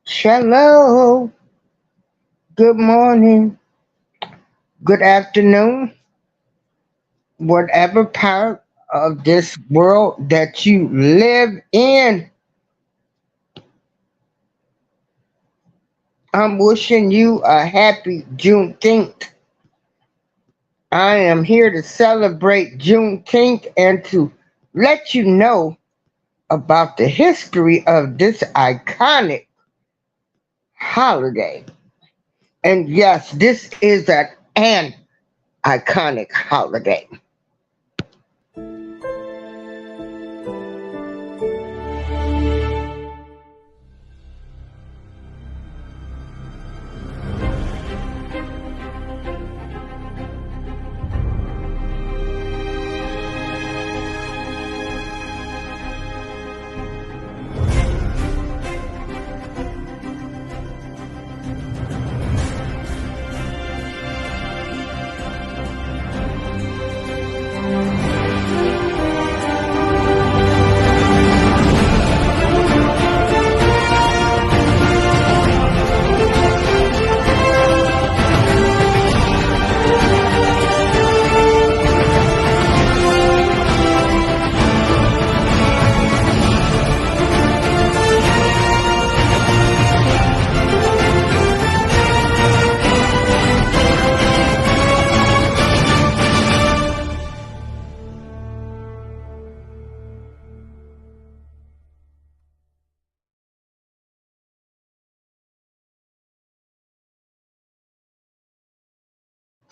Hello, good morning, good afternoon, whatever part of this world that you live in. I'm wishing you a happy Juneteenth. I am here to celebrate Juneteenth and to let you know about the history of this iconic holiday. And yes, this is an iconic holiday.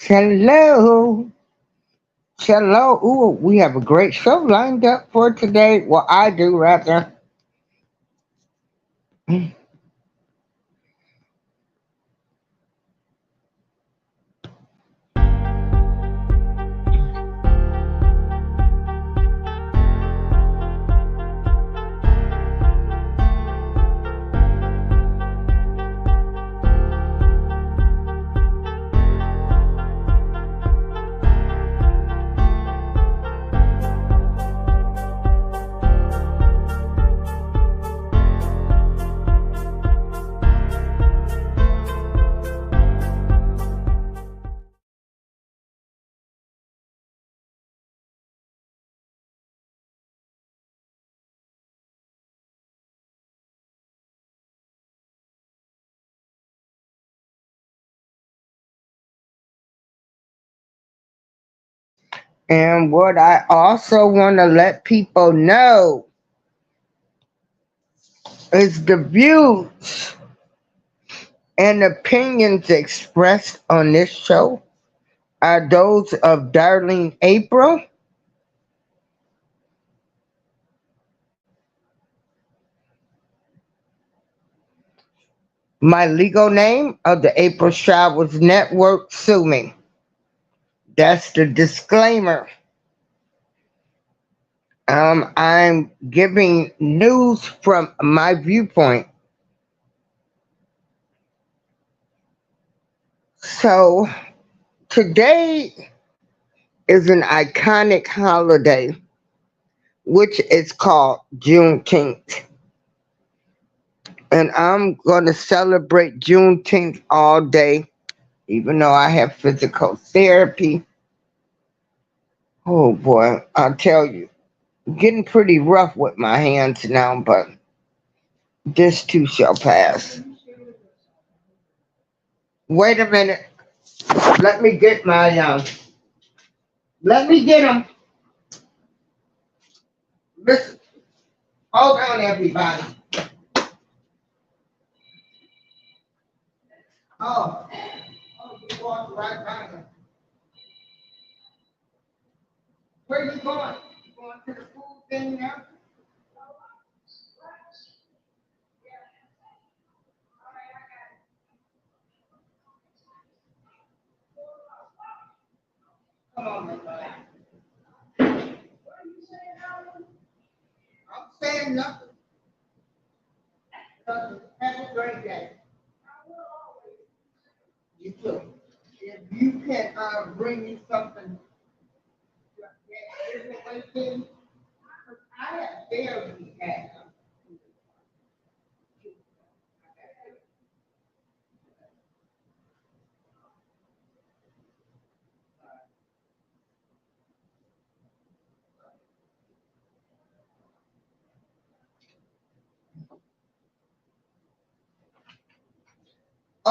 Hello. Hello. Ooh, we have a great show lined up for today. Well, I do rather. And what I also want to let people know is the views and opinions expressed on this show are those of Darlene April, my legal name of the April Showers Network, Sue Me. That's the disclaimer. I'm giving news from my viewpoint. So today is an iconic holiday, which is called Juneteenth. And I'm going to celebrate Juneteenth all day, even though I have physical therapy. Oh boy, I'll tell you, getting pretty rough with my hands now, but this too shall pass. Wait a minute. Let me get my, let me get them. Listen, hold on, everybody. Oh, you walked right by them. Where you going? You going to the food thing now? Come on, everybody. I'm saying nothing. Have a great day. You too. If you can bring me something that isn't waiting, I have barely had.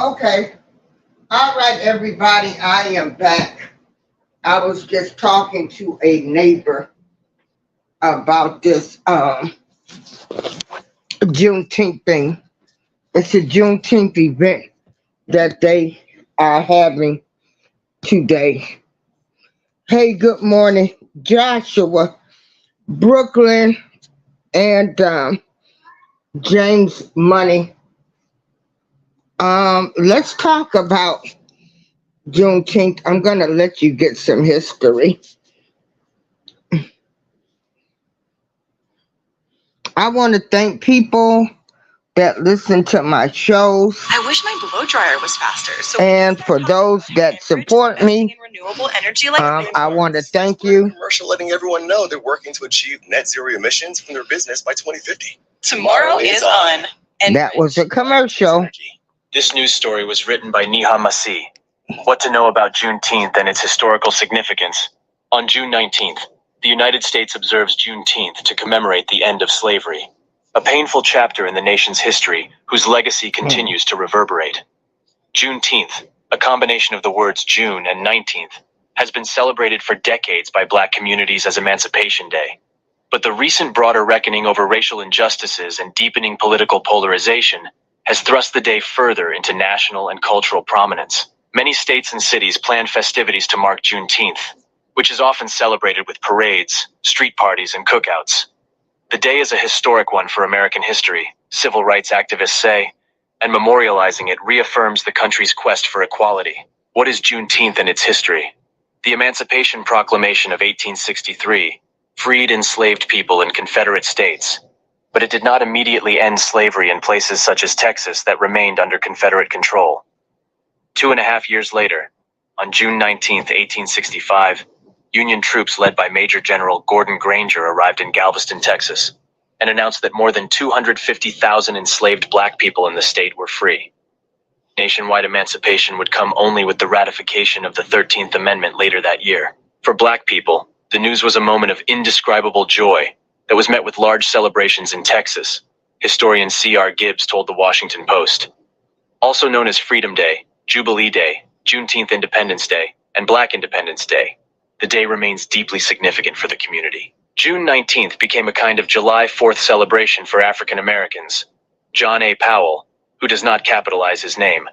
Okay. All right, everybody. I am back. I was just talking to a neighbor about this Juneteenth thing. It's a Juneteenth event that they are having today. Hey, good morning, Joshua, Brooklyn, and James Money. Let's talk about Juneteenth. I'm gonna let you get some history. I want to thank people that listen to my shows. I wish my blow dryer was faster. So and for those that support me, renewable energy like I want to thank you. Commercial letting everyone know they're working to achieve net zero emissions from their business by 2050. Tomorrow is on. And that was a commercial. This news story was written by Neha Masih. What to know about Juneteenth and its historical significance. On June 19th, the United States observes Juneteenth to commemorate the end of slavery, a painful chapter in the nation's history whose legacy continues to reverberate. Juneteenth, a combination of the words June and 19th, has been celebrated for decades by Black communities as Emancipation Day. But the recent broader reckoning over racial injustices and deepening political polarization has thrust the day further into national and cultural prominence. Many states and cities plan festivities to mark Juneteenth, which is often celebrated with parades, street parties, and cookouts. The day is a historic one for American history, civil rights activists say, and memorializing it reaffirms the country's quest for equality. What is Juneteenth and its history? The Emancipation Proclamation of 1863 freed enslaved people in Confederate states, but it did not immediately end slavery in places such as Texas that remained under Confederate control. 2.5 years later, on June 19, 1865, Union troops led by Major General Gordon Granger arrived in Galveston, Texas, and announced that more than 250,000 enslaved Black people in the state were free. Nationwide emancipation would come only with the ratification of the 13th Amendment later that year. For Black people, the news was a moment of indescribable joy that was met with large celebrations in Texas, historian C.R. Gibbs told the Washington Post. Also known as Freedom Day, Jubilee Day, Juneteenth Independence Day, and Black Independence Day, the day remains deeply significant for the community. June 19th became a kind of July 4th celebration for African Americans. John A. Powell, who does not capitalize his name,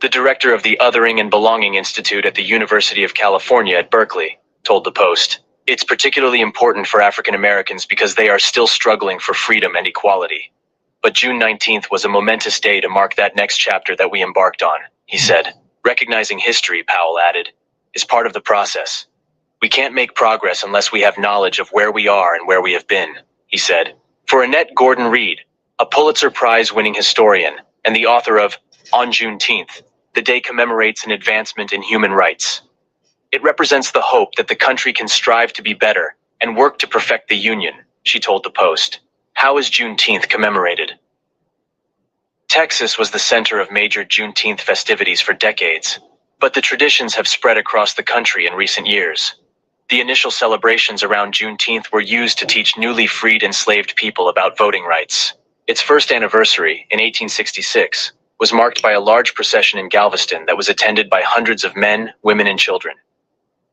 the director of the Othering and Belonging Institute at the University of California at Berkeley, told the Post, "It's particularly important for African Americans because they are still struggling for freedom and equality. But June 19th was a momentous day to mark that next chapter that we embarked on," he said. Recognizing history, Powell added, is part of the process. We can't make progress unless we have knowledge of where we are and where we have been, he said. For Annette Gordon-Reed, a Pulitzer Prize-winning historian and the author of On Juneteenth, the day commemorates an advancement in human rights. It represents the hope that the country can strive to be better and work to perfect the Union, she told the Post. How is Juneteenth commemorated? Texas was the center of major Juneteenth festivities for decades, but the traditions have spread across the country in recent years. The initial celebrations around Juneteenth were used to teach newly freed enslaved people about voting rights. Its first anniversary, in 1866, was marked by a large procession in Galveston that was attended by hundreds of men, women, and children.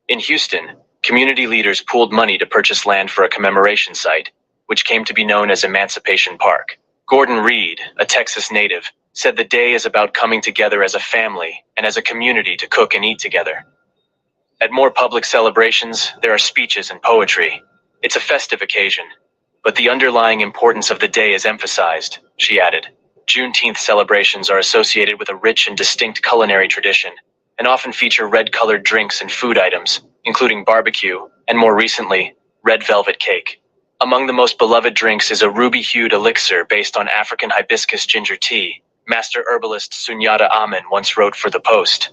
In Houston, community leaders pooled money to purchase land for a commemoration site, which came to be known as Emancipation Park. Gordon Reed, a Texas native, said the day is about coming together as a family and as a community to cook and eat together. At more public celebrations, there are speeches and poetry. It's a festive occasion, but the underlying importance of the day is emphasized, she added. Juneteenth celebrations are associated with a rich and distinct culinary tradition, and often feature red-colored drinks and food items, including barbecue, and more recently, red velvet cake. Among the most beloved drinks is a ruby-hued elixir based on African hibiscus ginger tea, master herbalist Sunyata Amin once wrote for the Post.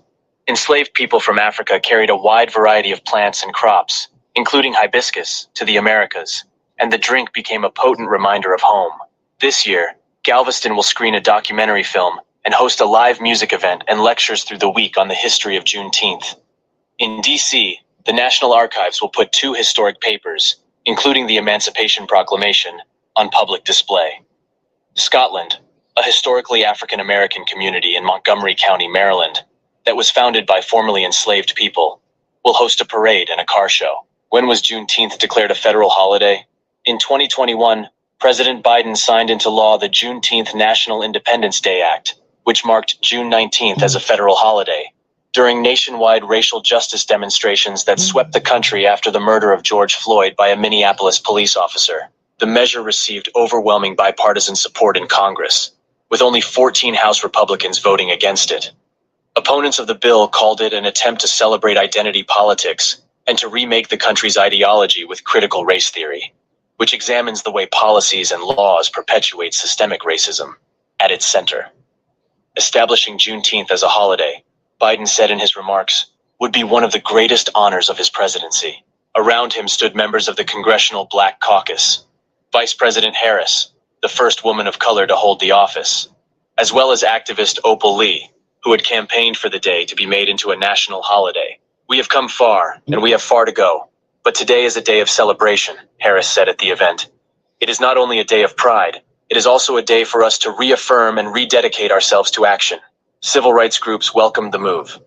Enslaved people from Africa carried a wide variety of plants and crops, including hibiscus, to the Americas, and the drink became a potent reminder of home. This year, Galveston will screen a documentary film and host a live music event and lectures through the week on the history of Juneteenth. In D.C., the National Archives will put 2 historic papers, including the Emancipation Proclamation, on public display. Scotland, a historically African American community in Montgomery County, Maryland, that was founded by formerly enslaved people, will host a parade and a car show. When was Juneteenth declared a federal holiday? In 2021, President Biden signed into law the Juneteenth National Independence Day Act, which marked June 19th as a federal holiday. During nationwide racial justice demonstrations that swept the country after the murder of George Floyd by a Minneapolis police officer, the measure received overwhelming bipartisan support in Congress, with only 14 House Republicans voting against it. Opponents of the bill called it an attempt to celebrate identity politics and to remake the country's ideology with critical race theory, which examines the way policies and laws perpetuate systemic racism at its center. Establishing Juneteenth as a holiday, Biden said in his remarks, would be one of the greatest honors of his presidency. Around him stood members of the Congressional Black Caucus, Vice President Harris, the first woman of color to hold the office, as well as activist Opal Lee, who had campaigned for the day to be made into a national holiday. We have come far, and we have far to go. But today is a day of celebration, Harris said at the event. It is not only a day of pride, it is also a day for us to reaffirm and rededicate ourselves to action. Civil rights groups welcomed the move.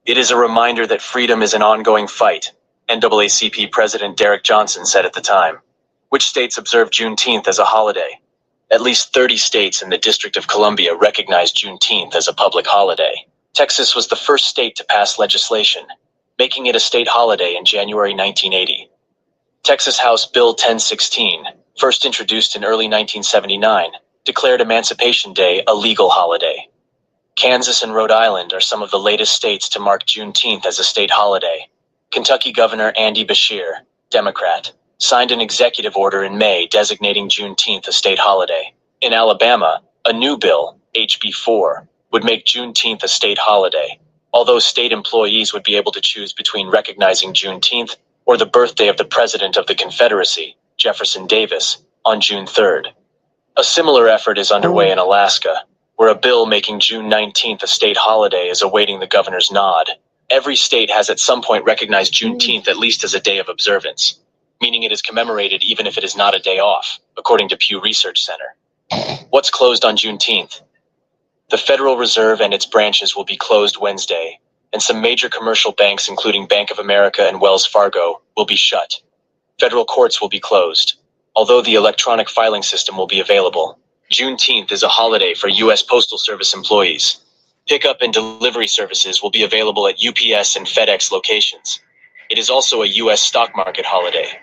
It is a reminder that freedom is an ongoing fight, NAACP President Derek Johnson said at the time. Which states observe Juneteenth as a holiday? At least 30 states in the District of Columbia recognize Juneteenth as a public holiday. Texas was the first state to pass legislation, making it a state holiday in January 1980. Texas House Bill 1016, first introduced in early 1979, declared Emancipation Day a legal holiday. Kansas and Rhode Island are some of the latest states to mark Juneteenth as a state holiday. Kentucky Governor Andy Beshear, Democrat, signed an executive order in May designating Juneteenth a state holiday. In Alabama, a new bill, HB 4, would make Juneteenth a state holiday, although state employees would be able to choose between recognizing Juneteenth or the birthday of the President of the Confederacy, Jefferson Davis, on June 3rd. A similar effort is underway in Alaska, where a bill making June 19th a state holiday is awaiting the governor's nod. Every state has at some point recognized Juneteenth at least as a day of observance, meaning it is commemorated even if it is not a day off, according to Pew Research Center. What's closed on Juneteenth? The Federal Reserve and its branches will be closed Wednesday, and some major commercial banks, including Bank of America and Wells Fargo, will be shut. Federal courts will be closed, although the electronic filing system will be available. Juneteenth is a holiday for U.S. Postal Service employees. Pickup and delivery services will be available at UPS and FedEx locations. It is also a U.S. stock market holiday.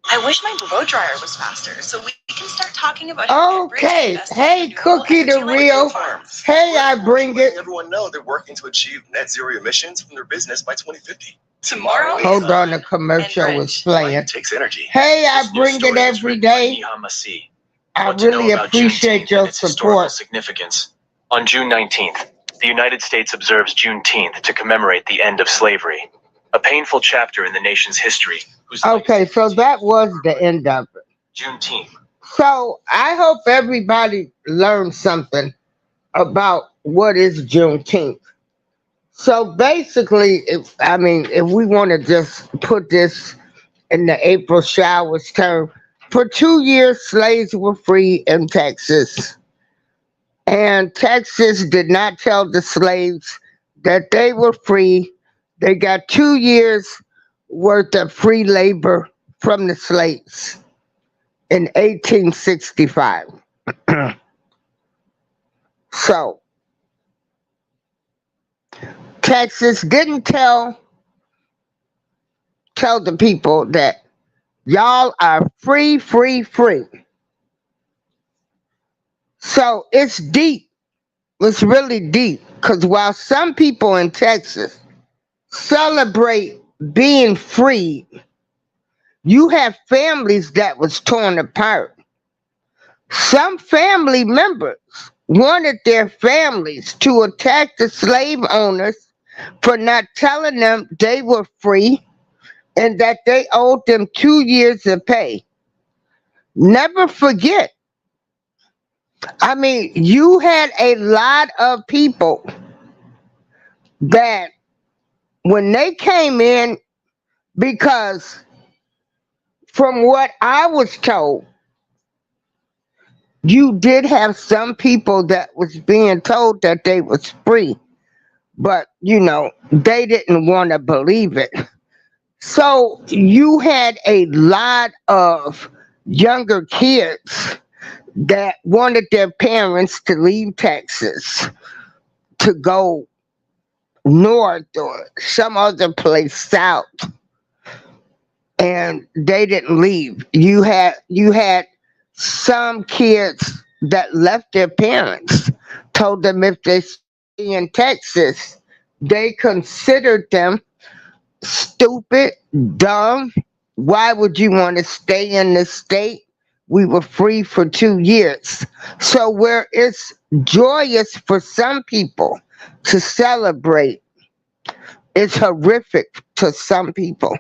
I wish my blow dryer was faster so we can start talking about how we can Okay. bridge the Hey, investment Cookie renewable the energy Real. like farms. Hey, I bring it. Letting everyone know they're working to achieve net zero emissions from their business by 2050. Tomorrow Hold is on, the commercial and was Rich. playing. Life takes energy. Hey, I This news bring it story was every written by day. Neha Masih. I What to know really about appreciate Juneteenth your and its historical support. significance. On June 19th, the United States observes Juneteenth to commemorate the end of slavery, a painful chapter in the nation's history. Okay, so that was the end of it. Juneteenth. So I hope everybody learned something about what is Juneteenth. So basically, if we want to just put this in the April Showers term, for 2 years slaves were free in Texas. And Texas did not tell the slaves that they were free. They got 2 years worth of free labor from the slaves in 1865. So Texas didn't tell the people that y'all are free, free, free. So it's deep. It's really deep. Because while some people in Texas celebrate being free, you have families that was torn apart. Some family members wanted their families to attack the slave owners for not telling them they were free and that they owed them 2 years of pay. Never forget. You had a lot of people that when they came in because from what I was told, you did have some people that was being told that they was free, but they didn't want to believe it. So you had a lot of younger kids that wanted their parents to leave Texas to go north or some other place south, and they didn't leave. You had some kids that left their parents, told them if they stay in Texas, they considered them stupid, dumb. Why would you want to stay in the state? We were free for 2 years. So where it's joyous for some people to celebrate, it's horrific to some people.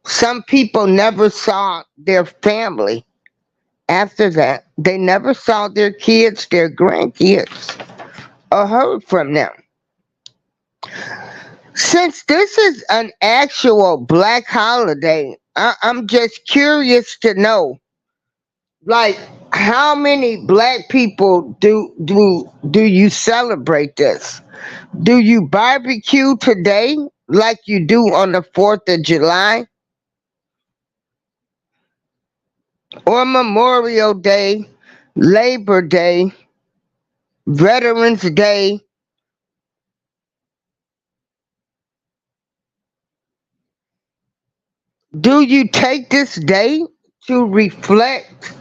Some people never saw their family after that. They never saw their kids, their grandkids, or heard from them. Since this is an actual black holiday, I'm just curious to know, like, how many black people do you celebrate this? Do you barbecue today like you do on the 4th of July or Memorial Day, Labor Day, Veterans Day? Do you take this day to reflect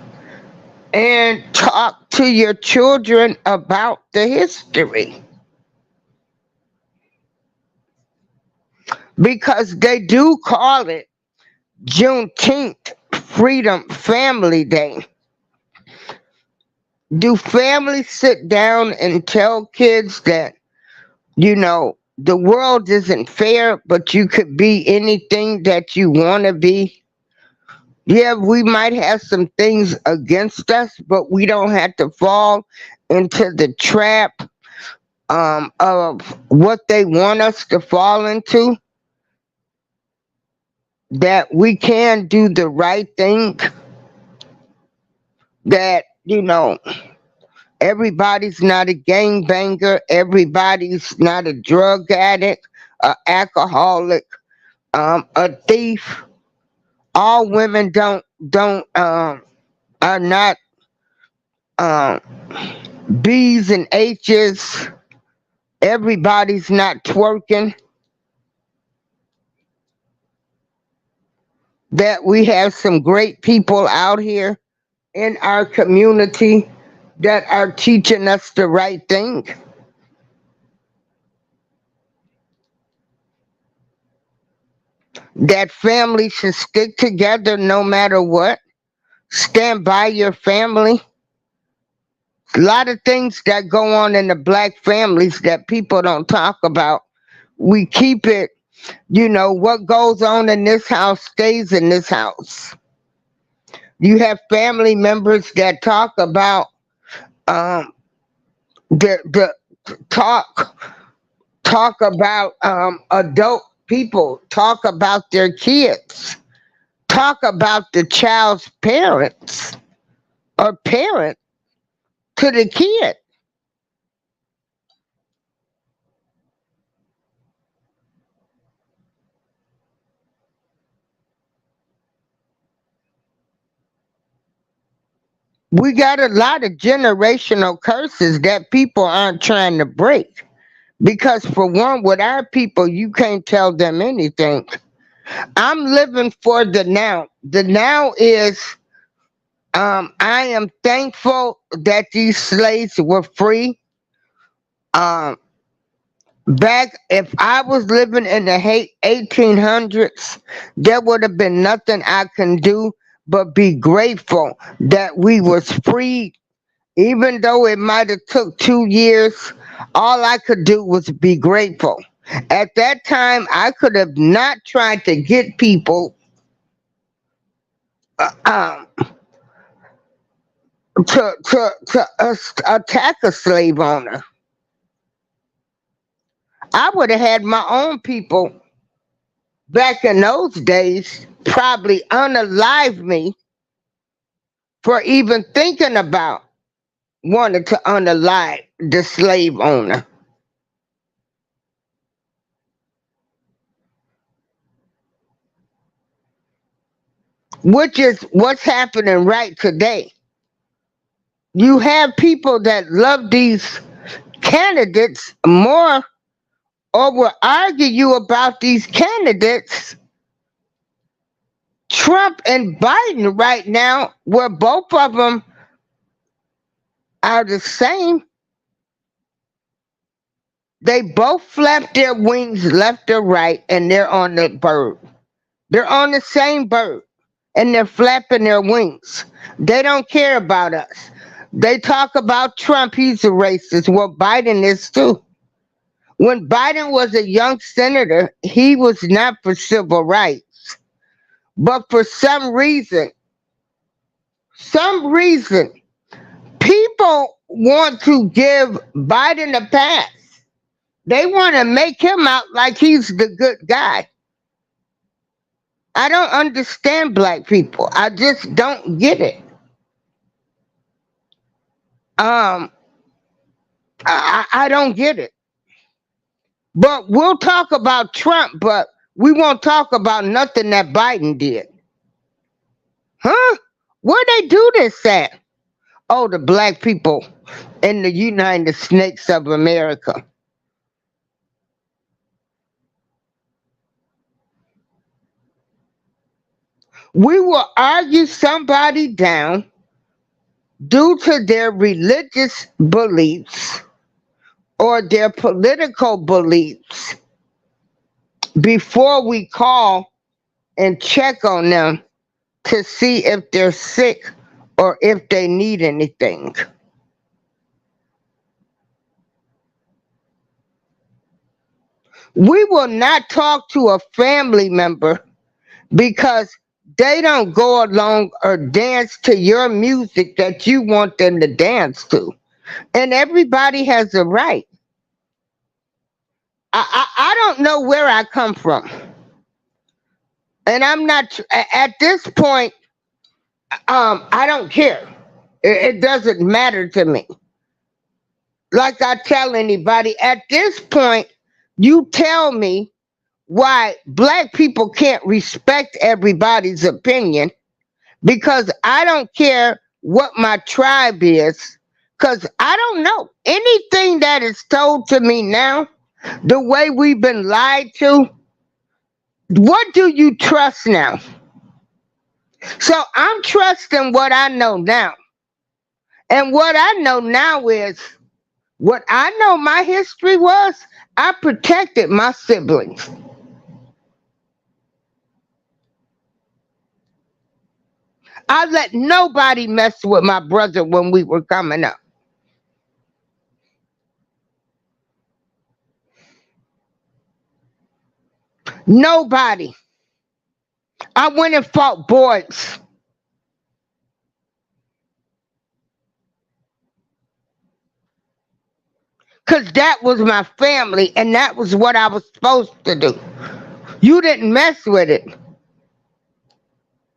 and talk to your children about the history? Because they do call it Juneteenth, Freedom Family Day. Do families sit down and tell kids that, the world isn't fair, but you could be anything that you want to be? Yeah, we might have some things against us, but we don't have to fall into the trap of what they want us to fall into. That we can do the right thing. That, everybody's not a gangbanger. Everybody's not a drug addict, a alcoholic, a thief. All women are not um, B's and H's. Everybody's not twerking. That we have some great people out here in our community that are teaching us the right thing. That family should stick together no matter what. Stand by your family. A lot of things that go on in the black families that people don't talk about. We keep it, what goes on in this house stays in this house. You have family members that talk about um, the talk about adult people, talk about their kids, talk about the child's parents or parent to the kid. We got a lot of generational curses that people aren't trying to break. Because for one, with our people, you can't tell them anything. I'm living for the now. The now is I am thankful that these slaves were free. Um, Back if I was living in the 1800s, there would have been nothing I can do but be grateful that we was free. Even though it might have took 2 years, all I could do was be grateful. At that time, I could have not tried to get people uh, um, to attack a slave owner. I would have had my own people back in those days probably unalive me for even thinking about wanting to unalive the slave owner. Which is what's happening right today. You have people that love these candidates more or will argue you about these candidates, Trump and Biden right now, where both of them are the same. They both flap their wings left or right, and they're on the bird. They're on the same bird, and they're flapping their wings. They don't care about us. They talk about Trump, he's a racist. Well, Biden is too. When Biden was a young senator, he was not for civil rights. But for some reason, people want to give Biden a pass. They want to make him out like he's the good guy. I don't understand black people. I just don't get it. Um, I don't get it. But we'll talk about Trump, but we won't talk about nothing that Biden did. Huh? Where they do this at? Oh, the black people in the United States of America. We will argue somebody down due to their religious beliefs or their political beliefs before we call and check on them to see if they're sick or if they need anything. We will not talk to a family member because they don't go along or dance to your music that you want them to dance to. And everybody has a right. I don't know where I come from. And I'm not, at this point, I don't care. It doesn't matter to me. Like I tell anybody, at this point, you tell me why black people can't respect everybody's opinion because I don't care what my tribe is, because I don't know. Anything that is told to me now, the way we've been lied to, what do you trust now? So I'm trusting what I know now. And what I know now is what I know my history was, I protected my siblings. I let nobody mess with my brother when we were coming up. Nobody. I went and fought boys. Because that was my family and that was what I was supposed to do. You didn't mess with it.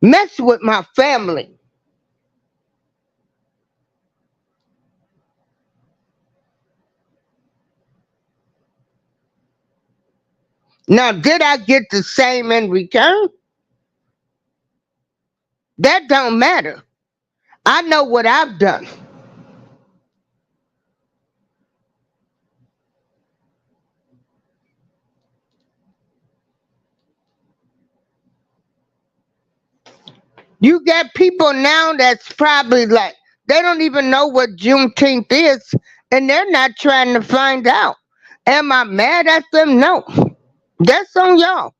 Mess with my family. Now, did I get the same in return? That don't matter. I know what I've done. You got people now that's probably like, they don't even know what Juneteenth is, and they're not trying to find out. Am I mad at them? No. That's on y'all.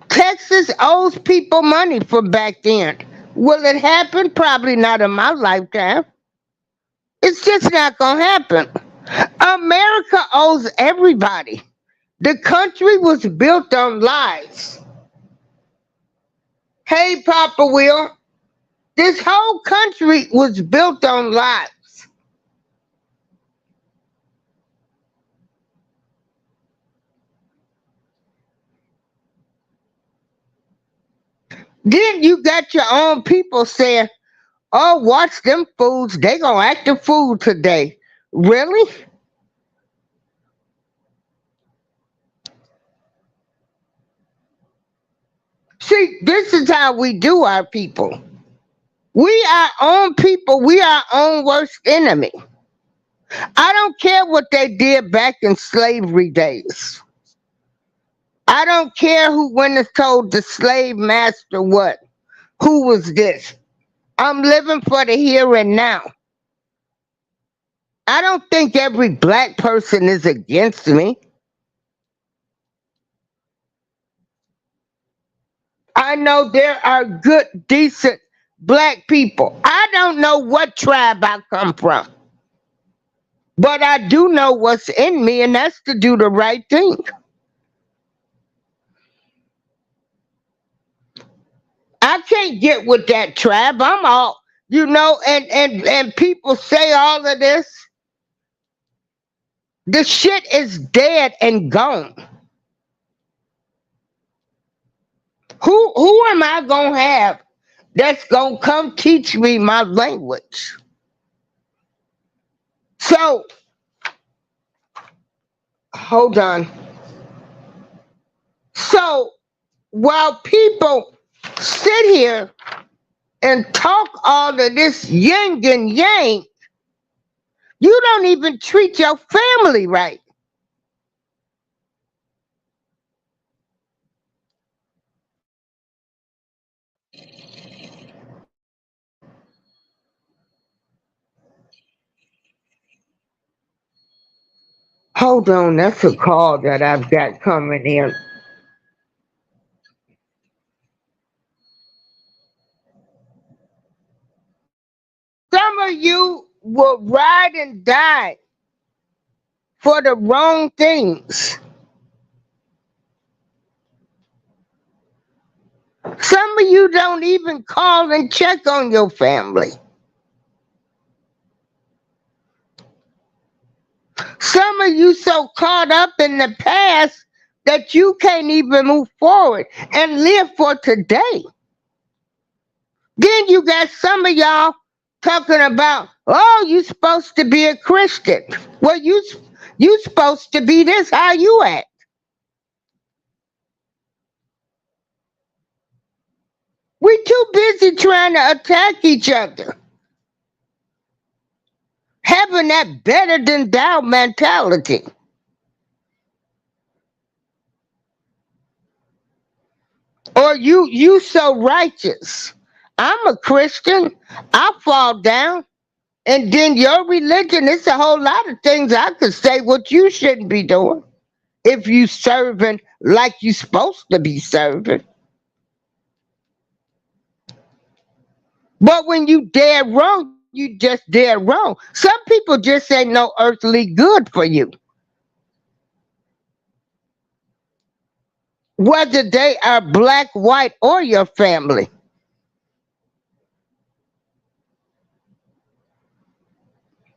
Texas owes people money for back then. Will it happen? Probably not in my lifetime. It's just not going to happen. America owes everybody. The country was built on lies. Hey, Papa Will, this whole country was built on lies. Then you got your own people saying, oh, watch them fools. They gonna act a fool today. Really? See, this is how we do our people. We our own people. We our own worst enemy. I don't care what they did back in slavery days. I don't care who went and told the slave master what. Who was this? I'm living for the here and now. I don't think every black person is against me. I know there are good, decent black people. I don't know what tribe I come from, but I do know what's in me, and that's to do the right thing. I can't get with that tribe. I'm all, and people say all of this. The shit is dead and gone. Who am I gonna have that's gonna come teach me my language? So hold on. So while people sit here and talk all of this yin and yang, you don't even treat your family right. Hold on, that's a call that I've got coming in. Some of you will ride and die for the wrong things. Some of you don't even call and check on your family. Some of you so caught up in the past that you can't even move forward and live for today. Then you got some of y'all talking about, oh, you supposed to be a Christian. Well, you supposed to be this, how you act. We too busy trying to attack each other. Having that better than thou mentality. Or you so righteous. I'm a Christian. I fall down. And then your religion, it's a whole lot of things I could say what you shouldn't be doing if you serving like you supposed to be serving. But when you dead wrong, you just dead wrong. Some people just ain't no earthly good for you. Whether they are black, white, or your family.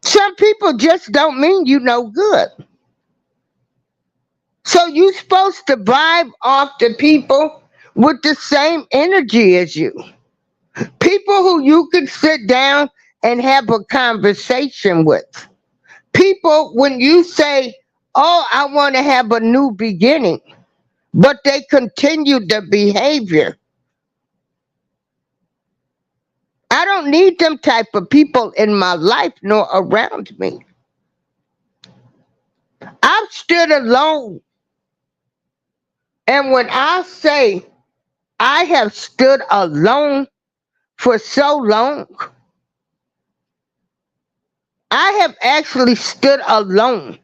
Some people just don't mean you no good. So you supposed to vibe off the people with the same energy as you. People who you could sit down and have a conversation with. People, when you say, oh, I want to have a new beginning, but they continue the behavior. I don't need them type of people in my life nor around me. I've stood alone. And when I say I have stood alone for so long, I have actually stood alone.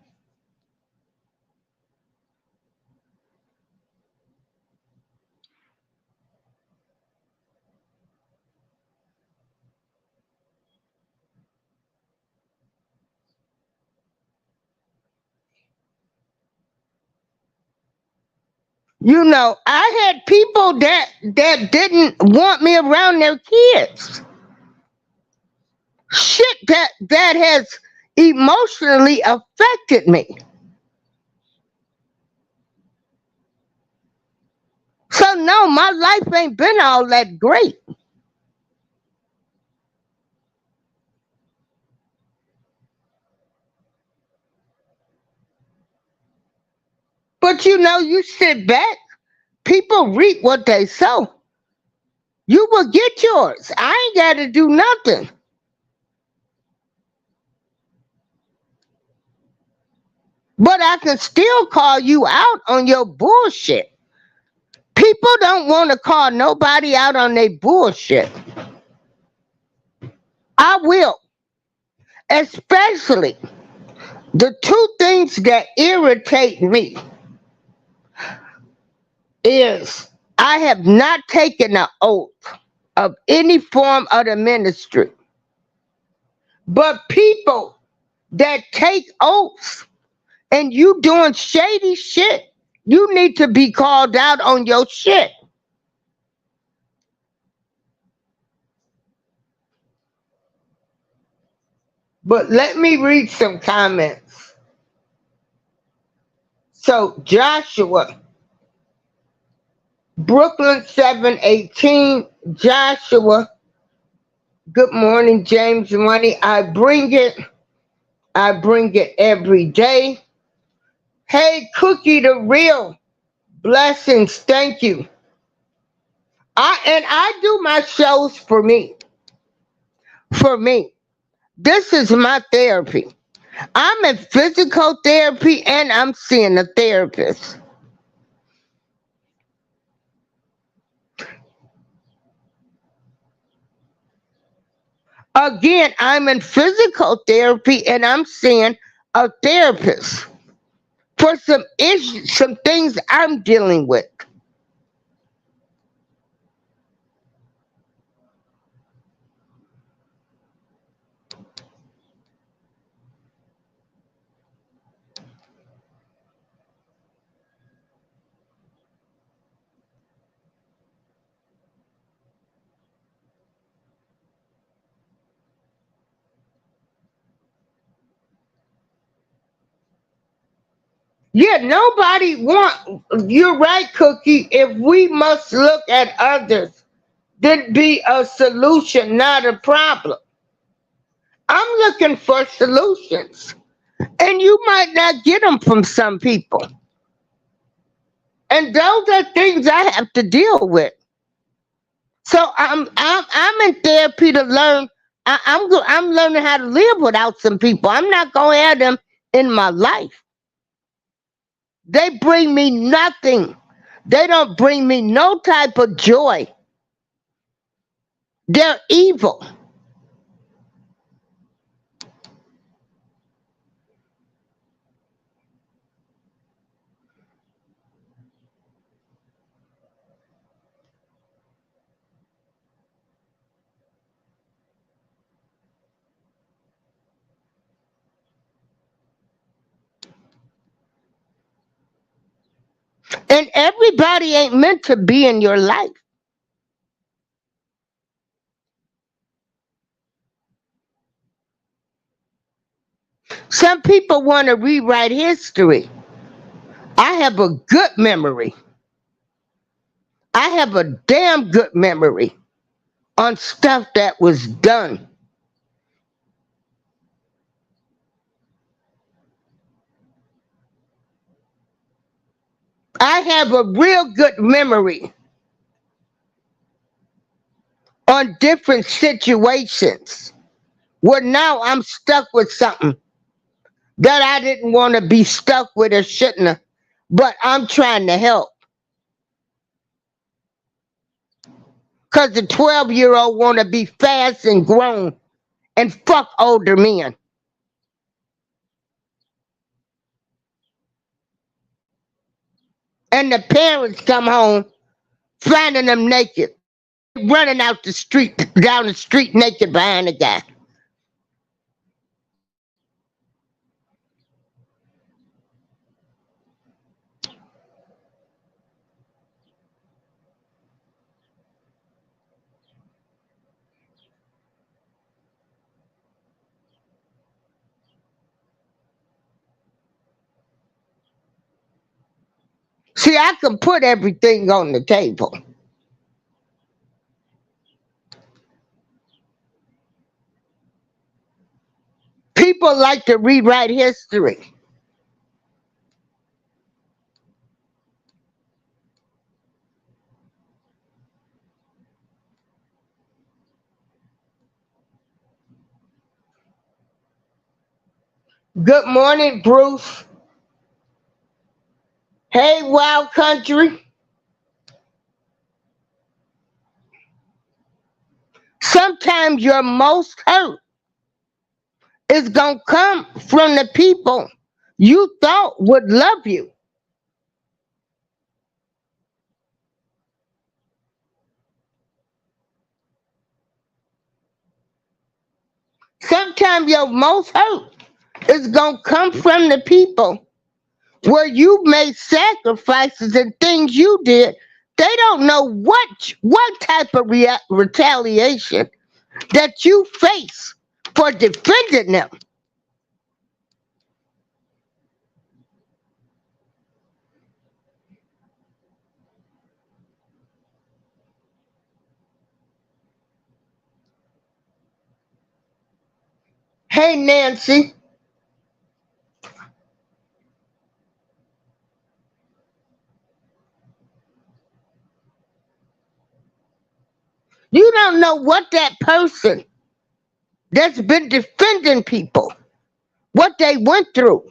I had people that didn't want me around their kids. Shit that has emotionally affected me. So Well, no, my life ain't been all that great. But you sit back, people reap what they sow. You will get yours. I ain't got to do nothing. But I can still call you out on your bullshit. People don't want to call nobody out on their bullshit. I will. Especially the two things that irritate me is I have not taken an oath of any form of the ministry. But people that take oaths and you doing shady shit, you need to be called out on your shit. But let me read some comments. So Joshua, Brooklyn 718, Joshua, good morning, James Money. I bring it every day. Hey, Cookie the Real, blessings, thank you. I do my shows for me. For me. This is my therapy. I'm in physical therapy and I'm seeing a therapist. Again, I'm in physical therapy and I'm seeing a therapist for some issues, some things I'm dealing with. Yeah, nobody want. You're right, Cookie. If we must look at others, then be a solution, not a problem. I'm looking for solutions, and you might not get them from some people. And those are things I have to deal with. So I'm in therapy to learn. I'm learning how to live without some people. I'm not gonna have them in my life. They bring me nothing. They don't bring me no type of joy. They're evil. And everybody ain't meant to be in your life. Some people want to rewrite history. I have a good memory. I have a damn good memory on stuff that was done. I have a real good memory on different situations where now I'm stuck with something that I didn't want to be stuck with or shouldn't have, but I'm trying to help. Because the 12-year-old want to be fast and grown and fuck older men. And the parents come home finding them naked. They running out the street, down the street naked behind a guy. See, I can put everything on the table. People like to rewrite history. Good morning, Bruce. Hey, Wild Country. Sometimes your most hurt is going to come from the people you thought would love you. Sometimes your most hurt is going to come from the people where you made sacrifices and things you did. They don't know what type of retaliation that you face for defending them. Hey, Nancy. You don't know what that person that's been defending people, what they went through,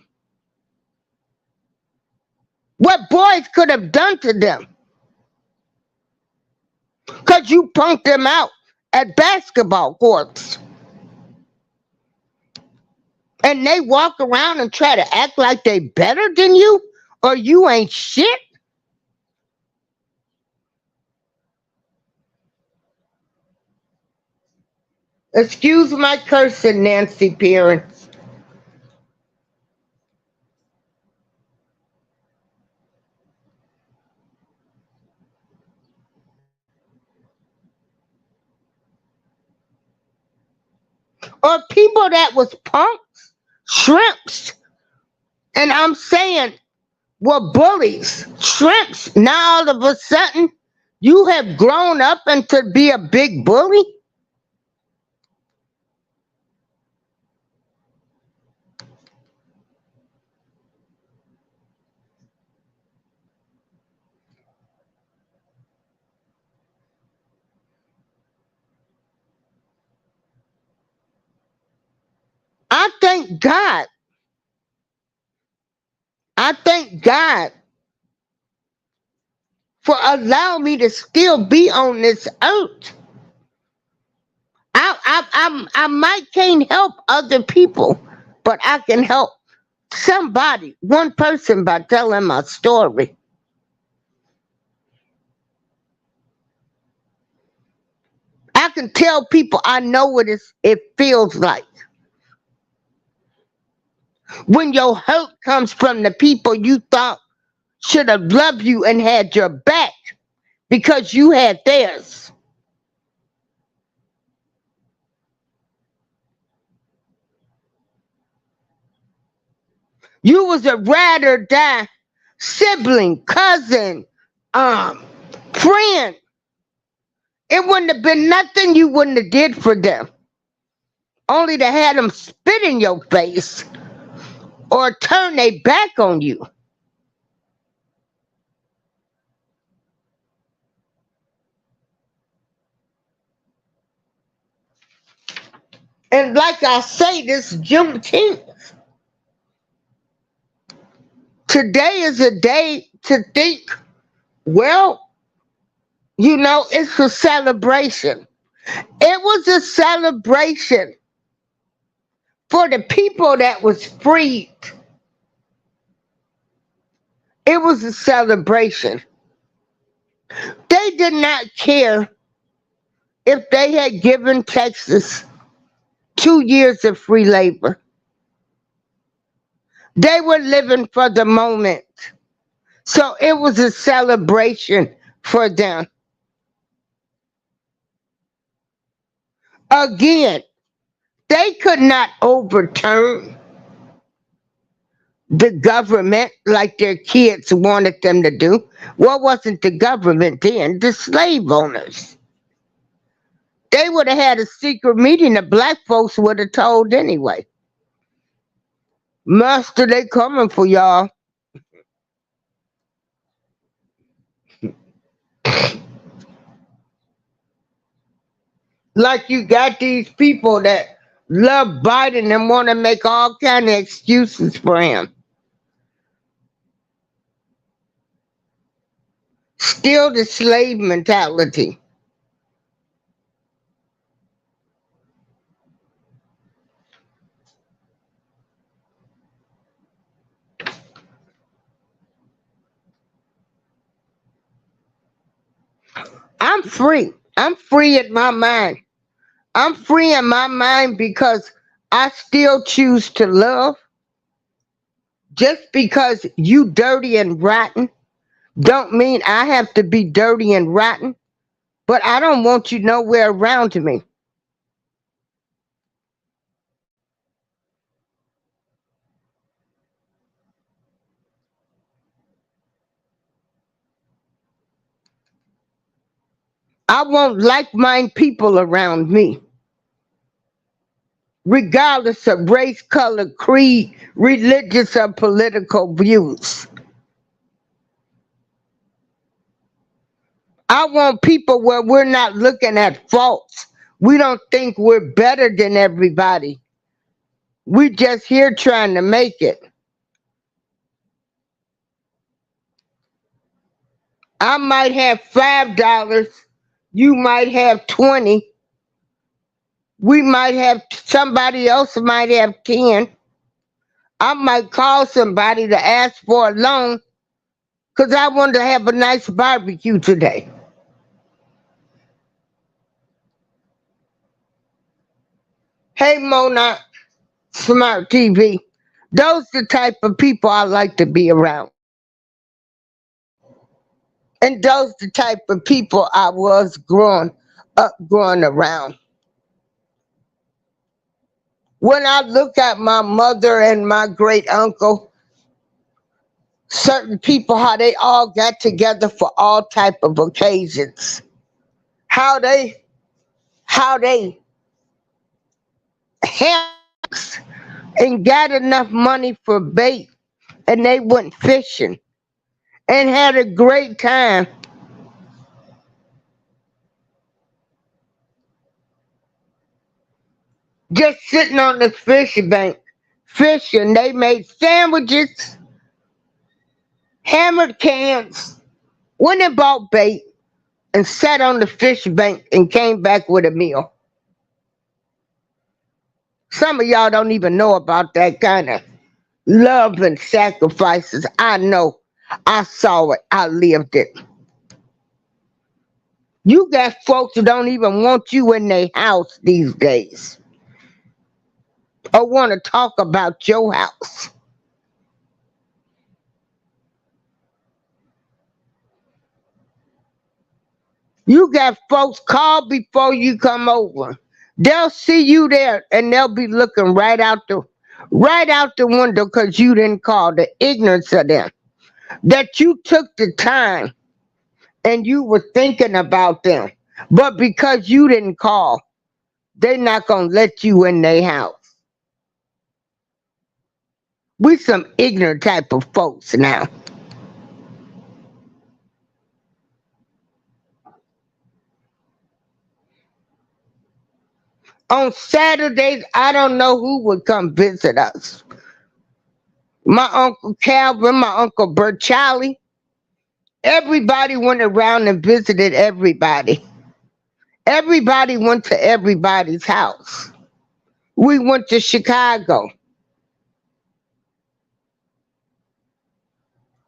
what boys could have done to them. Because you punked them out at basketball courts. And they walk around and try to act like they better than you, or you ain't shit. Excuse my cursing, Nancy Pierce. Or people that was punks, shrimps, and I'm saying were bullies, shrimps. Now all of a sudden, you have grown up into be a big bully. I thank God. I thank God for allowing me to still be on this earth. I might can't help other people, but I can help somebody, one person, by telling my story. I can tell people I know what it feels like when your hurt comes from the people you thought should have loved you and had your back because you had theirs. You was a ride or die sibling, cousin, friend. It wouldn't have been nothing you wouldn't have did for them. Only to have them spit in your face or turn their back on you. And like I say, this Juneteenth, today is a day to think, well, it's a celebration. It was a celebration for the people that was freed. It was a celebration. They did not care if they had given Texas 2 years of free labor. They were living for the moment. So it was a celebration for them. Again, they could not overturn the government like their kids wanted them to do. What wasn't the government then? The slave owners. They would have had a secret meeting the black folks would have told anyway. Master, they coming for y'all. Like you got these people that love Biden and want to make all kind of excuses for him. Still the slave mentality. I'm free. I'm free in my mind. I'm free in my mind because I still choose to love. Just because you dirty and rotten don't mean I have to be dirty and rotten. But I don't want you nowhere around me. I want like-minded people around me, regardless of race, color, creed, religious, or political views. I want people where we're not looking at faults. We don't think we're better than everybody. We just here trying to make it. I might have $5. You might have 20. We might have somebody else might have 10. I might call somebody to ask for a loan because I want to have a nice barbecue today. Hey Mona, Smart TV. Those the type of people I like to be around. And those the type of people I was growing around. When I look at my mother and my great uncle, certain people how they all got together for all type of occasions. How they had and got enough money for bait and they went fishing and had a great time. Just sitting on the fishing bank fishing. They made sandwiches, hammered cans, went and bought bait, and sat on the fish bank and came back with a meal. Some of y'all don't even know about that kind of love and sacrifices. I know. I saw it. I lived it. You got folks who don't even want you in their house these days or want to talk about your house. You got folks call before you come over. They'll see you there and they'll be looking right out the window because you didn't call. The ignorance of them. That you took the time and you were thinking about them. But because you didn't call, they're not gonna let you in their house. We some ignorant type of folks now. On Saturdays, I don't know who would come visit us. My Uncle Calvin, my Uncle Bert Charlie, everybody went around and visited everybody. Everybody went to everybody's house. We went to Chicago.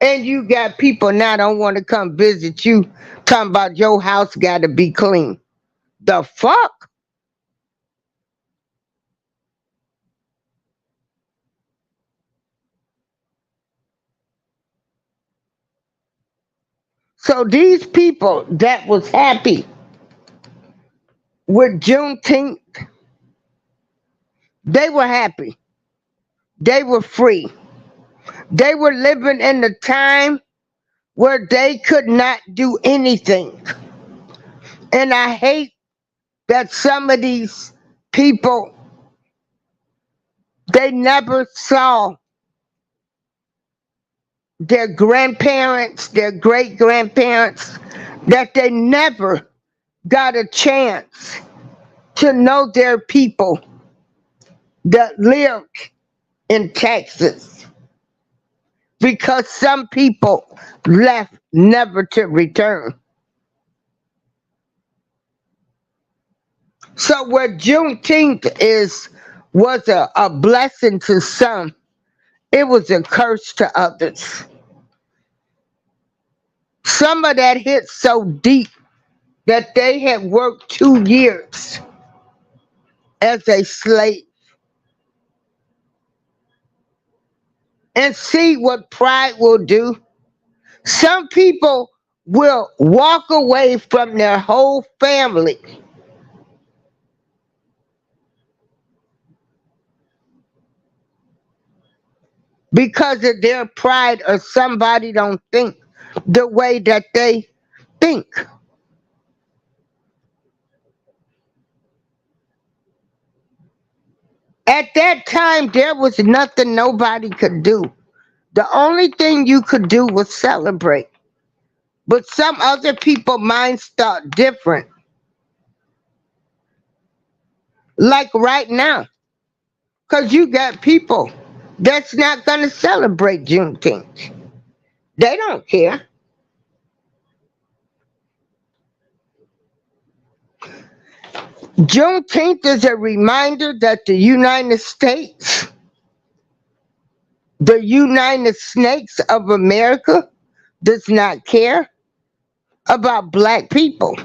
And you got people now don't want to come visit you talking about your house got to be clean. The fuck? So these people that was happy with Juneteenth, they were happy. They were free. They were living in a time where they could not do anything. And I hate that some of these people, they never saw their grandparents, their great grandparents, that they never got a chance to know their people that lived in Texas, because some people left never to return. So where Juneteenth was a blessing to some, it was a curse to others. Some of that hit so deep that they had worked 2 years as a slave. And see what pride will do. Some people will walk away from their whole family because of their pride, or somebody don't think the way that they think. At that time, there was nothing nobody could do. The only thing you could do was celebrate. But some other people minds thought different. Like right now. Because you got people that's not going to celebrate Juneteenth. They don't care. Juneteenth is a reminder that the United States, the United Snakes of America, does not care about black people.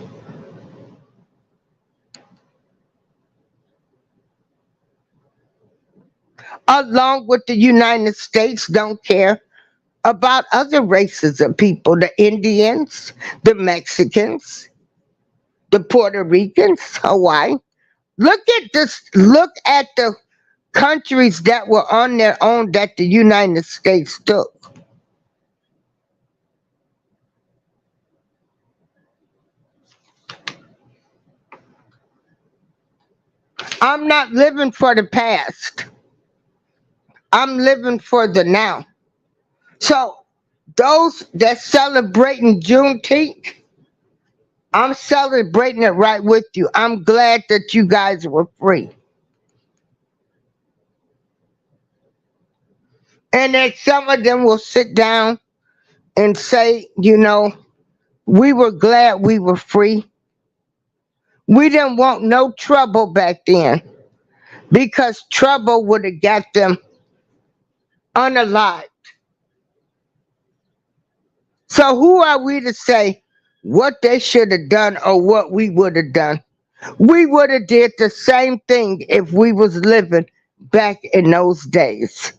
Along with the United States, don't care about other races of people, the Indians, the Mexicans, the Puerto Ricans, Hawaii. Look at this, look at the countries that were on their own that the United States took. I'm not living for the past. I'm living for the now. So those that celebrating Juneteenth, I'm celebrating it right with you. I'm glad that you guys were free. And that some of them will sit down and say, we were glad we were free. We didn't want no trouble back then, because trouble would have got them unalived. So who are we to say what they should have done or what we would have done? We would have did the same thing if we was living back in those days.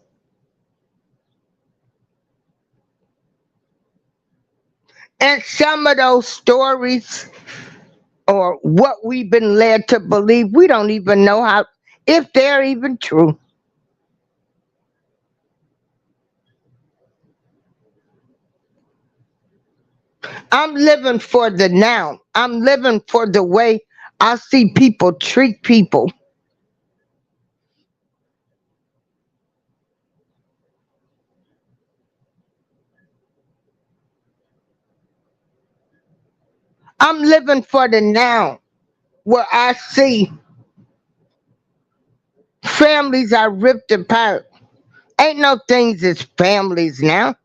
And some of those stories, or what we've been led to believe, we don't even know how, if they're even true. I'm living for the now. I'm living for the way I see people treat people. I'm living for the now, where I see families are ripped apart. Ain't no things as families now.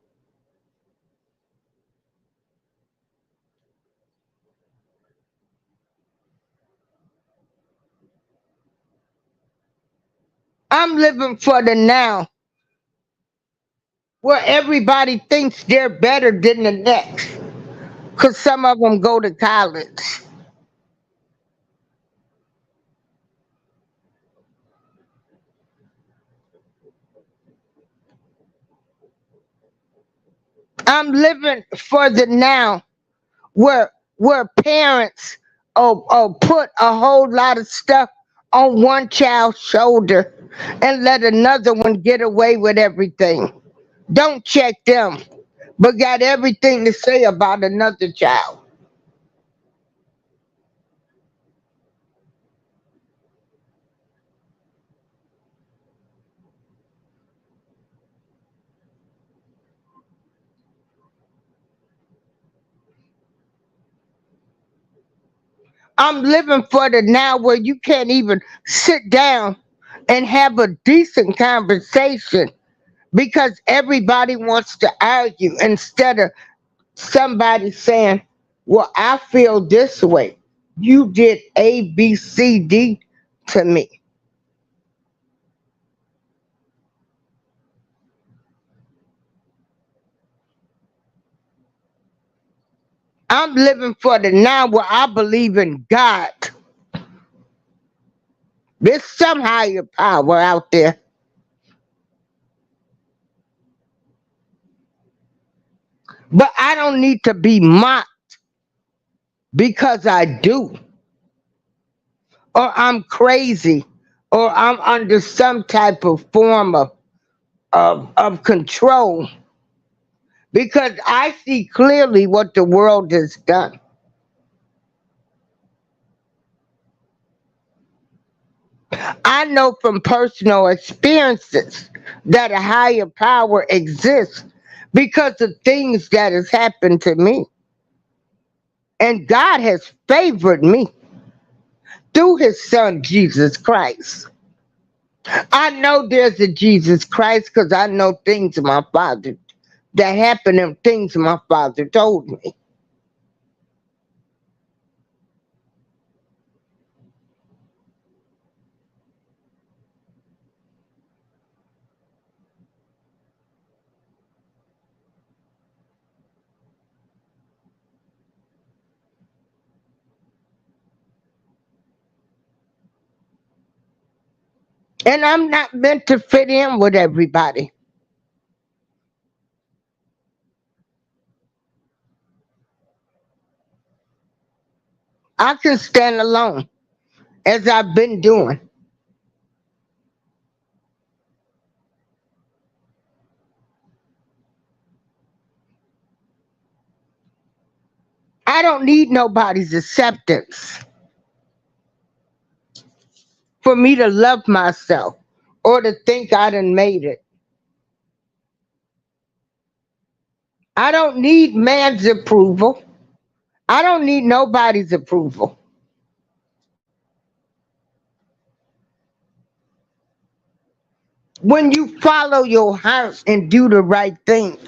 I'm living for the now, where everybody thinks they're better than the next, because some of them go to college. I'm living for the now, where parents put a whole lot of stuff on one child's shoulder and let another one get away with everything. don't check them, but got everything to say about another child. I'm living for the now where you can't even sit down and have a decent conversation because everybody wants to argue instead of somebody saying, well, I feel this way. You did A, B, C, D to me. I'm living for the now where I believe in God. There's some higher power out there. But I don't need to be mocked because I do. Or I'm crazy. Or I'm under some type of form of control. Because I see clearly what the world has done. I know from personal experiences that a higher power exists because of things that has happened to me. And God has favored me through his son, Jesus Christ. I know there's a Jesus Christ because I know things my father that happened and things my father told me. And I'm not meant to fit in with everybody. I can stand alone as I've been doing. I don't need nobody's acceptance for me to love myself or to think I done made it. I don't need man's approval. I don't need nobody's approval. When you follow your heart and do the right thing,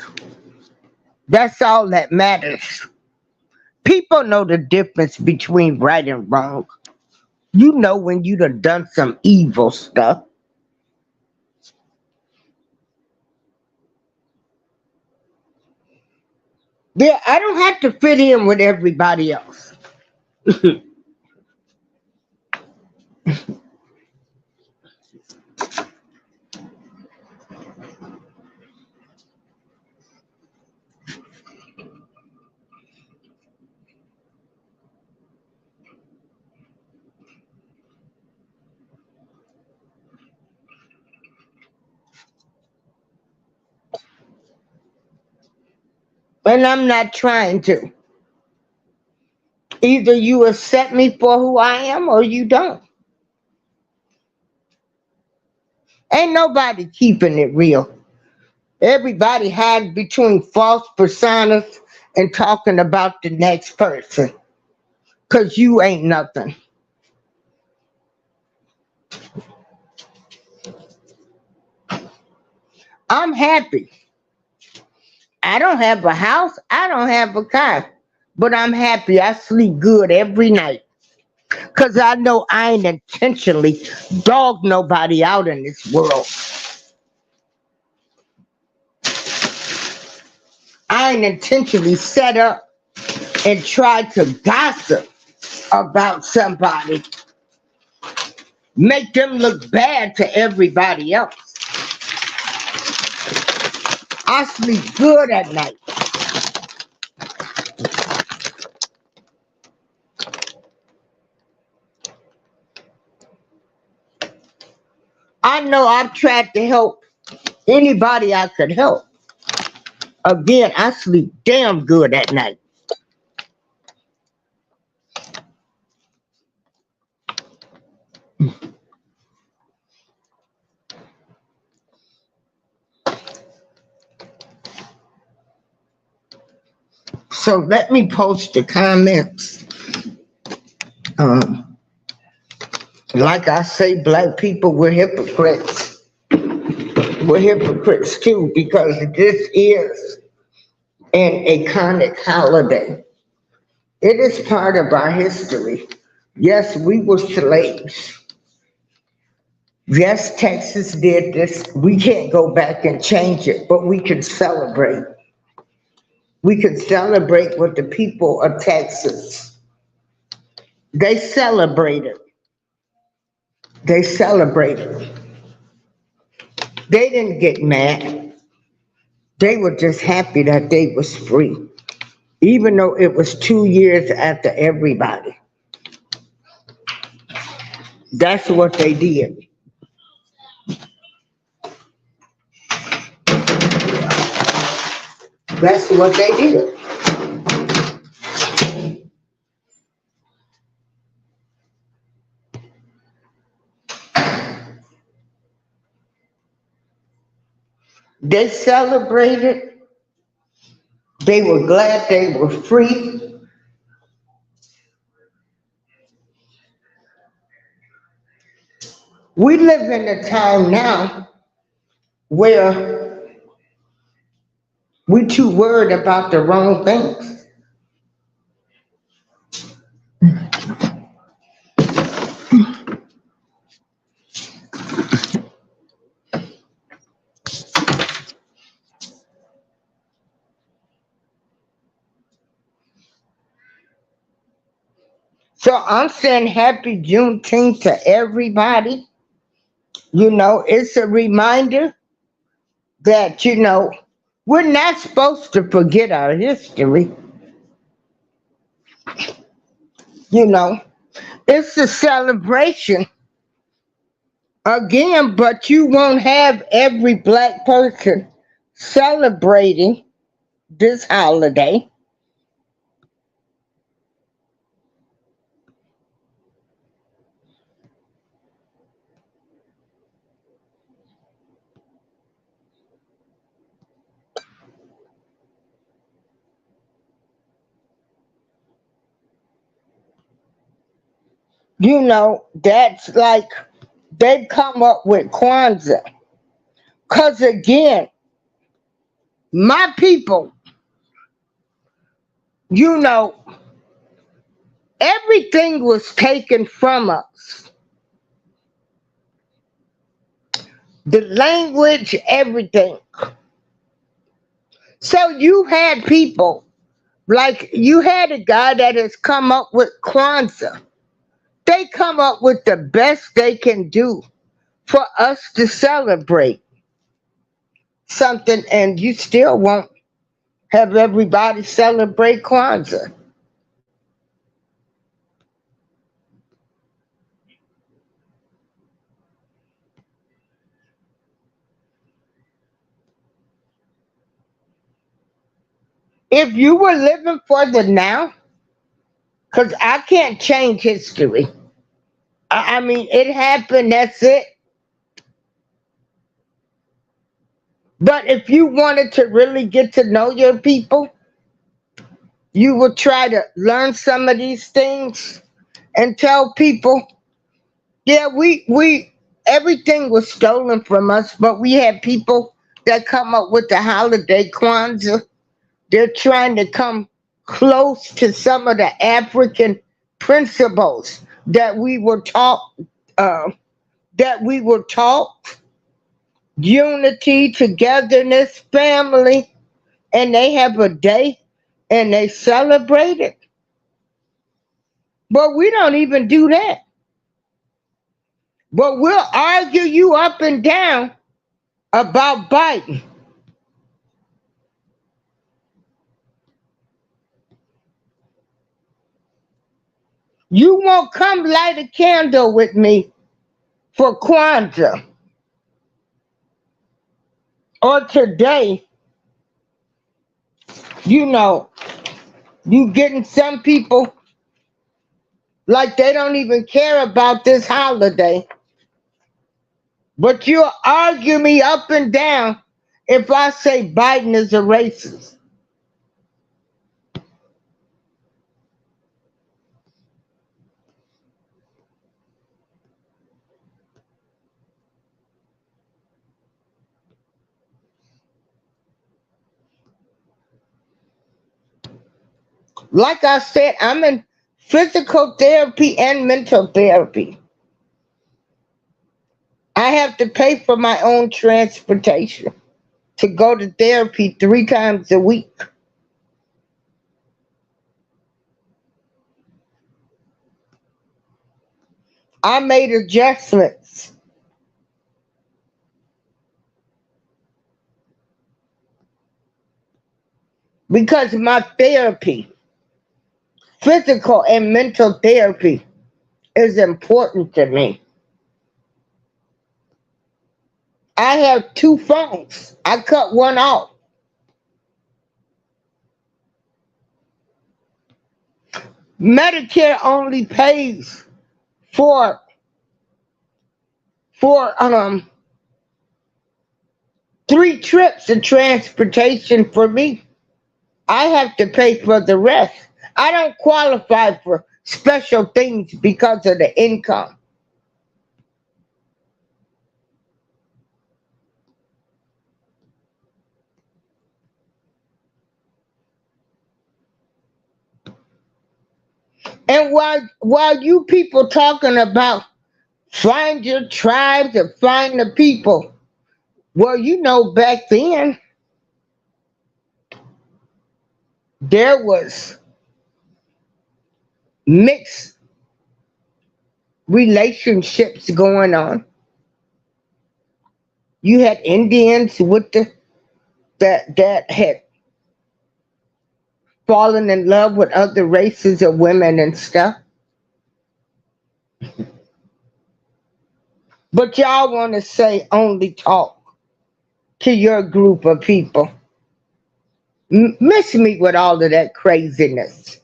that's all that matters. People know the difference between right and wrong. You know when you done some evil stuff. Yeah, I don't have to fit in with everybody else. And I'm not trying to. Either you accept me for who I am or you don't. Ain't nobody keeping it real. Everybody hiding between false personas and talking about the next person. Cause you ain't nothing. I'm happy. I don't have a house. I don't have a car. But I'm happy. I sleep good every night. Cause I know I ain't intentionally dog nobody out in this world. I ain't intentionally set up and tried to gossip about somebody. Make them look bad to everybody else. I sleep good at night. I know I've tried to help anybody I could help. Again, I sleep damn good at night. So let me post the comments. Um, like I say, black people, we're hypocrites. We're hypocrites too, because this is an iconic holiday. It is part of our history. Yes, we were slaves. Yes, Texas did this. We can't go back and change it, but we can celebrate. We can celebrate with the people of Texas. They celebrated. They celebrated. They didn't get mad. They were just happy that they was free, even though it was 2 years after everybody. That's what they did. That's what they did. They celebrated. They were glad they were free. We live in a time now where we're too worried about the wrong things. So I'm saying happy Juneteenth to everybody. It's a reminder that, we're not supposed to forget our history. It's a celebration again, but you won't have every black person celebrating this holiday. That's like they come up with Kwanzaa. Because again, my people, you know, everything was taken from us. The language, everything. So you had people, like you had a guy that has come up with Kwanzaa. They come up with the best they can do for us to celebrate something, and you still won't have everybody celebrate Kwanzaa. If you were living for the now, because I can't change history. I mean, it happened, that's it. But if you wanted to really get to know your people, you would try to learn some of these things and tell people, yeah, we everything was stolen from us, but we had people that come up with the holiday Kwanzaa. They're trying to come close to some of the African principles that we were taught. Uh, that we were taught unity, togetherness, family, and they have a day and they celebrate it. But we don't even do that. But we'll argue you up and down about Biden. You won't come light a candle with me for Kwanzaa or today You know, you getting some people like they don't even care about this holiday, but you'll argue me up and down if I say Biden is a racist. Like I said, I'm in physical therapy and mental therapy. I have to pay for my own transportation to go to therapy 3 times a week. I made adjustments because my therapy, physical and mental therapy, is important to me. I have 2 phones. I cut one off. Medicare only pays for for 3 trips of transportation for me. I have to pay for the rest. I don't qualify for special things because of the income. And while you people talking about find your tribes and find the people, well, you know, back then there was mixed relationships going on. You had Indians with the that had fallen in love with other races of women and stuff. But y'all want to say only talk to your group of people. Miss me with all of that craziness.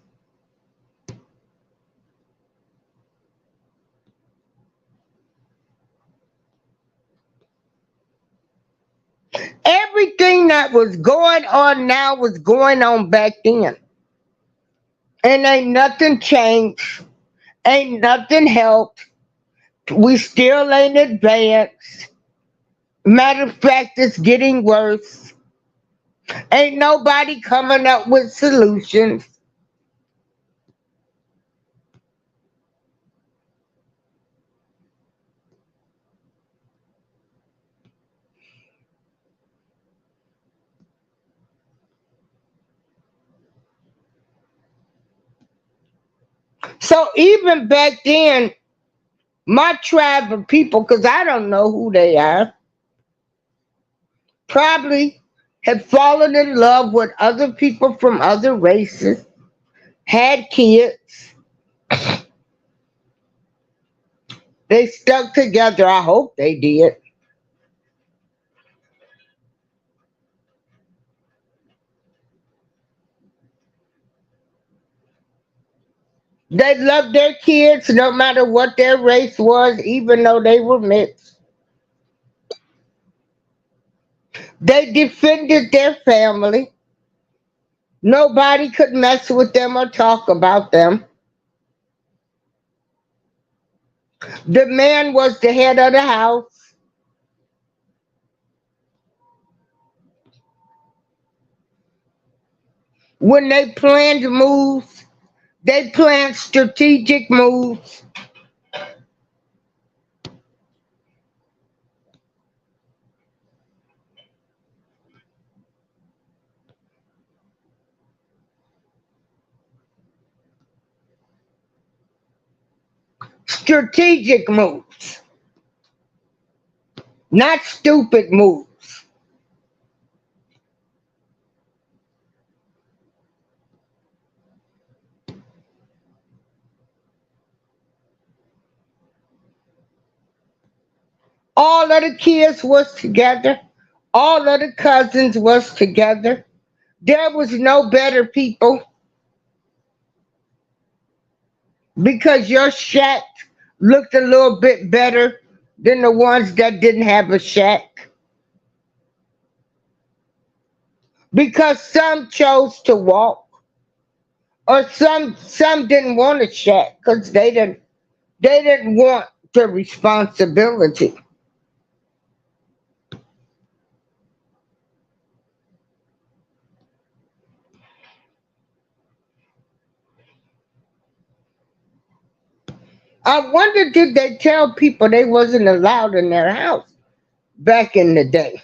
Everything that was going on now was going on back then. And ain't nothing changed. Ain't nothing helped. We still ain't advanced. Matter of fact, it's getting worse. Ain't nobody coming up with solutions. So even back then, my tribe of people, because I don't know who they are, probably had fallen in love with other people from other races, had kids, they stuck together. I hope they did. They loved their kids no matter what their race was, even though they were mixed. They defended their family. Nobody could mess with them or talk about them. The man was the head of the house. When they planned moves, they planned strategic moves. Strategic moves, not stupid moves. All of the kids was together. All of the cousins was together. There was no better people because your shack looked a little bit better than the ones that didn't have a shack. Because some chose to walk, or some didn't want a shack because they didn't want the responsibility. I wonder, did they tell people they wasn't allowed in their house back in the day?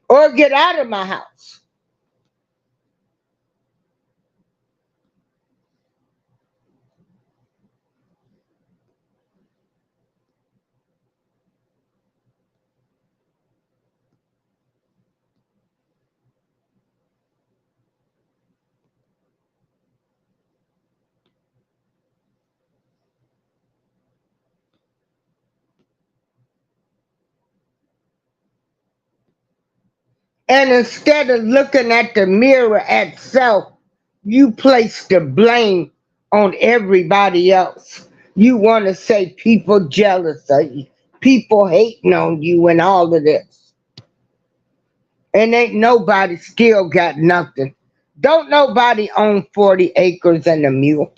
Or get out of my house. And instead of looking at the mirror at self, you place the blame on everybody else. You want to say people jealous of you, people hating on you, and all of this. And ain't nobody still got nothing. Don't nobody own 40 acres and a mule.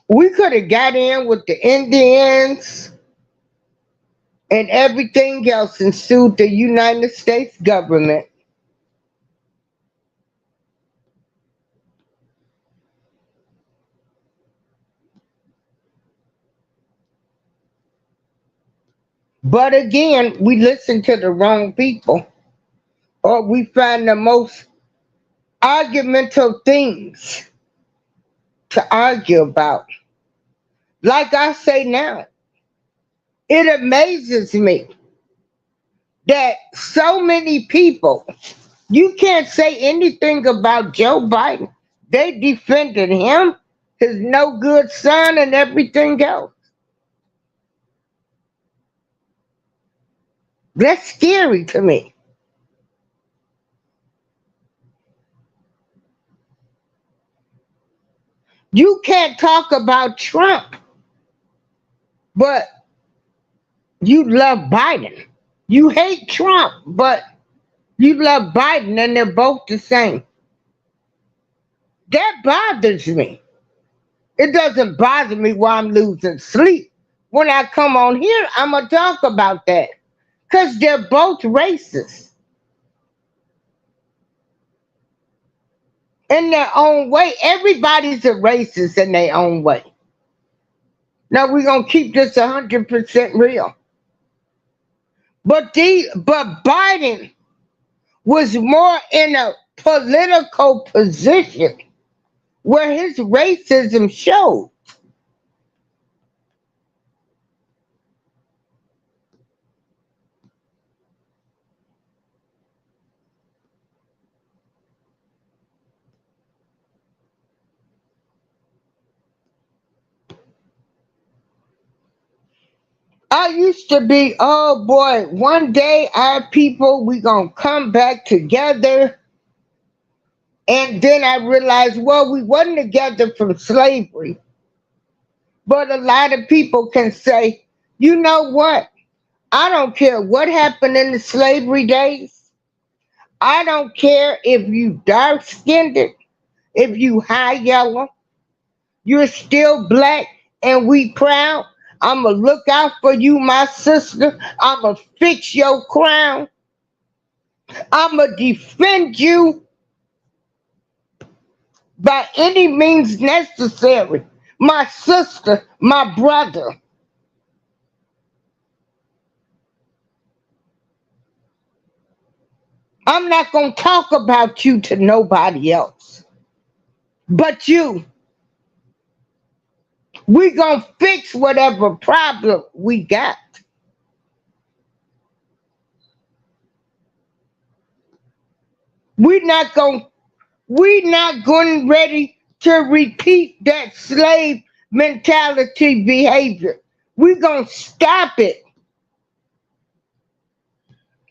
We could have got in with the Indians and everything else and sued the United States government. But again, we listen to the wrong people, or we find the most argumental things to argue about. Like I say now, it amazes me that so many people, you can't say anything about Joe Biden. They defended him, his no good son, and everything else. That's scary to me. You can't talk about Trump, but you love Biden. You hate Trump, but you love Biden, and they're both the same. That bothers me. It doesn't bother me while I'm losing sleep. When I come on here, I'm going to talk about that because they're both racist in their own way. Everybody's a racist in their own way. Now, we're going to keep this 100% real. But Biden was more in a political position where his racism showed. I used to be, oh boy, one day our people, we gonna come back together. And then I realized, well, we wasn't together from slavery. But a lot of people can say, you know what? I don't care what happened in the slavery days. I don't care if you dark skinned, if you high yellow, you're still black and we proud. I'ma look out for you, my sister. I'ma fix your crown. I'ma defend you by any means necessary. My sister, my brother. I'm not gonna talk about you to nobody else but you. We gonna fix whatever problem we got. We not gonna we not going ready to repeat that slave mentality behavior. We gonna stop it.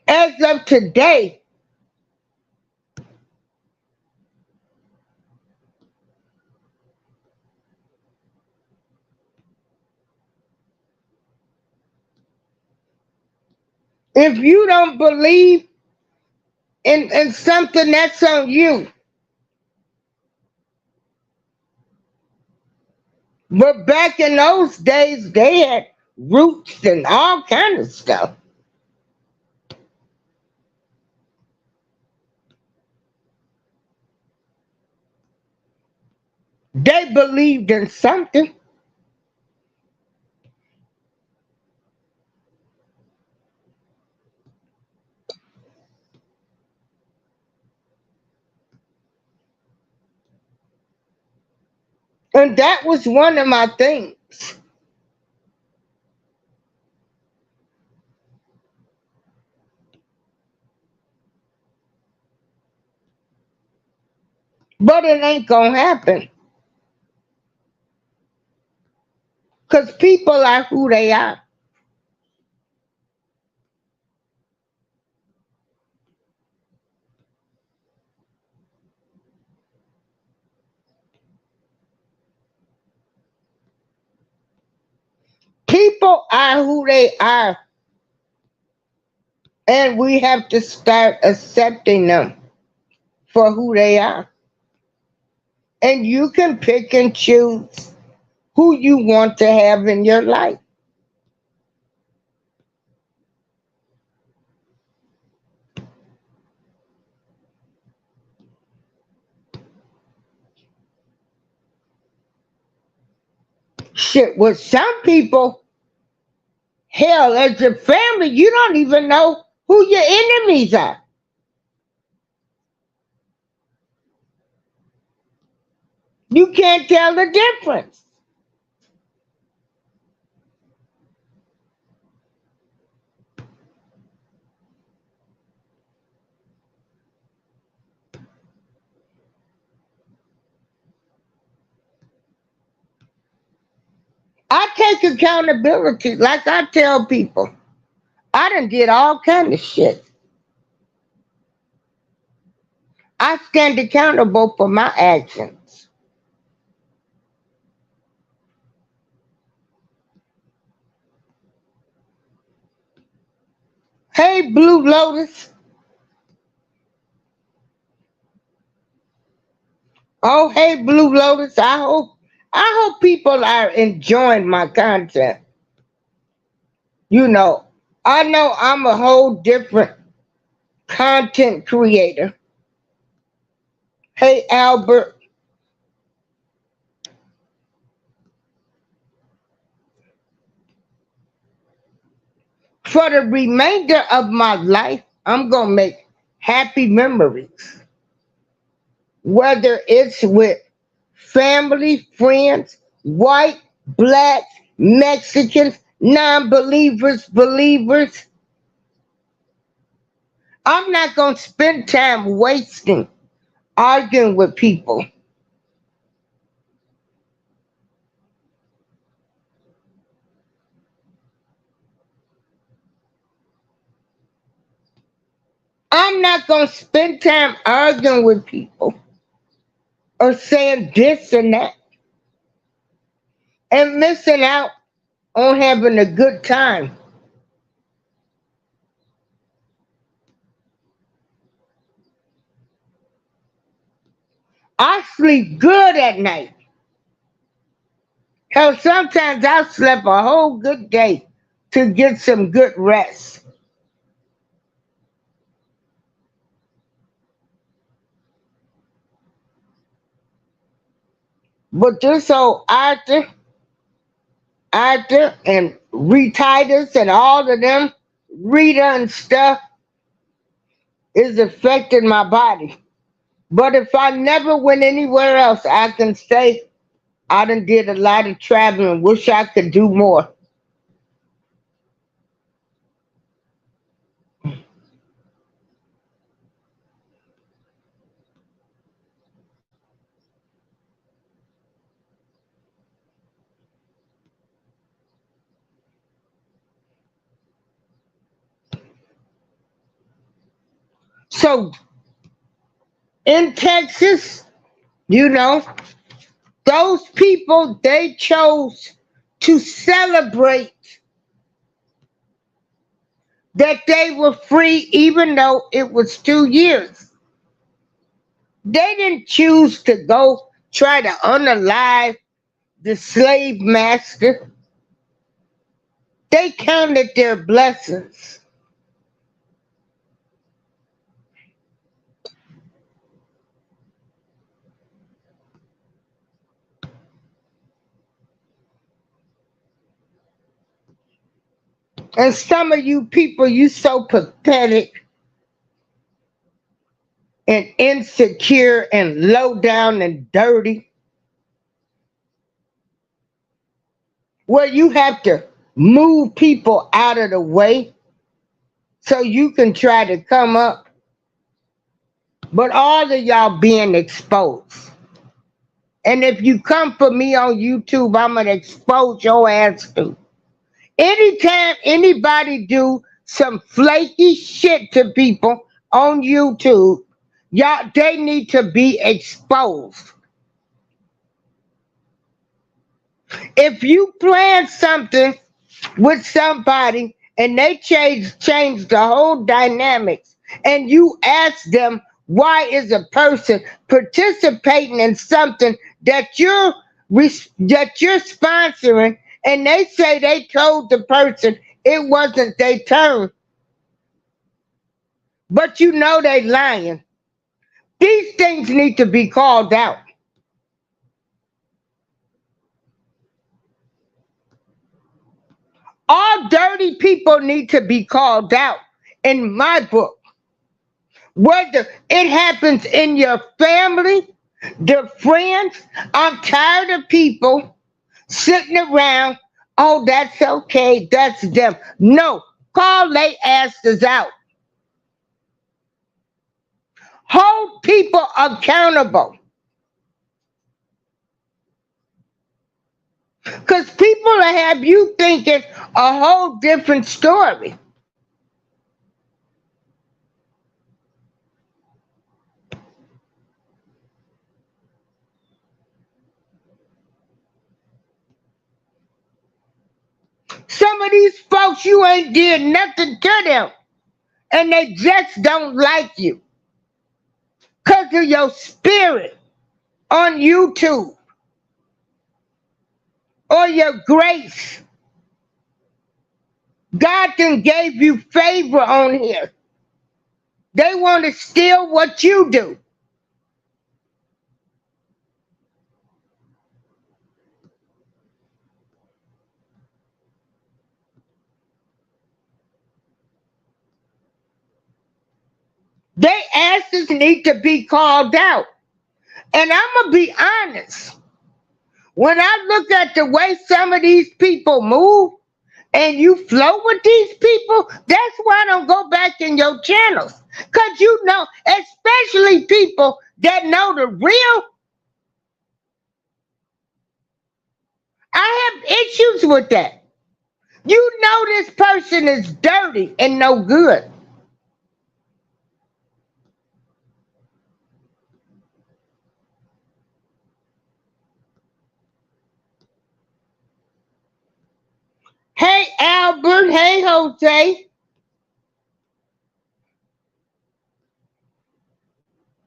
As of today, if you don't believe in something, that's on you. But back in those days, they had roots and all kind of stuff. They believed in something. And that was one of my things. But it ain't gonna happen. Because people are who they are. People are who they are. And we have to start accepting them for who they are. And you can pick and choose who you want to have in your life. Shit, with some people, hell, as a family, you don't even know who your enemies are. You can't tell the difference. I take accountability. Like I tell people, I done did all kind of shit. I stand accountable for my actions. Hey, Blue Lotus. Oh, hey, Blue Lotus. I hope people are enjoying my content. You know, I know I'm a whole different content creator. Hey, Albert. For the remainder of my life, I'm going to make happy memories. Whether it's with family, friends, white, black, Mexicans, non-believers, believers. I'm not going to spend time wasting arguing with people. I'm not going to spend time arguing with people or saying this and that and missing out on having a good time. I sleep good at night. Hell, sometimes I slept a whole good day to get some good rest. But this old Arthur and Retitus and all of them, Rita and stuff, is affecting my body. But if I never went anywhere else, I can say I done did a lot of traveling. Wish I could do more. So in Texas, you know, those people, they chose to celebrate that they were free, even though it was 2 years. They didn't choose to go try to unalive the slave master. They counted their blessings. And some of you people, you so pathetic and insecure and low down and dirty, where you have to move people out of the way so you can try to come up. But all of y'all being exposed. And if you come for me on YouTube, I'm going to expose your ass too. Anytime anybody do some flaky shit to people on YouTube, y'all, they need to be exposed. If you plan something with somebody and they change the whole dynamics, and you ask them why is a person participating in something that you're sponsoring, and they say they told the person it wasn't their turn, but you know they lying. These things need to be called out. All dirty people need to be called out in my book. Whether it happens in your family, the friends, I'm tired of people sitting around, oh, that's okay, that's them. No, call they asses out. Hold people accountable. Because people will have you thinking a whole different story. Some of these folks, you ain't did nothing to them, and they just don't like you because of your spirit on YouTube or your grace. God done gave you favor on here. They want to steal what you do. They asses need to be called out. And I'm going to be honest. When I look at the way some of these people move and you flow with these people, that's why I don't go back in your channels. Because you know, especially people that know the real, I have issues with that. You know this person is dirty and no good. Hey, Albert. Hey, Jose.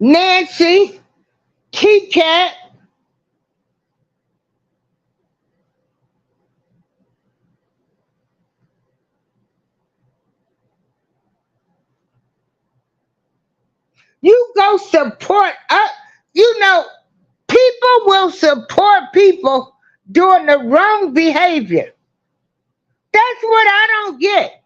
Nancy. Key Cat. You go support us. You know, people will support people doing the wrong behavior. That's what I don't get.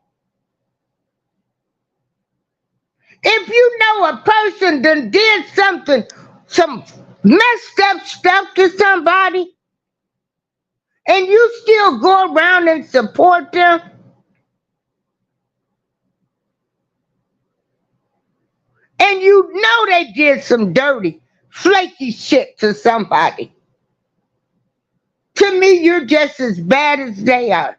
If you know a person done did something, some messed up stuff to somebody, And you still go around and support them? And you know they did some dirty, flaky shit to somebody. To me, you're just as bad as they are.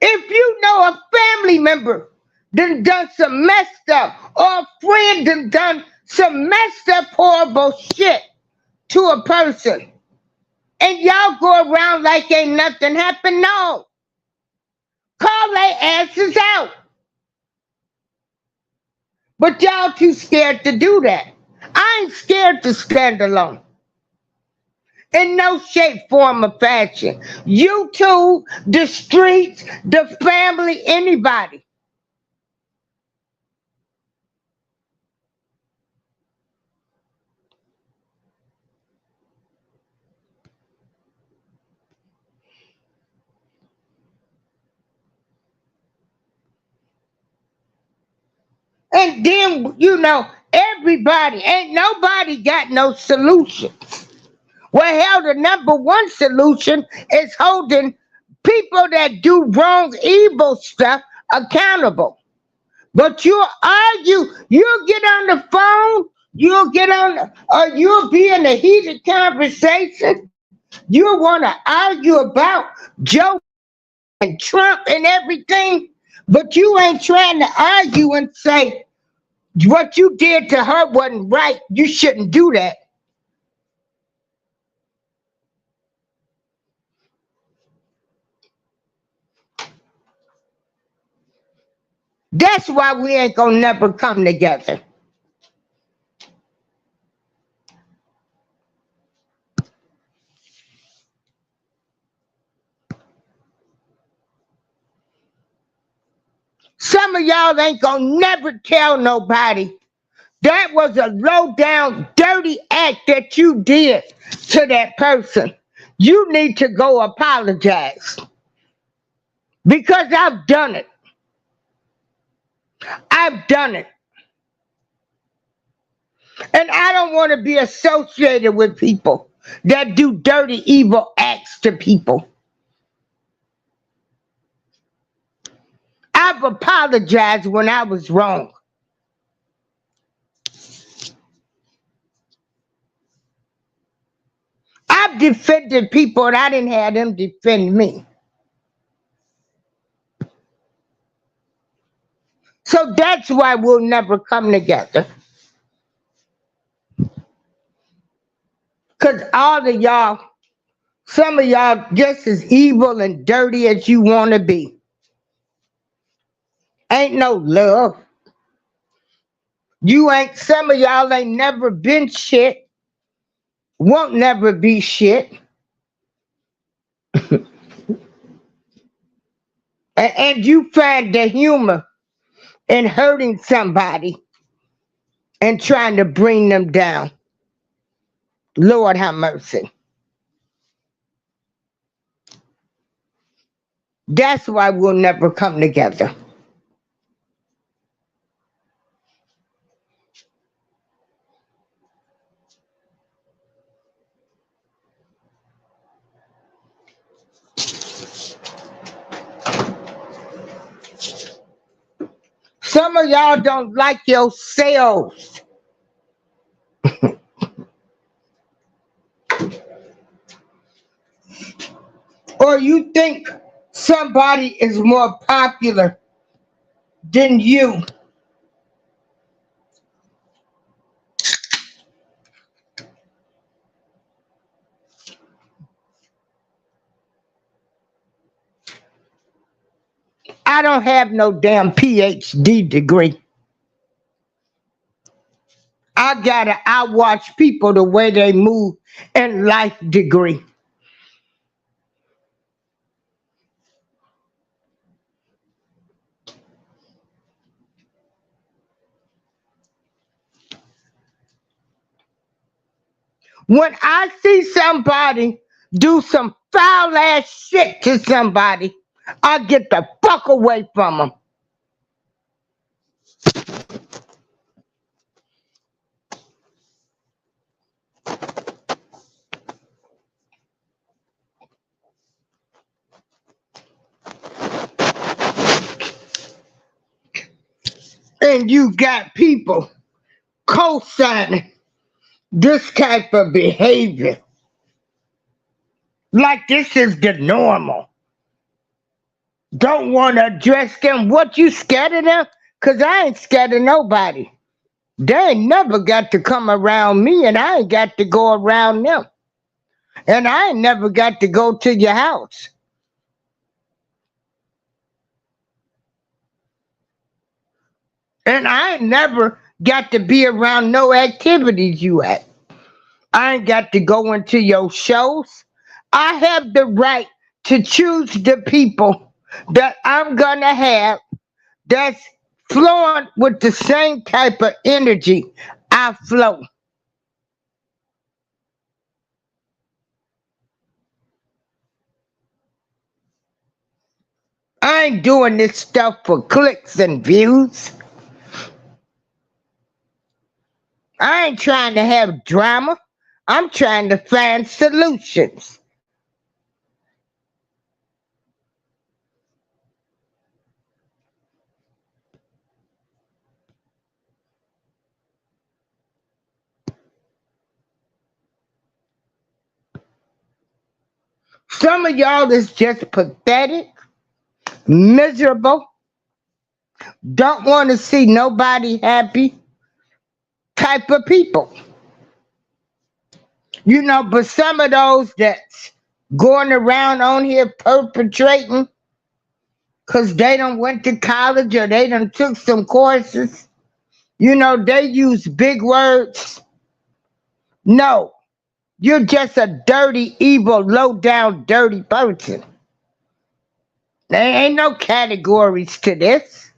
If you know a family member done some messed up, or a friend done some messed up, horrible shit to a person, and y'all go around like ain't nothing happened, no. Call their asses out. But y'all too scared to do that. I ain't scared to stand alone. In no shape, form, or fashion. YouTube, the streets, the family, anybody. And then, everybody, ain't nobody got no solution. Well, hell, the number one solution is holding people that do wrong, evil stuff accountable. But you'll argue, you'll get on the phone, you'll be in a heated conversation. You'll want to argue about Joe and Trump and everything, but you ain't trying to argue and say what you did to her wasn't right. You shouldn't do that. That's why we ain't gonna never come together. Some of y'all ain't gonna never tell nobody that was a low down, dirty act that you did to that person. You need to go apologize. Because I've done it. I've done it. And I don't want to be associated with people that do dirty, evil acts to people. I've apologized when I was wrong. I've defended people and I didn't have them defend me. So that's why we'll never come together. Because all of y'all, some of y'all just as evil and dirty as you want to be. Ain't no love. Some of y'all ain't never been shit. Won't never be shit. And you find the humor in hurting somebody and trying to bring them down. Lord have mercy. That's why we'll never come together. Some of y'all don't like yourselves. Or you think somebody is more popular than you. I don't have no damn PhD degree. I watch people the way they move in life degree. When I see somebody do some foul ass shit to somebody, I get the fuck away from them. And you got people co-signing this type of behavior. Like this is the normal. Don't want to address them. What, you scared of them? Because I ain't scared of nobody. They ain't never got to come around me, and I ain't got to go around them. And I ain't never got to go to your house. And I ain't never got to be around no activities you at. I ain't got to go into your shows. I have the right to choose the people that I'm gonna have that's flowing with the same type of energy I flow. I ain't doing this stuff for clicks and views. I ain't trying to have drama. I'm trying to find solutions. Some of y'all is just pathetic, miserable, don't want to see nobody happy type of people. You know, but some of those that's going around on here perpetrating because they done went to college or they done took some courses, you know, they use big words. No, you're just a dirty, evil, low-down, dirty person. There ain't no categories to this.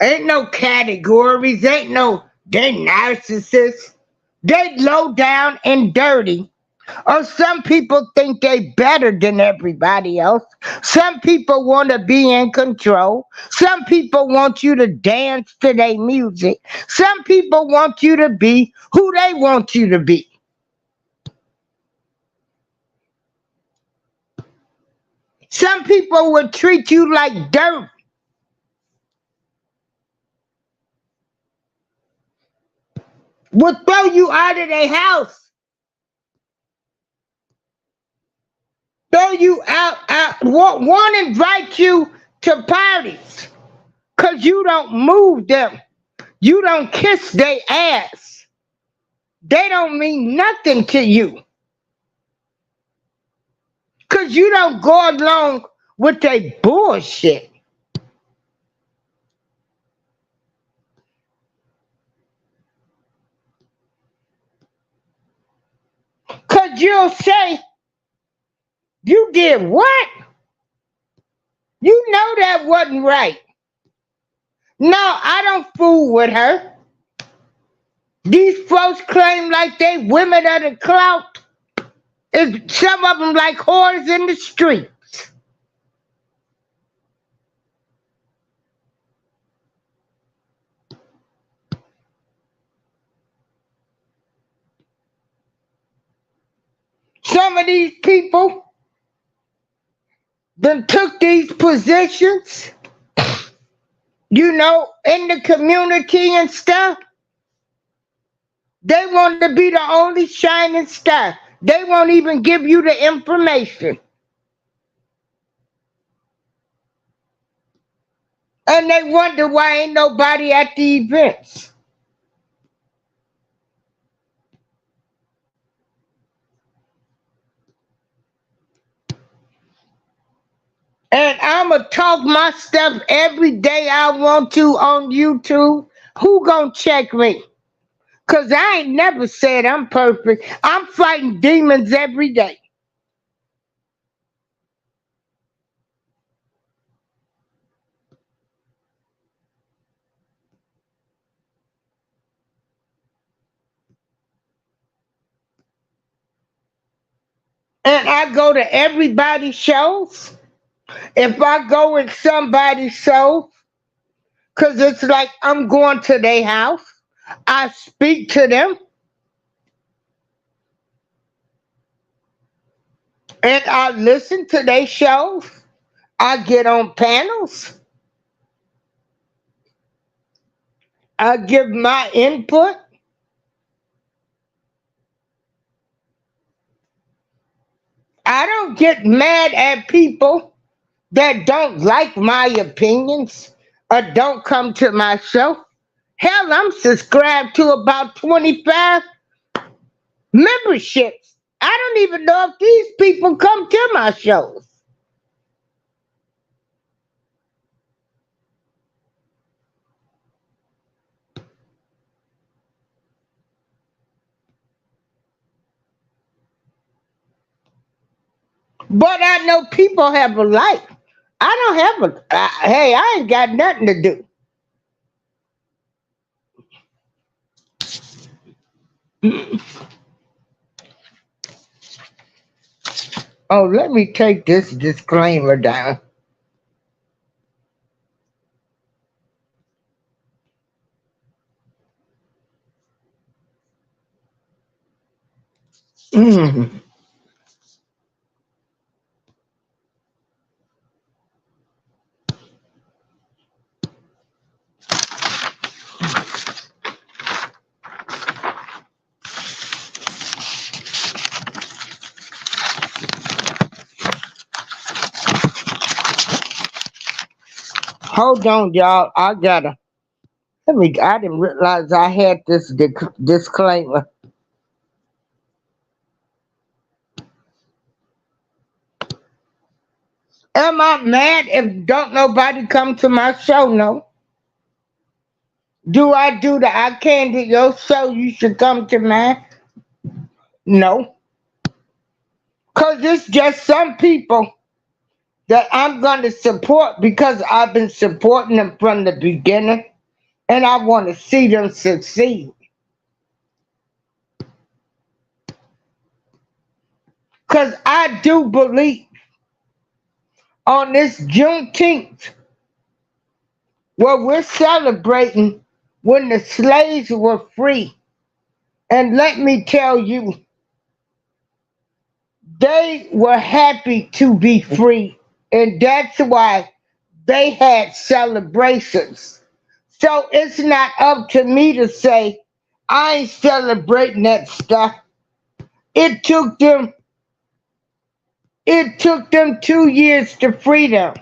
Ain't no categories. Ain't no, they narcissists. They low down and dirty. Or some people think they better than everybody else. Some people want to be in control. Some people want you to dance to their music. Some people want you to be who they want you to be. Some people will treat you like dirt. Will throw you out of their house. Throw you out, won't invite you to parties. Because you don't move them. You don't kiss their ass. They don't mean nothing to you. Because you don't go along with their bullshit. Because you'll say, you did what? You know that wasn't right. No, I don't fool with her. These folks claim like they women of the clout. Some of them like whores in the streets. Some of these people then took these positions, you know, in the community and stuff. They want to be the only shining star. They won't even give you the information. And they wonder why ain't nobody at the events. And I'ma talk my stuff every day I want to on YouTube. Who gonna check me? Cause I ain't never said I'm perfect. I'm fighting demons every day. And I go to everybody's shows. If I go in somebody's show, cause it's like I'm going to their house, I speak to them. And I listen to their shows. I get on panels. I give my input. I don't get mad at people that don't like my opinions or don't come to my show. Hell, I'm subscribed to about 25 memberships. I don't even know if these people come to my shows. But I know people have a life. I don't have hey, I ain't got nothing to do. Oh, let me take this disclaimer down. Mm. Hold on, y'all. I gotta. Let me. I didn't realize I had this disclaimer. Am I mad if don't nobody come to my show? No. Do I do the I came to your show, you should come to mine? No. Because it's just some people that I'm going to support because I've been supporting them from the beginning and I want to see them succeed. Because I do believe on this Juneteenth, where we're celebrating when the slaves were free. And let me tell you, they were happy to be free. And that's why they had celebrations. So it's not up to me to say, I ain't celebrating that stuff. It took them 2 years to free them.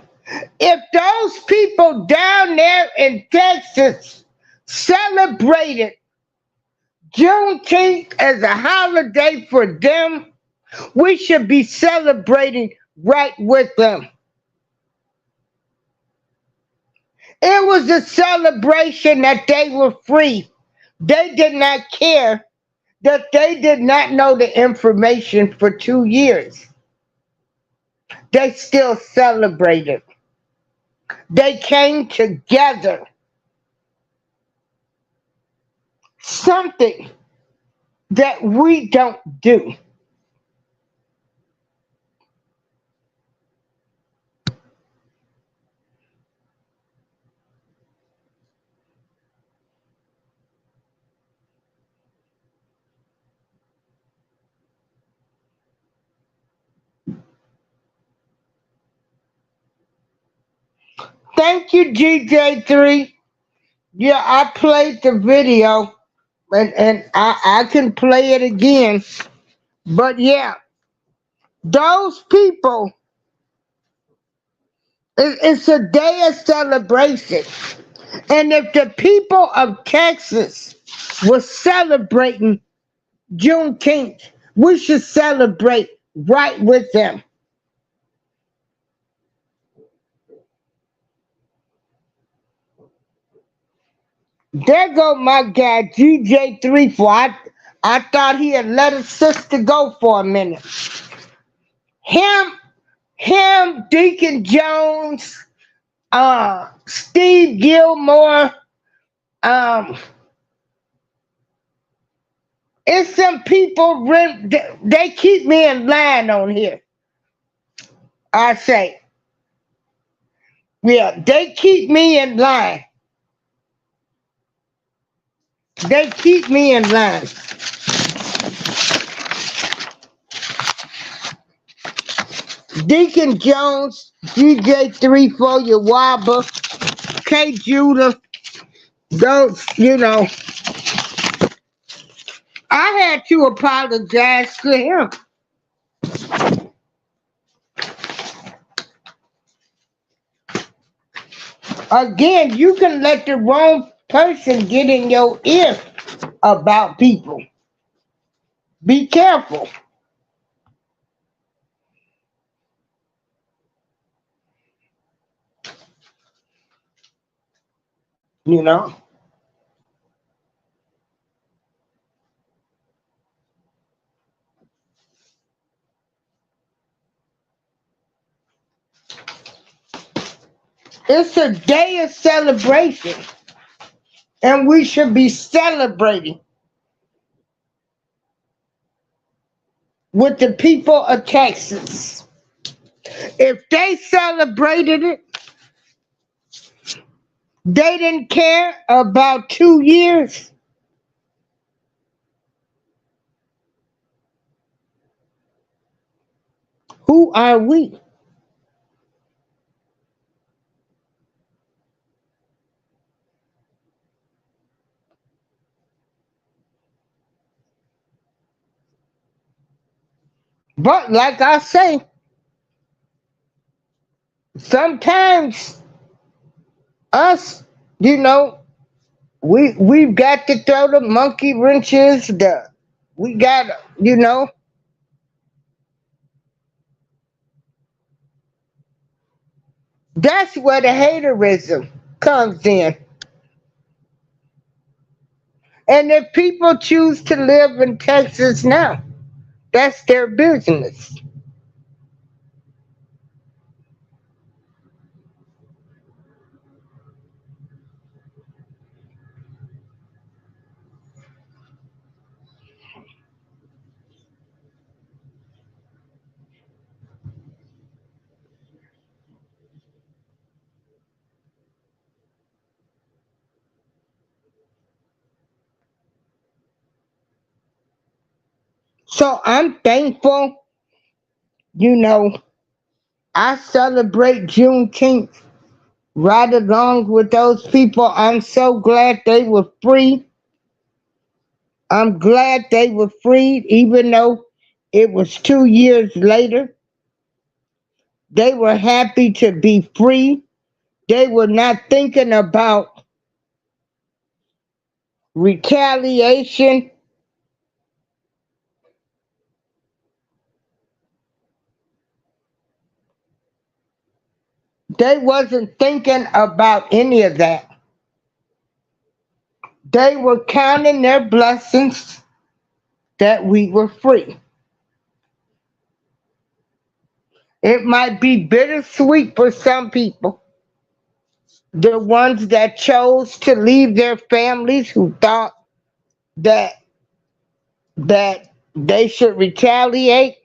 If those people down there in Texas celebrated Juneteenth as a holiday for them, we should be celebrating right with them. It was a celebration that they were free. They did not care that they did not know the information for 2 years. They still celebrated. They came together. Something that we don't do. Thank you, GJ3. Yeah, I played the video and I can play it again. But yeah, those people, it's a day of celebration. And if the people of Texas were celebrating Juneteenth, we should celebrate right with them. There go my guy GJ3 for I thought he had let his sister go for a minute. Him, Deacon Jones, Steve Gilmore, it's some people they keep me in line on here. I say, yeah, they keep me in line. They keep me in line. Deacon Jones, DJ 3 your Wobber, K Judah, those, I had to apologize to him. Again, you can let the wrong person get in your ear about people. Be careful. You know? It's a day of celebration, and we should be celebrating with the people of Texas. If they celebrated it, they didn't care about 2 years. Who are we? But like I say, sometimes us, you know, we've got to throw the monkey wrenches. We got, you know, that's where the haterism comes in. And if people choose to live in Texas now, that's their business. So I'm thankful, you know, I celebrate Juneteenth right along with those people. I'm so glad they were free. I'm glad they were freed, even though it was 2 years later. They were happy to be free. They were not thinking about retaliation. They wasn't thinking about any of that. They were counting their blessings that we were free. It might be bittersweet for some people, the ones that chose to leave their families who thought that they should retaliate.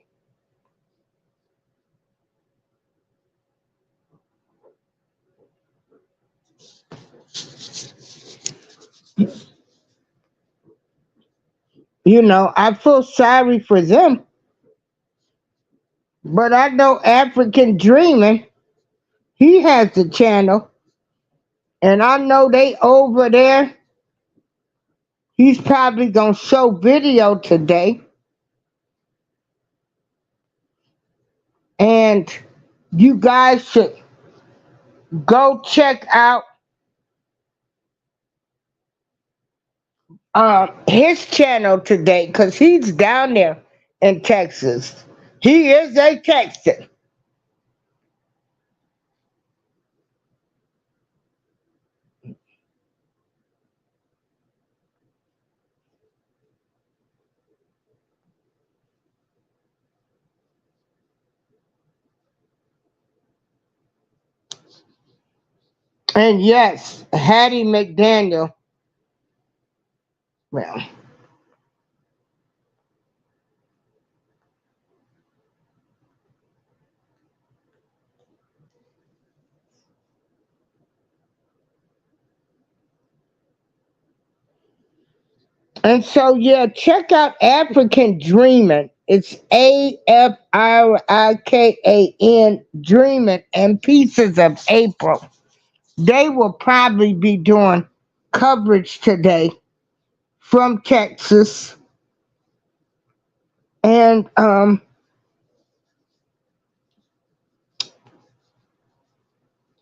You know, I feel sorry for them, but I know African Dreaming, he has a channel, and I know they over there. He's probably gonna show video today, and you guys should go check out his channel today because he's down there in Texas. He is a Texan. And yes, Hattie McDaniel, well, and so yeah, check out African Dreaming. It's Afrikan, Dreaming, and Pieces of April. They will probably be doing coverage today from Texas. And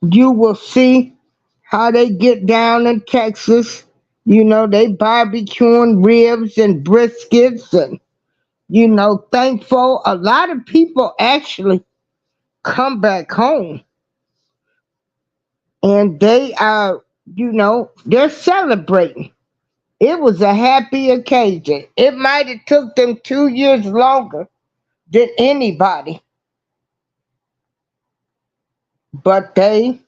you will see how they get down in Texas. You know, they barbecuing ribs and briskets and, you know, thankful. A lot of people actually come back home and they are, you know, they're celebrating. It was a happy occasion. It might have took them 2 years longer than anybody, but hey,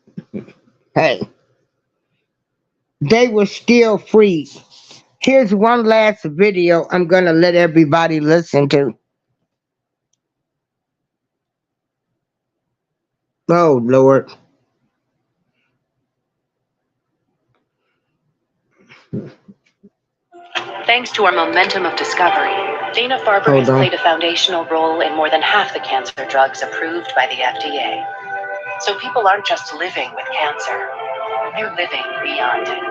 they were still free. Here's one last video I'm going to let everybody listen to. Oh, Lord. Thanks to our momentum of discovery, Dana-Farber has played a foundational role in more than half the cancer drugs approved by the FDA. So people aren't just living with cancer, they're living beyond it.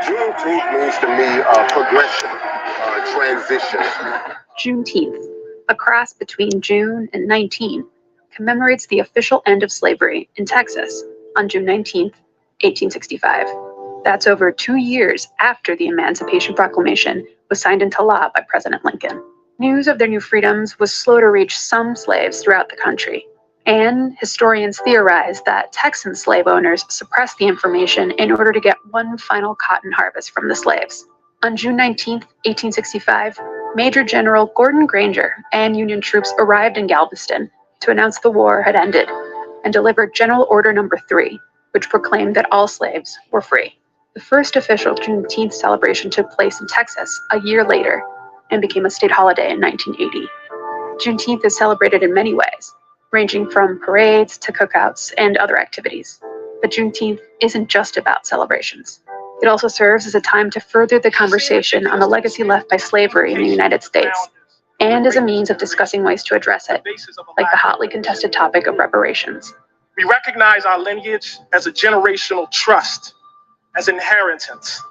Juneteenth means to me progression, transition. Juneteenth, a cross between June and 19, commemorates the official end of slavery in Texas on June 19, 1865. That's over 2 years after the Emancipation Proclamation was signed into law by President Lincoln. News of their new freedoms was slow to reach some slaves throughout the country, and historians theorize that Texan slave owners suppressed the information in order to get one final cotton harvest from the slaves. On June 19, 1865, Major General Gordon Granger and Union troops arrived in Galveston to announce the war had ended and delivered General Order No. 3, which proclaimed that all slaves were free. The first official Juneteenth celebration took place in Texas a year later and became a state holiday in 1980. Juneteenth is celebrated in many ways, ranging from parades to cookouts and other activities. But Juneteenth isn't just about celebrations. It also serves as a time to further the conversation on the legacy left by slavery in the United States, and as a means of discussing ways to address it, like the hotly contested topic of reparations. We recognize our lineage as a generational trust, as inheritance.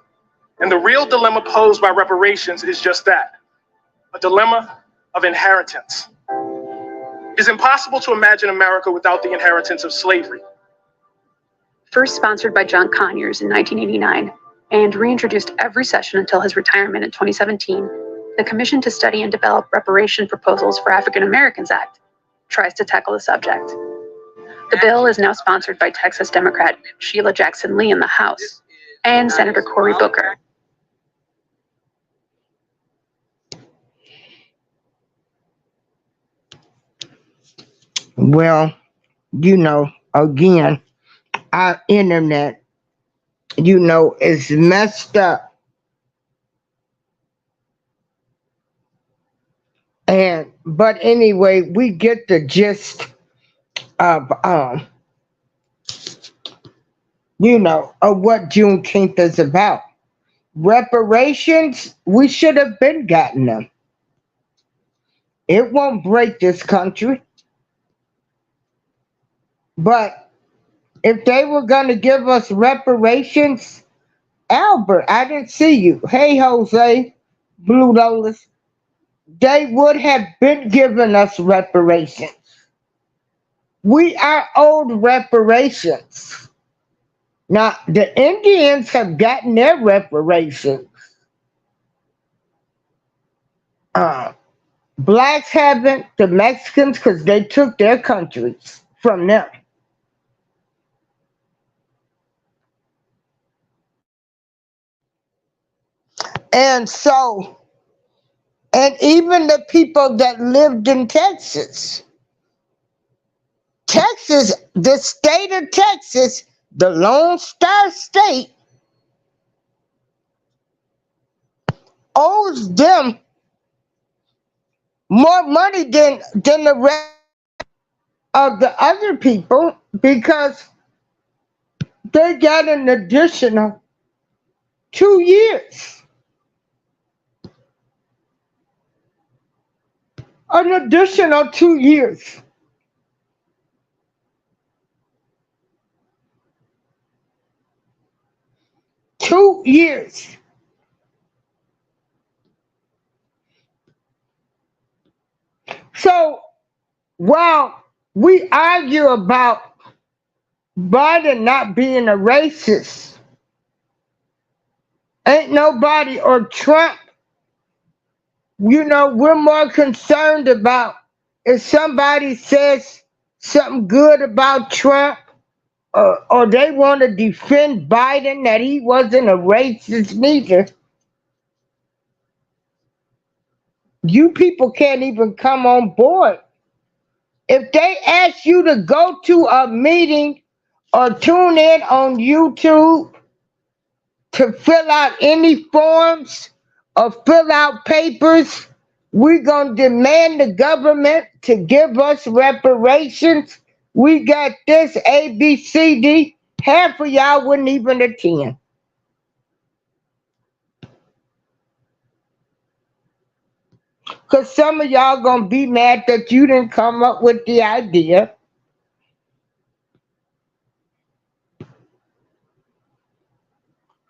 And the real dilemma posed by reparations is just that, a dilemma of inheritance. It's impossible to imagine America without the inheritance of slavery. First sponsored by John Conyers in 1989 and reintroduced every session until his retirement in 2017, the Commission to Study and Develop Reparation Proposals for African Americans Act tries to tackle the subject. The bill is now sponsored by Texas Democrat Sheila Jackson Lee in the House and Senator Cory Booker. Well, you know, again, our internet, you know, is messed up. But anyway, we get the gist of you know, of what Juneteenth is about. Reparations, we should have been gotten them. It won't break this country. But if they were going to give us reparations, Albert, I didn't see you. Hey, Jose, Blue Lolas. They would have been giving us reparations. We are owed reparations. Now, the Indians have gotten their reparations. Blacks haven't, the Mexicans, because they took their countries from them. And so, and even the people that lived in Texas, the state of Texas, the Lone Star State, owes them more money than the rest of the other people because they got an additional 2 years. An additional 2 years. Two years. So while we argue about Biden not being a racist, ain't nobody, or Trump, we're more concerned about if somebody says something good about Trump, or they want to defend Biden that he wasn't a racist neither. You people can't even come on board. If they ask you to go to a meeting or tune in on YouTube to fill out any forms or fill out papers, we're going to demand the government to give us reparations. We got this A, B, C, D. Half of y'all wouldn't even attend. Because some of y'all going to be mad that you didn't come up with the idea.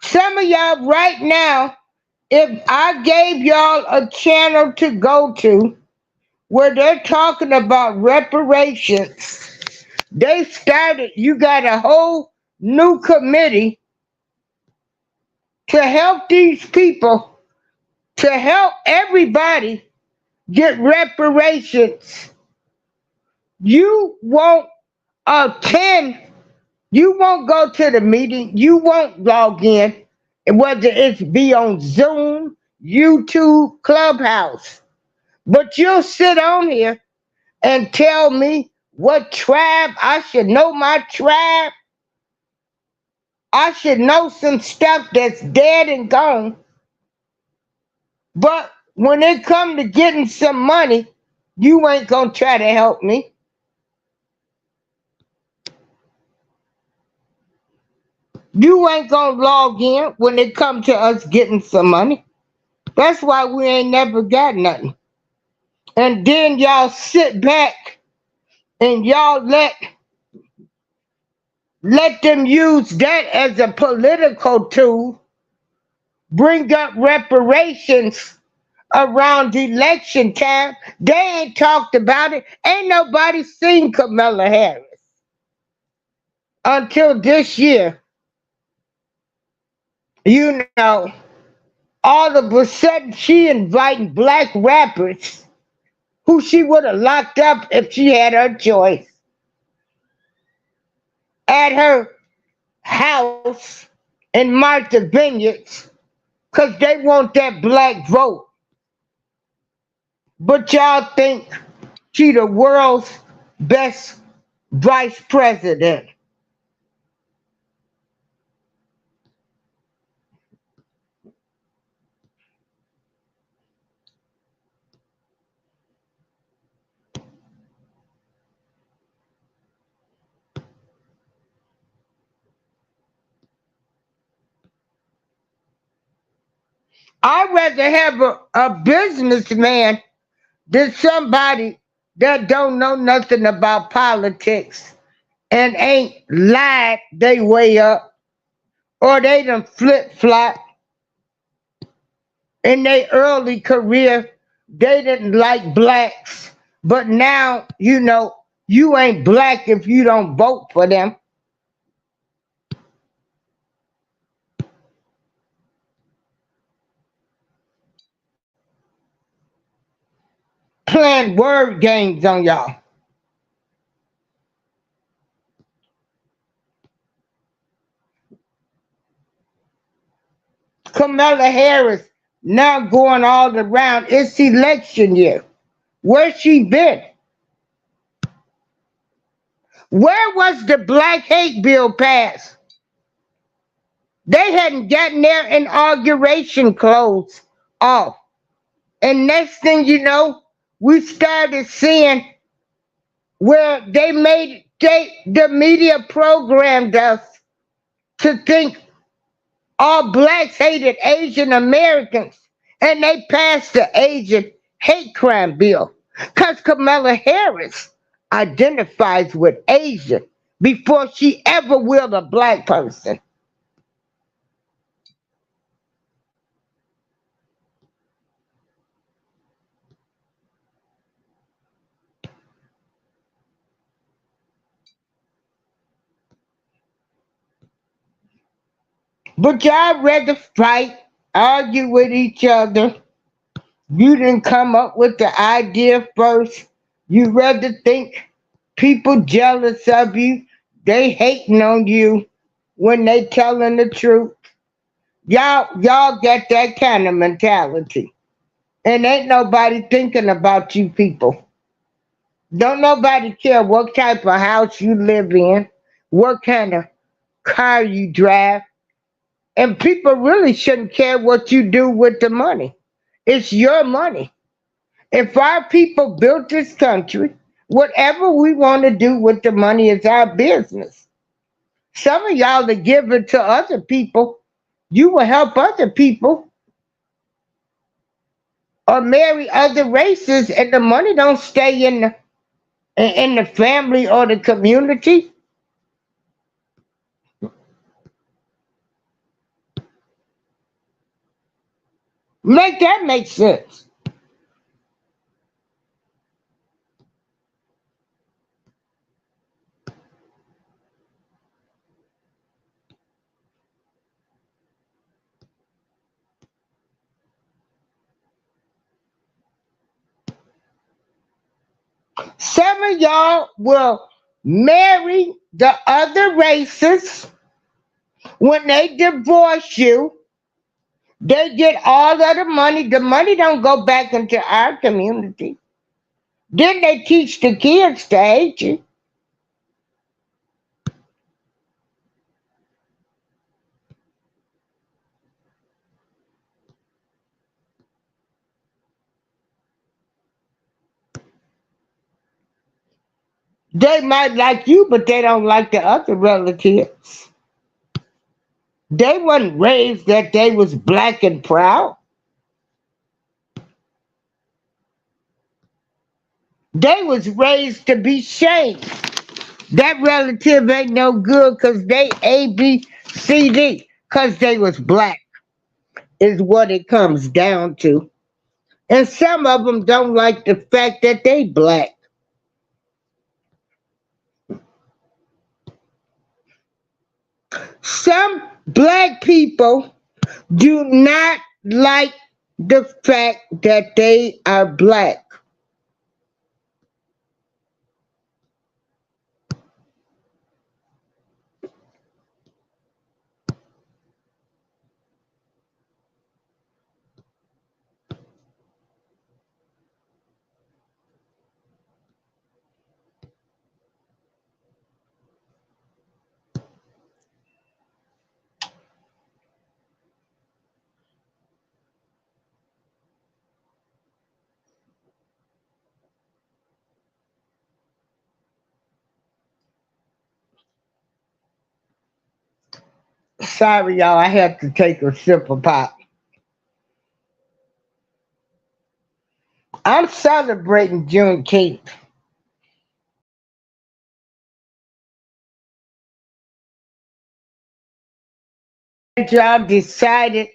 Some of y'all right now, if I gave y'all a channel to go to where they're talking about reparations, they started, you got a whole new committee to help these people, to help everybody get reparations. You won't attend, you won't go to the meeting, you won't log in, whether it's be on Zoom, YouTube, Clubhouse. But you'll sit on here and tell me what tribe I should know, my tribe. I should know some stuff that's dead and gone. But when it comes to getting some money, you ain't gonna try to help me. You ain't gonna log in when it comes to us getting some money. That's why we ain't never got nothing. And then y'all sit back and y'all let them use that as a political tool, bring up reparations around election time. They ain't talked about it. Ain't nobody seen Kamala Harris until this year. All of a sudden she inviting black rappers who she would have locked up if she had her choice at her house in Martha Vineyards because they want that black vote. But y'all think she the world's best vice president. I'd rather have a businessman than somebody that don't know nothing about politics and ain't lied they way up, or they done flip-flop in their early career. They didn't like blacks, but now, you ain't black if you don't vote for them. Playing word games on y'all. Kamala Harris now going all around. It's election year. Where's she been? Where was the black hate bill passed? They hadn't gotten their inauguration clothes off. And next thing you know, we started seeing where the media programmed us to think All blacks hated Asian Americans, and they passed the Asian hate crime bill because Kamala Harris identifies with Asian before she ever will a black person. But y'all rather fight, argue with each other. You didn't come up with the idea first. You rather think people jealous of you, they hating on you when they telling the truth. Y'all got that kind of mentality. And ain't nobody thinking about you people. Don't nobody care what type of house you live in, what kind of car you drive. And people really shouldn't care what you do with the money. It's your money. If our people built this country, whatever we want to do with the money is our business. Some of y'all that give it to other people, you will help other people or marry other races, and the money don't stay in the family or the community. Make that make sense. Some of y'all will marry the other races. When they divorce you, they get all of the money. The money don't go back into our community. Then they teach the kids to hate you. They might like you, but they don't like the other relatives. They wasn't raised that they was black and proud. They was raised to be shamed. That relative ain't no good because they ABCD, because they was black, is what it comes down to. And some of them don't like the fact that they black. Some black people do not like the fact that they are black. Sorry, y'all, I have to take a sip of pop. I'm celebrating Juneteenth. Y'all decided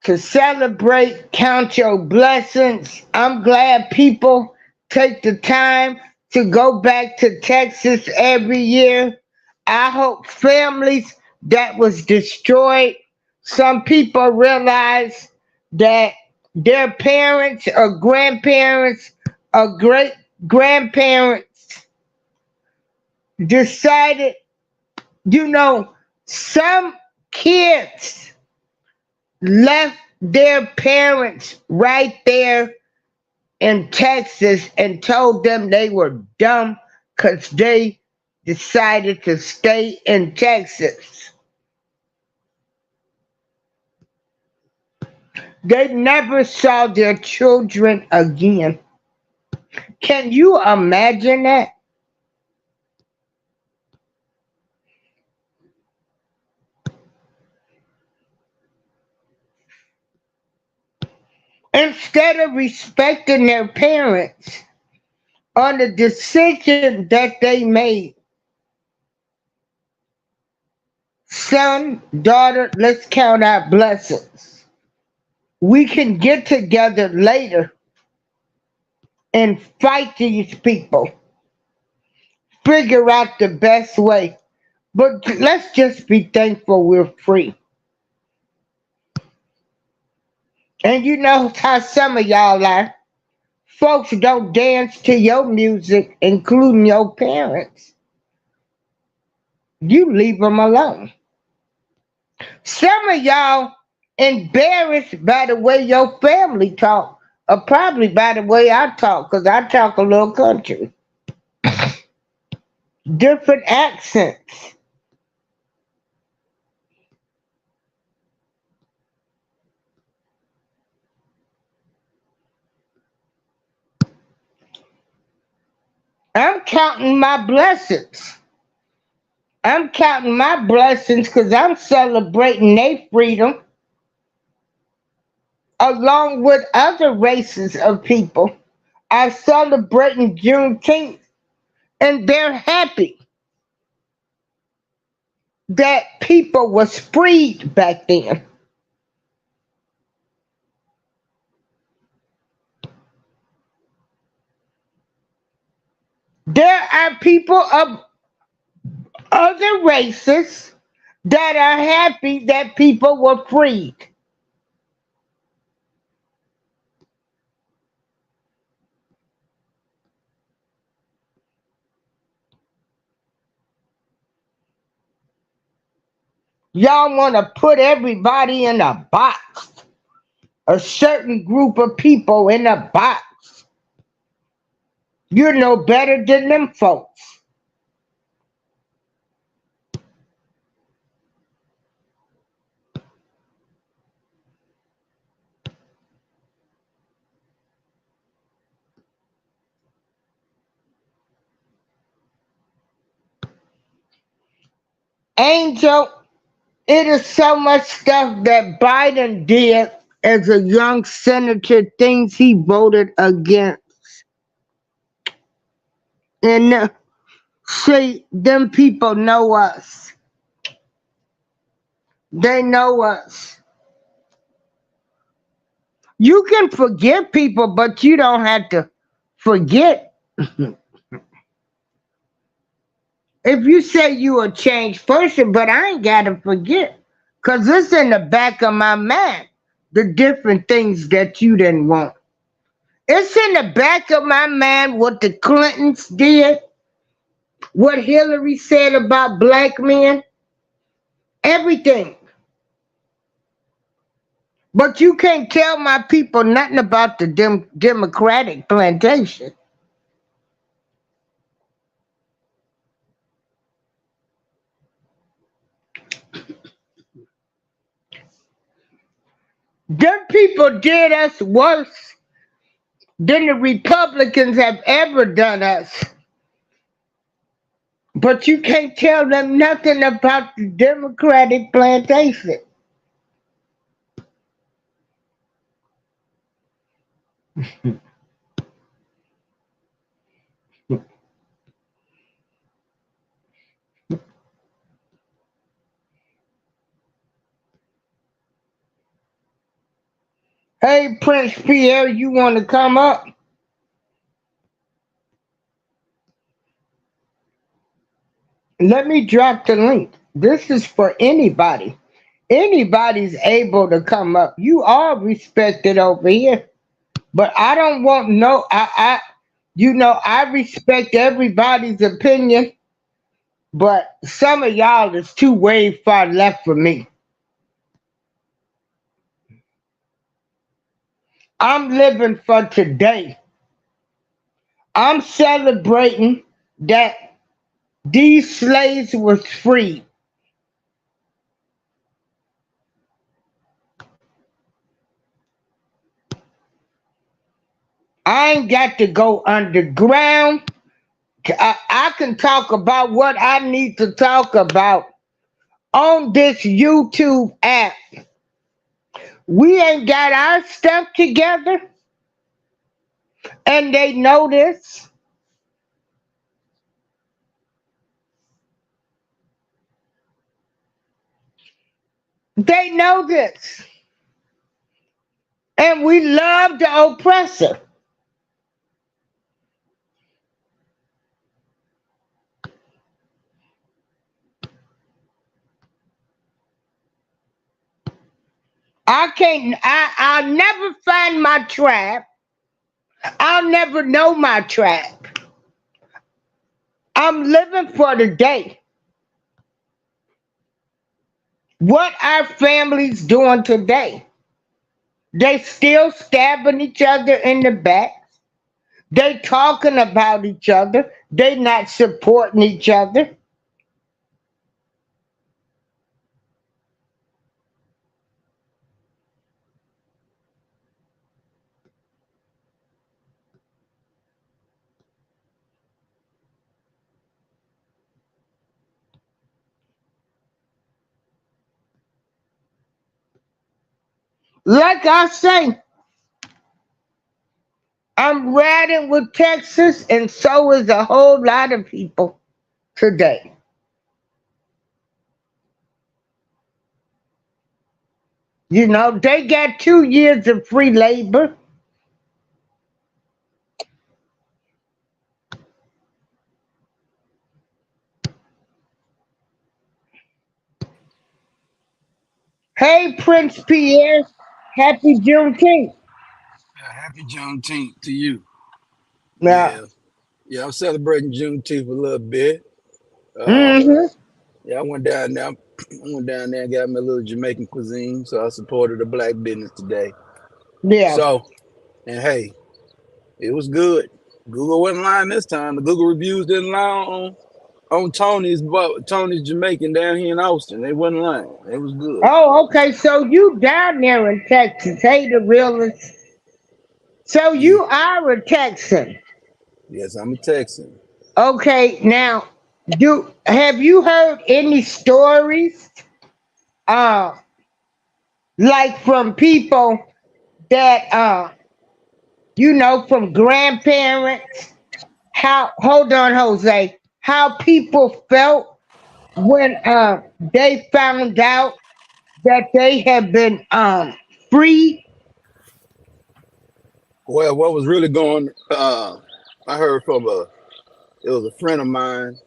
to celebrate, count your blessings. I'm glad people take the time to go back to Texas every year. I hope families that was destroyed, some people realize that their parents or grandparents or great grandparents decided, some kids left their parents right there in Texas and told them they were dumb because they decided to stay in Texas. They never saw their children again. Can you imagine that? instead of respecting their parents on the decision that they made. Son, daughter, let's count our blessings. We can get together later and fight these people. Figure out the best way. But let's just be thankful we're free. And you know how some of y'all are. Folks don't dance to your music, including your parents. You leave them alone. Some of y'all embarrassed by the way your family talk, or probably by the way I talk, because I talk a little country. Different accents. I'm counting my blessings. I'm counting my blessings because I'm celebrating their freedom along with other races of people. Are celebrating Juneteenth and they're happy that people was freed back then. There are people of other races that are happy that people were freed. Y'all want to put everybody in a box, a certain group of people in a box. You're no better than them folks. Angel, it is so much stuff that Biden did as a young senator, things he voted against. And see, them people know us. They know us. You can forgive people, but you don't have to forget. If you say you a changed person, but I ain't got to forget. Because it's in the back of my mind, the different things that you didn't want. It's in the back of my mind what the Clintons did, what Hillary said about black men, everything. But you can't tell my people nothing about the Democratic plantation. Them people did us worse than the Republicans have ever done us. But you can't tell them nothing about the Democratic plantation. Hey, Prince Pierre, you want to come up? Let me drop the link. This is for anybody. Anybody's able to come up. You are respected over here. But I don't want no I respect everybody's opinion, but some of y'all is too way far left for me. I'm living for today. I'm celebrating that these slaves was free. I ain't got to go underground. I can talk about what I need to talk about on this YouTube app. We ain't got our stuff together, and they know this. They know this. And we love the oppressor. I'll never find my tribe. I'll never know my tribe. I'm living for the day. What our families doing today? They still stabbing each other in the back. They talking about each other. They not supporting each other. Like I say, I'm riding with Texas, and so is a whole lot of people today. You know, they got 2 years of free labor. Hey, Prince Pierre, happy Juneteenth. Happy Juneteenth to you. Now, Yeah, yeah, I'm celebrating Juneteenth a little bit. Uh, mm-hmm, yeah, I went down there. I went down there and got me a little Jamaican cuisine, so I supported a black business today. yeah. So, and hey, it was good. Google wasn't lying this time. The Google reviews didn't lie on Tony's, but Tony's Jamaican down here in Austin. They wasn't lying. It was good. Oh, okay, so you down there in Texas. Hey, the realest. So Yeah. you are a Texan. Yes, I'm a Texan. Okay, now, have you heard any stories, uh, like from people that, from grandparents? How, hold on, Jose, how people felt when they found out that they had been free. Well, what was really going? I heard from it was a friend of mine.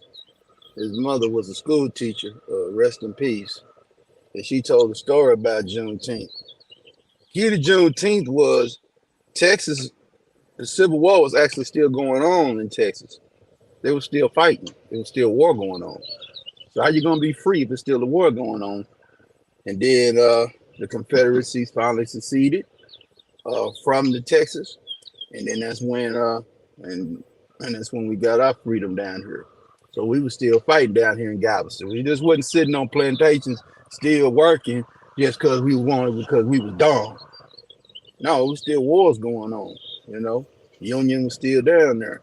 His mother was a school teacher. Rest in peace. And she told a story about Juneteenth. Key to Juneteenth was Texas. The Civil War was actually still going on in Texas. They were still fighting. There was still war going on. So how you gonna be free if there's still a war going on? And then the Confederacy finally seceded from the Texas, and then and that's when we got our freedom down here. So we were still fighting down here in Galveston. We just wasn't sitting on plantations still working just because we wanted because we was dumb. No, it was still wars going on. You know, the Union was still down there.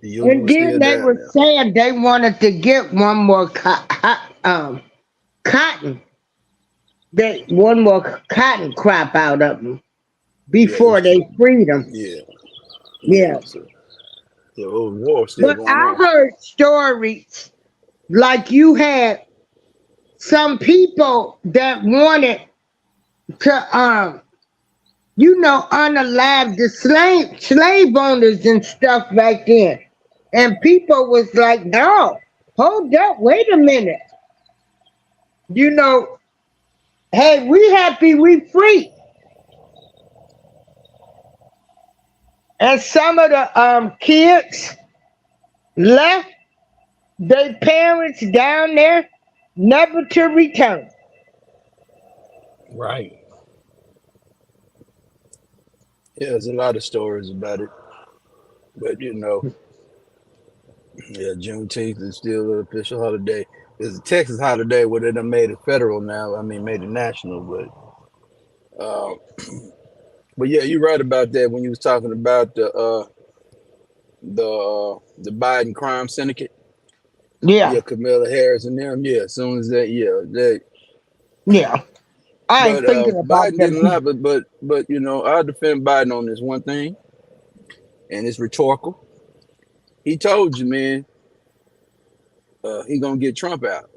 The Union And was then still they down were there. saying they wanted to get one more cotton. They one more cotton crop out of them Yeah, it before was. they freed them. Yeah, yeah. Yeah, So the old war still but going I on. heard stories like you had some people that wanted to unalive the slave owners and stuff back then. And people was like, no, hold up, wait a minute. You know, hey, we happy we free. And some of the kids left their parents down there never to return. Right. Yeah, there's a lot of stories about it, but yeah, Juneteenth is still an official holiday. It's a Texas holiday where they done made it federal now. I mean, made it national, uh, but yeah, you're right about that when you was talking about the Biden crime syndicate. Yeah, Yeah, Kamala Harris and them. Yeah, as soon as that, yeah, that yeah. I ain't But thinking about Biden them didn't lie. people. But you know, I defend Biden on this one thing, and it's rhetorical. He told you, man, he gonna get Trump out.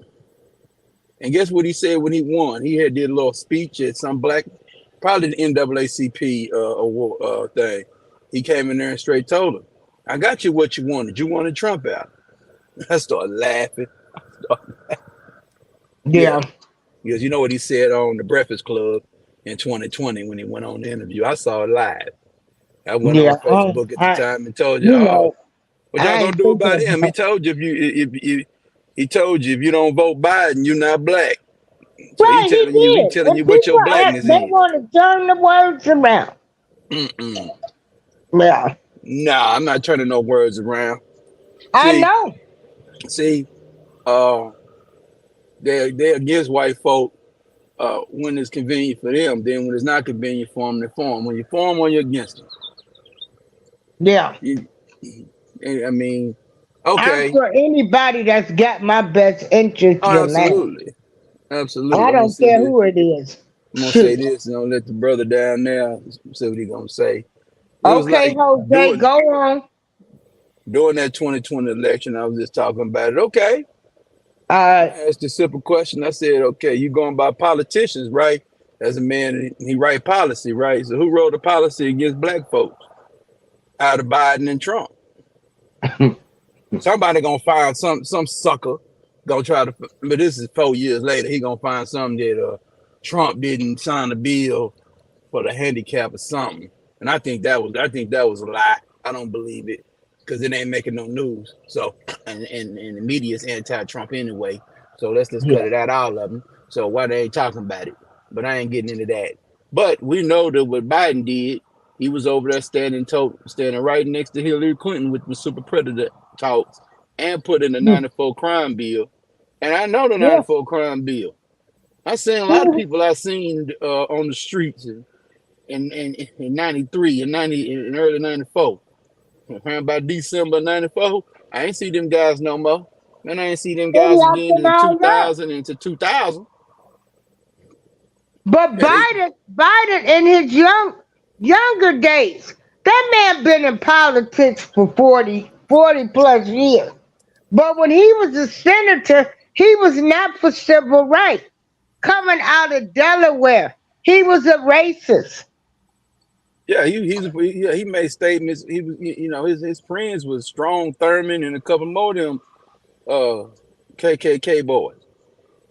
And guess what he said when he won? He had did a little speech at some black, probably the NAACP award thing. He came in there and straight told him, "I got you what you wanted. You wanted Trump out." I started laughing. Yeah, Yeah, because you know what he said on the Breakfast Club in 2020 when he went on the interview. I saw it live. I went yeah. on Facebook at the I time and told you, you "Oh, know, what y'all I gonna ain't do thinking about him?" He about. told you he told you if you don't vote Biden, you're not black. So Right, he he did. telling And you what people your act, blackness they is. want to turn the words around. Mm-mm. Yeah, Nah, I'm not turning no words around. I See, know. see, uh, they're against white folk when it's convenient for them. Then when it's not convenient for them, they form. When you form one, you're against them. Yeah, You, I mean, I'm okay, for anybody that's got my best interest oh, in mind. absolutely, absolutely. I I'm gonna don't say care this. who it is. I'm gonna say Shoot. this, and I'll let the brother down there say what he gonna say. It was Okay, like Jose, doing go on. during that 2020 election. I was just talking about it. Okay, Uh, I asked a simple question. I said, okay, you going by politicians, right? As a man, he write policy, right? So who wrote a policy against black folks out of Biden and Trump? Somebody gonna find some sucker gonna try to. But this is 4 years later. He gonna find something that Trump didn't sign a bill for the handicap or something. And I think that was a lie. I don't believe it because it ain't making no news. So and the media's anti-Trump anyway. So let's just cut yeah. it out, all of them. So why they ain't talking about it? But I ain't getting into that. But we know that what Biden did, he was over there standing right next to Hillary Clinton with the super predator talks and put in the Mm, 94 crime bill. And I know the yeah. 94 crime bill. I seen a lot of Mhm. people I seen on the streets in 93 and 90 in early 94. Around by December 94, I ain't see them guys no more. Man, I ain't see them They guys locked again them in all up. 2000 into 2000. But Yeah, they, Biden in his younger days, that man been in politics for 40 plus years. But when he was a senator, he was not for civil rights. Coming out of Delaware, he was a racist. yeah, he made statements. He was, you know, his friends was Strong Thurman and a couple more of them uh KKK boys.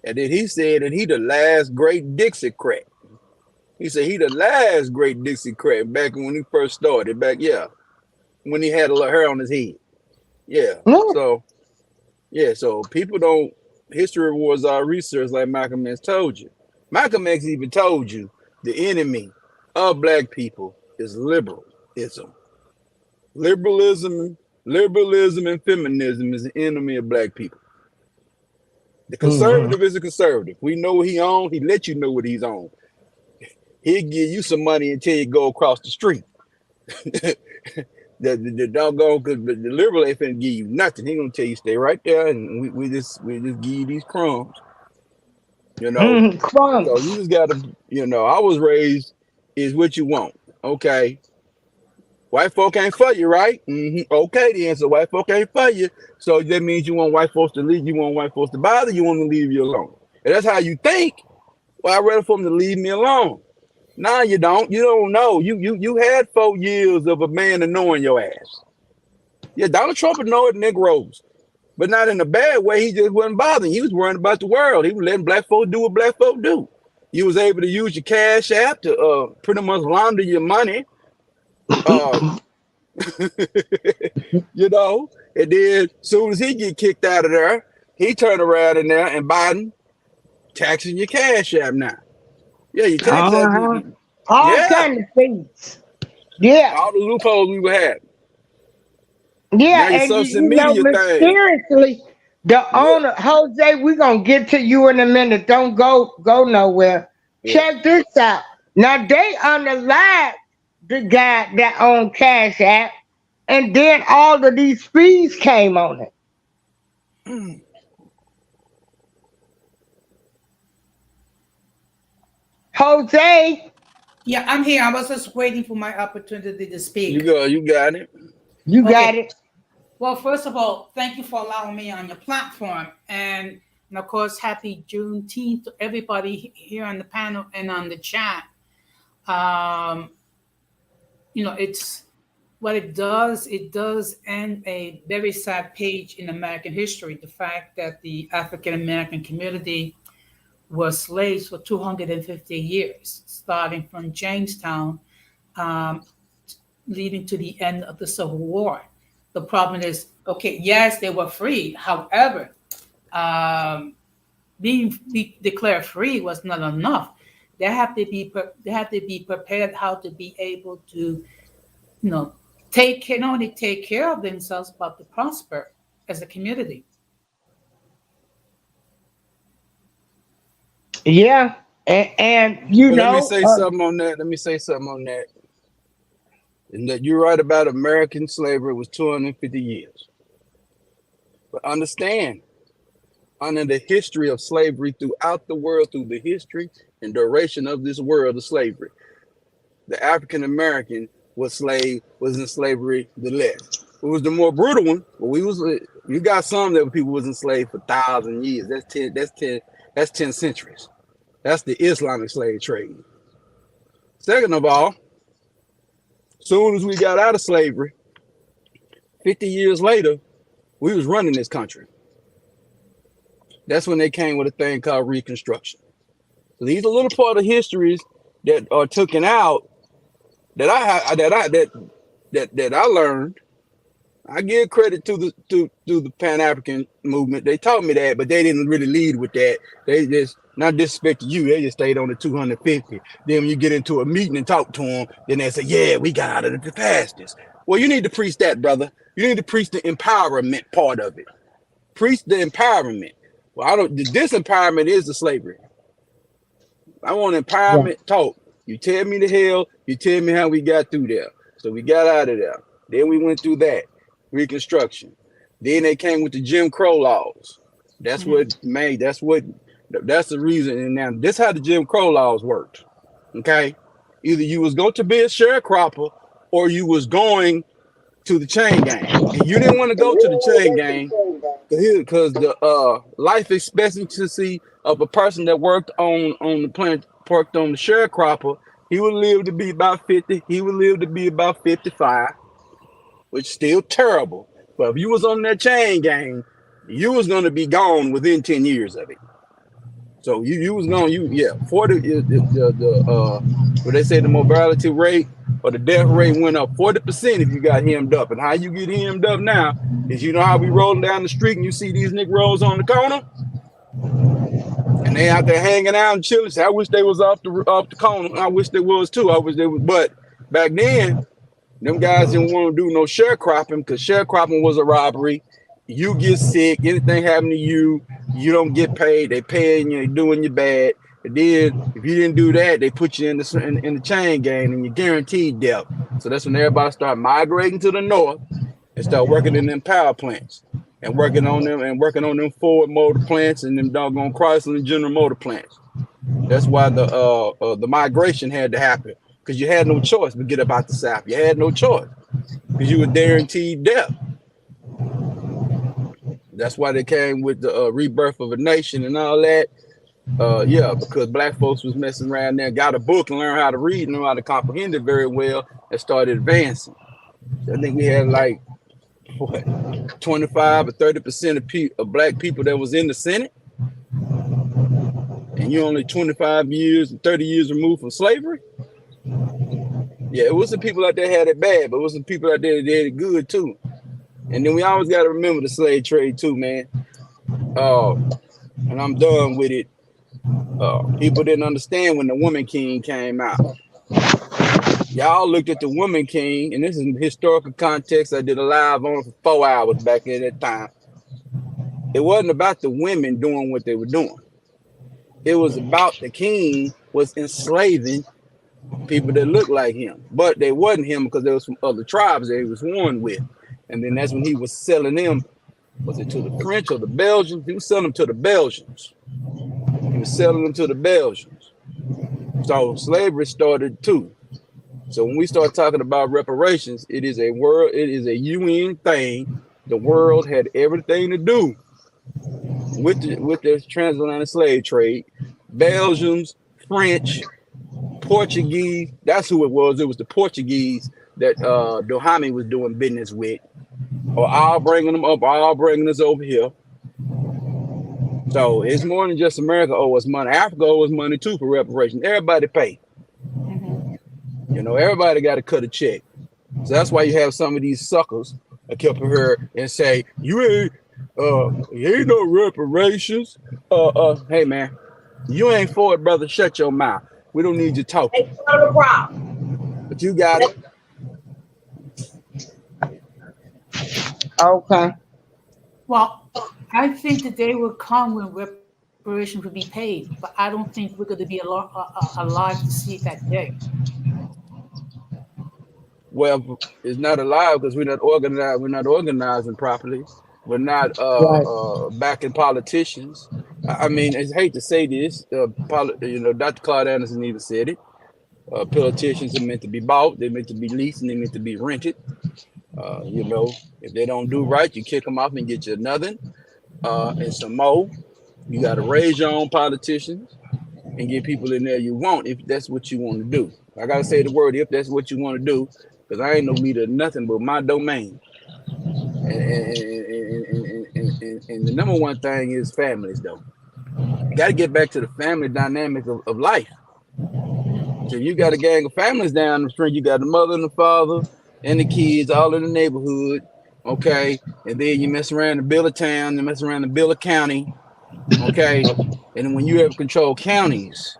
And then he said that he the last great Dixiecrat. He said he the last great Dixiecrat back when he first started. Back, yeah, when he had a little hair on his head. Yeah. Mm, So people don't history rewards our research like Malcolm X told you. Malcolm X even told you the enemy of black people is liberalism. Liberalism, liberalism and feminism is the enemy of black people. The mhm. conservative is a conservative. We know what he on, he let you know what he's on. He'll give you some money until you go across the street. The doggone because the liberal ain't finna give you nothing. He gonna tell you stay right there, and we just give you these crumbs, you know. So you Crumbs. just gotta, I was raised is what you want. Okay, white folk ain't for you, right? Okay, then. So white folk ain't for you. So that means you want white folks to leave. You want white folks to bother. You want to leave you alone. And that's how you think. Well, I'd rather for them to leave me alone. Nah, you don't. You don't know. You had 4 years of a man annoying your ass. Yeah, Donald Trump annoyed Negroes, but not in a bad way. He just wasn't bothering. He was worrying about the world. He was letting black folk do what black folk do. You was able to use your cash app to pretty much launder your money. Uh, you know, and then as soon as he get kicked out of there, he turned around in there and Biden taxing your cash app now. Yeah, your tax app. Uh-huh. All Yeah, kind of things. Yeah. all the loopholes we were having. Yeah, Now your and social you know, media thing. mysteriously, the Yeah, owner, Jose, we're gonna get to you in a minute. Don't go nowhere. yeah. Check this out. Now they unalived the guy that owned Cash App, and then all of these fees came on it. Jose, Yeah, I'm here. I was just waiting for my opportunity to speak. You got it. you got Okay. it. Well, first of all, thank you for allowing me on your platform. And of course, happy Juneteenth to everybody here on the panel and on the chat. Um, it's what it does end a very sad page in American history. The fact that the African American community were slaves for 250 years, starting from Jamestown, um, leading to the end of the Civil War. The problem is, okay, yes, they were free. However, um, declared free was not enough. They have to be prepared how to be able to, you know, not only take care of themselves but to prosper as a community. Yeah, and you But let me know, say something on that. Let me say something on that. And that you're right about American slavery was 250 years. But understand, under the history of slavery throughout the world, through the history and duration of this world of slavery, the African American was in slavery the less. It was the more brutal one, but you got some that people was enslaved for 1,000 years. That's 10 centuries. That's the Islamic slave trade. Second of all, soon as we got out of slavery, 50 years later, we was running this country. That's when they came with a thing called Reconstruction. So these are little part of histories that are taken out that I learned. I give credit to the Pan African movement. They taught me that, but they didn't really lead with that. They just not disrespect you. They just stayed on the 250. Then when you get into a meeting and talk to them, then they say, "Yeah, we got out of it the fastest." Well, you need to preach that, brother. You need to preach the empowerment part of it. Preach the empowerment. Well, I don't. The disempowerment is the slavery. I want yeah, empowerment talk. You tell me the hell. You tell me how we got through there. So we got out of there. Then we went through that Reconstruction. Then they came with the Jim Crow laws. That's Mhm. what made. That's the reason. And now this how the Jim Crow laws worked. Okay, either you was going to be a sharecropper or you was going to the chain gang, and you didn't want to go to the chain gang because the life expectancy of a person that worked on the plant, worked on the sharecropper, he would live to be about 50. He would live to be about 55, which is still terrible. But if you was on that chain gang, you was gonna be gone within 10 years of it. So you was going you yeah 40 is what they say the mobility rate or the death rate went up 40% if you got hemmed up. And how you get hemmed up now is how we rolling down the street and you see these Negroes on the corner and they out there hanging out and chilling. I wish they was off the corner. I wish they was too. I wish they was, but back then them guys didn't want to do no sharecropping because sharecropping was a robbery. You get sick, anything happen to you, you don't get paid. They paying you, they doing you bad. And then if you didn't do that, they put you in the chain gang and you're guaranteed death. So that's when everybody start migrating to the north and start working in them power plants and working on them Ford motor plants and them doggone Chrysler and General Motor plants. That's why the migration had to happen because you had no choice but get up out the South. You had no choice because you were guaranteed death. That's why they came with the rebirth of a nation and all that. Yeah, because black folks was messing around there, got a book and learned how to read, knew how to comprehend it very well, and started advancing. So I think we had like what 25 or 30% of black people that was in the Senate, and you're only 25 years, 30 years removed from slavery. Yeah, it was some people out there had it bad, but it was some people out there that did it good too. And then we always got to remember the slave trade too, man. And I'm done with it. People didn't understand when the Woman King came out. Y'all looked at the Woman King, and this is historical context. I did a live on for 4 hours back in that time. It wasn't about the women doing what they were doing. It was about the king was enslaving people that looked like him, but they wasn't him because there was some other tribes that he was warned with. And then that's when he was selling them. Was it to the French or the Belgians? He was selling them to the Belgians. He was selling them to the Belgians. So slavery started too. So when we start talking about reparations, it is a UN thing. The world had everything to do with the transatlantic slave trade. Belgians, French, Portuguese. That's who it was. It was the Portuguese that Dohami was doing business with, or all bringing them up, all bringing us over here. So it's more than just America owe us money. Africa owes us money too for reparations. Everybody pay. Everybody got to cut a check. So that's why you have some of these suckers that come up here and say, you ain't no reparations. Hey man, you ain't for it, brother. Shut your mouth. We don't need you talking. But you got it. Okay. Well, I think the day will come when reparations will be paid, but I don't think we're going to be alive to see that day. Well, it's not alive because we're not organized. We're not organizing properly. We're not backing politicians. I mean, I hate to say this. Dr. Claude Anderson even said it. Politicians are meant to be bought. They're meant to be leased, and they're meant to be rented. If they don't do right, you kick them off and get you another and some more. You got to raise your own politicians and get people in there you want if that's what you want to do. I got to say the word if that's what you want to do, because I ain't no leader of nothing but my domain. And the number one thing is families, though. You got to get back to the family dynamic of life. So you got a gang of families down the street. You got the mother and the father and the kids all in the neighborhood, okay? And then you mess around the bill of town, you mess around the bill of county, okay? And then when you have control counties,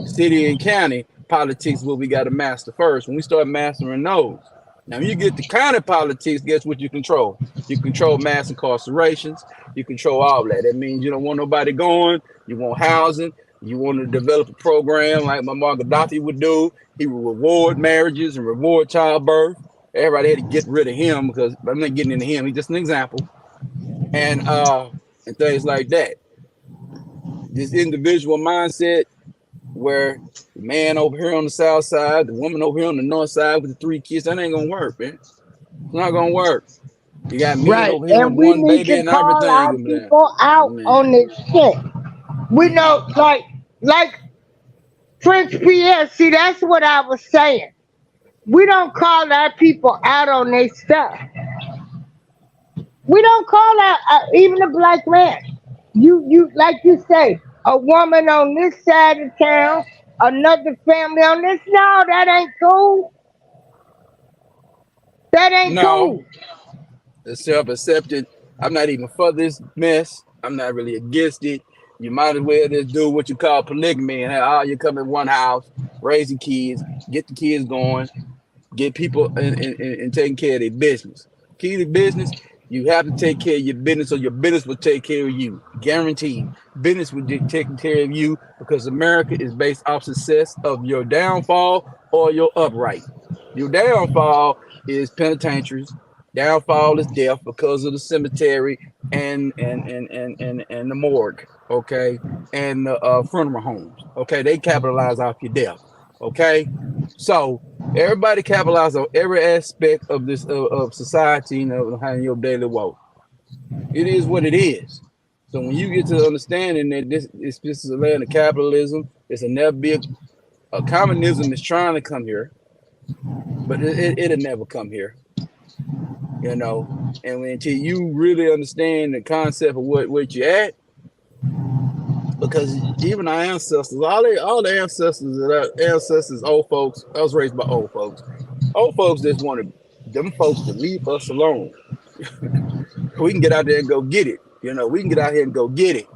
city and county politics, what we got to master first. When we start mastering those, now you get the county politics, guess what you control? You control mass incarcerations, you control all that. That means you don't want nobody going, you want housing, you want to develop a program like Muammar Gaddafi would do. He would reward marriages and reward childbirth. Everybody had to get rid of him because I'm not getting into him. He's just an example. And things like that. This individual mindset where the man over here on the south side, the woman over here on the north side with the 3 kids, that ain't gonna work, man. It's not gonna work. You got men over here And with we one need baby to and call our everything. people out on this shit. We know, like Prince Pierre. See, that's what I was saying. We don't call our people out on their stuff. We don't call out even a black man. You like you say, a woman on this side of town, another family on this. No, that ain't cool. That ain't No, cool. it's self-accepted. I'm not even for this mess. I'm not really against it. You might as well just do what you call polygamy and all you come in one house, raising kids, get the kids going, get people and taking care of their business. Key to business, you have to take care of your business or your business will take care of you. Guaranteed. Business will be taking care of you because America is based off success of your downfall or your upright. Your downfall is penitentiaries. Downfall is death because of the cemetery and the morgue, okay, and the funeral homes. Okay, they capitalize off your death. Okay, so everybody capitalize on every aspect of this of society and of your daily walk. It is what it is. So when you get to understanding that this is a land of capitalism, it's a never be a communism is trying to come here, but it'll never come here. And until you really understand the concept of what you're at, because even our ancestors, all the ancestors, old folks, I was raised by old folks. Old folks just wanted them folks to leave us alone. We can get out there and go get it. We can get out here and go get it.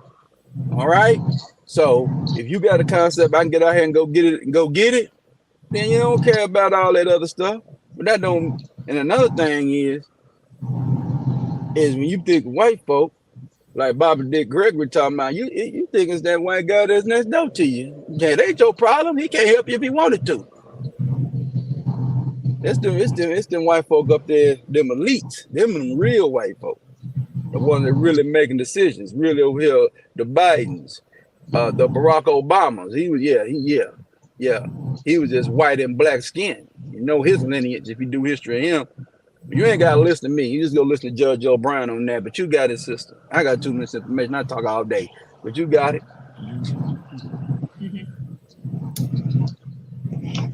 All right. So if you got a concept, I can get out here and go get it, then you don't care about all that other stuff. But that don't. And another thing is when you think white folk, like Bobby Dick Gregory talking about, you think it's that white guy that's next door to you. Yeah, that ain't your problem. He can't help you if he wanted to. It's them white folk up there, them elites, them real white folk. The ones that really making decisions, really over here, the Bidens, the Barack Obamas. Yeah, he was just white and black skin. You know his lineage if you do history of him. But you ain't got to listen to me. You just go listen to Judge O'Brien on that. But you got it, sister. I got 2 minutes information. I talk all day. But you got it.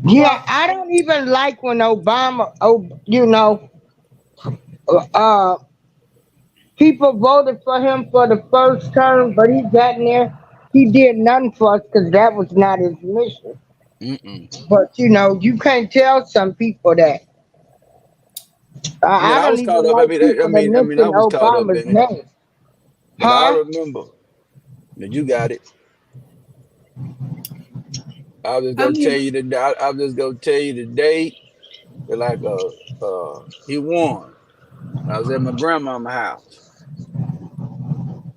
Yeah, I don't even like when Obama, people voted for him for the first term, but he got in there. He did nothing for us because that was not his mission. Mm-mm. But you can't tell some people that. I mean, I I don't was caught even up. like people that I mean, I mention was caught up Obama's in it. name. But I Huh? remember that you got it. I was just I gonna tell mean, you the. I was just gonna tell you the date. That like he won. I was at my grandmama's house.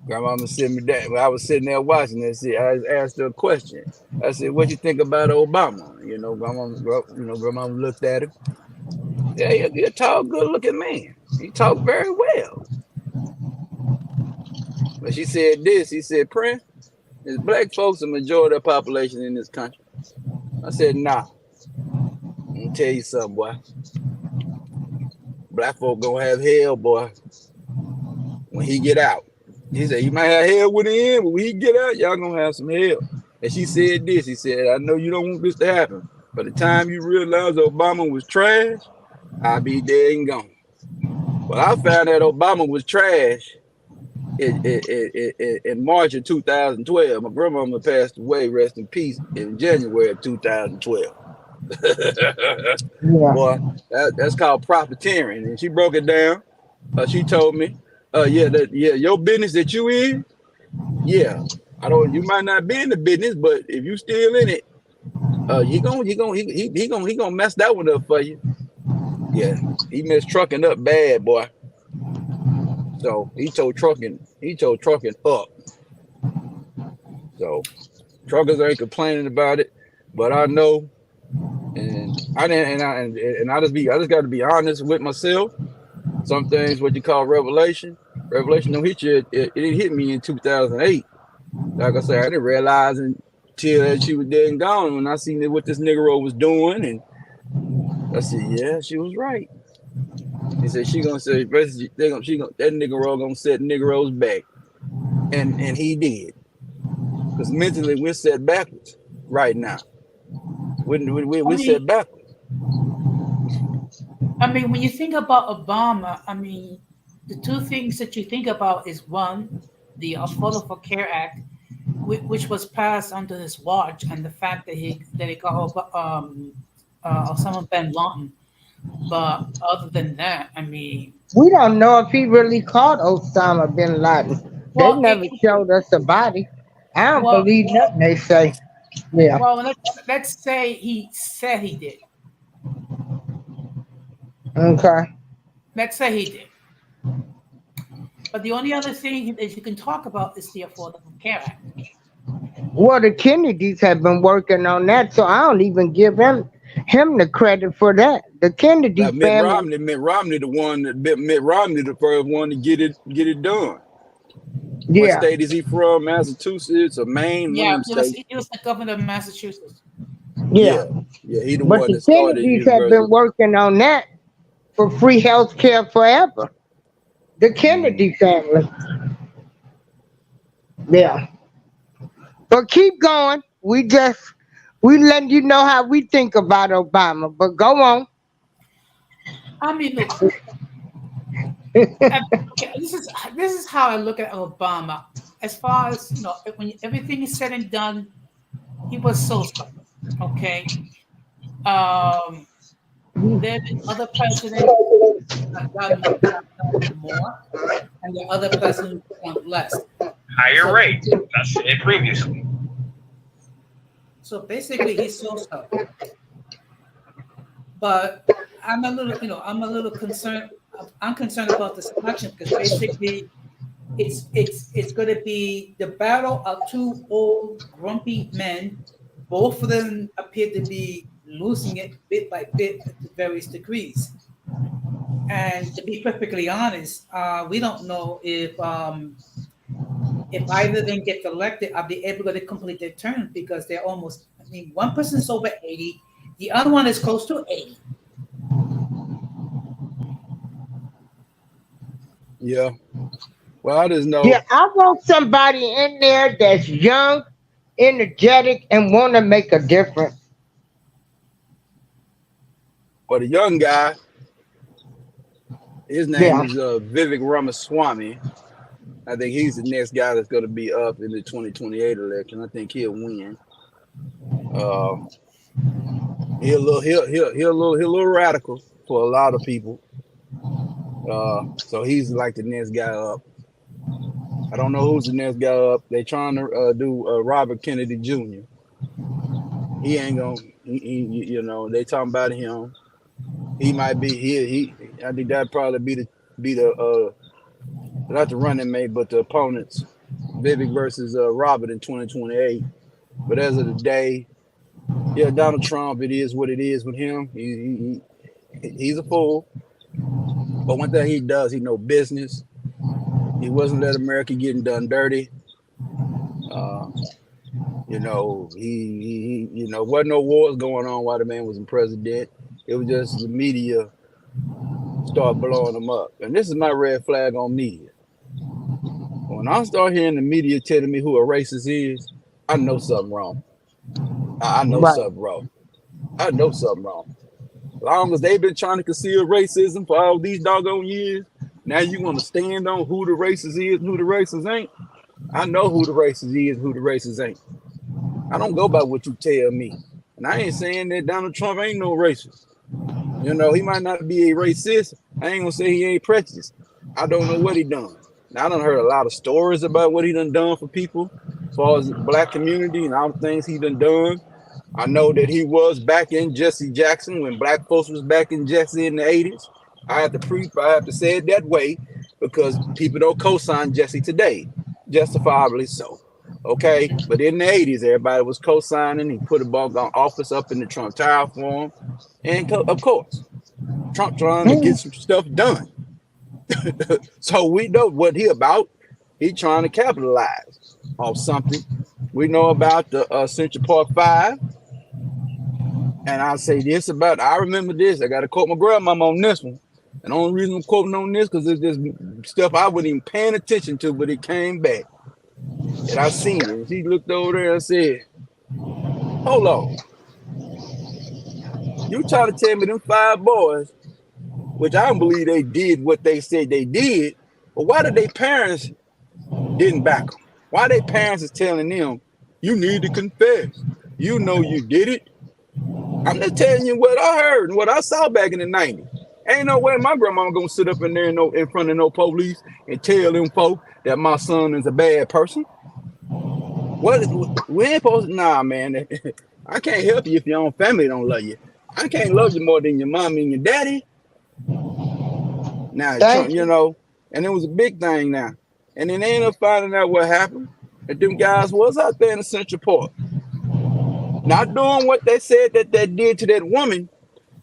Grandmama sitting me down. When I was sitting there watching this, I asked her a question. I said, "What you think about Obama?" Grandmama looked at him. Yeah, you're a tall, good-looking man. He talked very well. But she said this. He said, "Prince, is black folks the majority of the population in this country?" I said, "Nah. Let me tell you something, boy. Black folk gonna have hell, boy, when he get out." He said, "You might have hell with him, but when he get out, y'all gonna have some hell." And she said this. He said, "I know you don't want this to happen. By the time you realize Obama was trash, I'll be dead and gone." Well, I found that Obama was trash in March of 2012. My grandmama passed away, rest in peace, in January of 2012. Yeah. Boy, that's called profiteering. And she broke it down. She told me, your business that you in, yeah. You might not be in the business, but if you still in it, he gonna mess that one up for you. Yeah, he messed trucking up bad, boy. So he told trucking up. So truckers ain't complaining about it, but I know, and I didn't, I just got to be honest with myself. Some things, what you call revelation don't hit you. It hit me in 2008. Like I said, I didn't realize until she was dead and gone when I seen what this Negro was doing, and I said, yeah, she was right. He said she gonna say that Negro gonna set Negroes back, and he did, because mentally we're set backwards right now. We're set backwards. I mean, when you think about Obama, I mean, the two things that you think about is one, the Affordable Care Act, which was passed under his watch, and the fact that he got Osama bin Laden. But other than that, I mean, We don't know if he really caught Osama bin Laden. They well, never showed us a body. I don't well, believe nothing they say. Yeah. well, let's say he said he did. Okay. Let's say he did. But the only other thing that you can talk about is the Affordable Care Act. Well, the Kennedys have been working on that, so I don't even give him the credit for that. The Kennedy Like family. Mitt Romney, Mitt Romney, the first one to get it done. What Yeah. state is he from? Massachusetts or Maine? One of Yeah, them states. he was the governor of Massachusetts. Yeah. Yeah, he the But one the that started Kennedys have been universal. working on that for free health care forever. The Kennedy family. Yeah. But keep going. We letting you know how we think about Obama. But go on. I mean, look, okay, this is how I look at Obama. As far as when everything is said and done, he was so. Okay, there have been other presidents that done more, and the other presidents done less. Higher So, rate. That's it previously. so basically, he's so. But I'm a little concerned. I'm concerned about this election because basically it's going to be the battle of two old grumpy men. Both of them appear to be losing it bit by bit at various degrees. And to be perfectly honest, we don't know if either of them get elected, are they able to complete their term because they're almost mean, one person is over 80, the other one is close to 80. Yeah. Well, I just know. Yeah, I want somebody in there that's young, energetic, and want to make a difference. Well, the young guy, his name Yeah. is Vivek Ramaswamy. I think he's the next guy that's going to be up in the 2028 election. I think he'll win. He's a little radical for a lot of people. So he's like the next guy up. I don't know who's the next guy up. They trying to do Robert Kennedy Jr. He ain't gonna. You know, they talking about him. He might be. He. I think that'd probably be the not the running mate, but the opponents, Vivek versus Robert in 2028. But as of the day, yeah, Donald Trump. It is what it is with him. He's a fool. But one thing he does, he know business. He wasn't let America getting done dirty. You know, he wasn't no wars going on while the man was in president. It was just the media start blowing him up. And this is my red flag on media. When I start hearing the media telling me who a racist is, I know something wrong. I know something wrong. I know something wrong. As long as they've been trying to conceal racism for all these doggone years, now you want to stand on who the racist is and who the racist ain't? I know who the racist is and who the racist ain't. I don't go by what you tell me. And I ain't saying that Donald Trump ain't no racist. You know, he might not be a racist. I ain't gonna say he ain't prejudiced. I don't know what he done. Now, I done heard a lot of stories about what he done for people as far as the black community and all the things he done. I know that he was back in Jesse Jackson when black folks was back in Jesse in the 80s. I have to say it that way because people don't co-sign Jesse today, justifiably so. Okay, but in the 80s, everybody was co-signing. He put a bug on office up in the Trump Tower for him. And of course, Trump trying to get some stuff done. So we know what he about. He trying to capitalize on something. We know about the Central Park 5. And I'll say this about, I remember this. I got to quote my grandmama on this one. And the only reason I'm quoting on this because it's just stuff I wasn't even paying attention to, but it came back. And I seen it. And she looked over there and said, hold on. You trying to tell me them 5 boys, which I don't believe they did what they said they did, but why did their parents didn't back them? Why their parents is telling them, you need to confess. You know you did it. I'm just telling you what I heard and what I saw back in the 90s. Ain't no way my grandma gonna sit up in there in front of no police and tell them folk that my son is a bad person. We ain't supposed to, nah, man. I can't help you if your own family don't love you. I can't love you more than your mommy and your daddy. Now, Trump, you know, and it was a big thing now. And then they ended up finding out what happened. And them guys was out there in the Central Park. Not doing what they said that they did to that woman,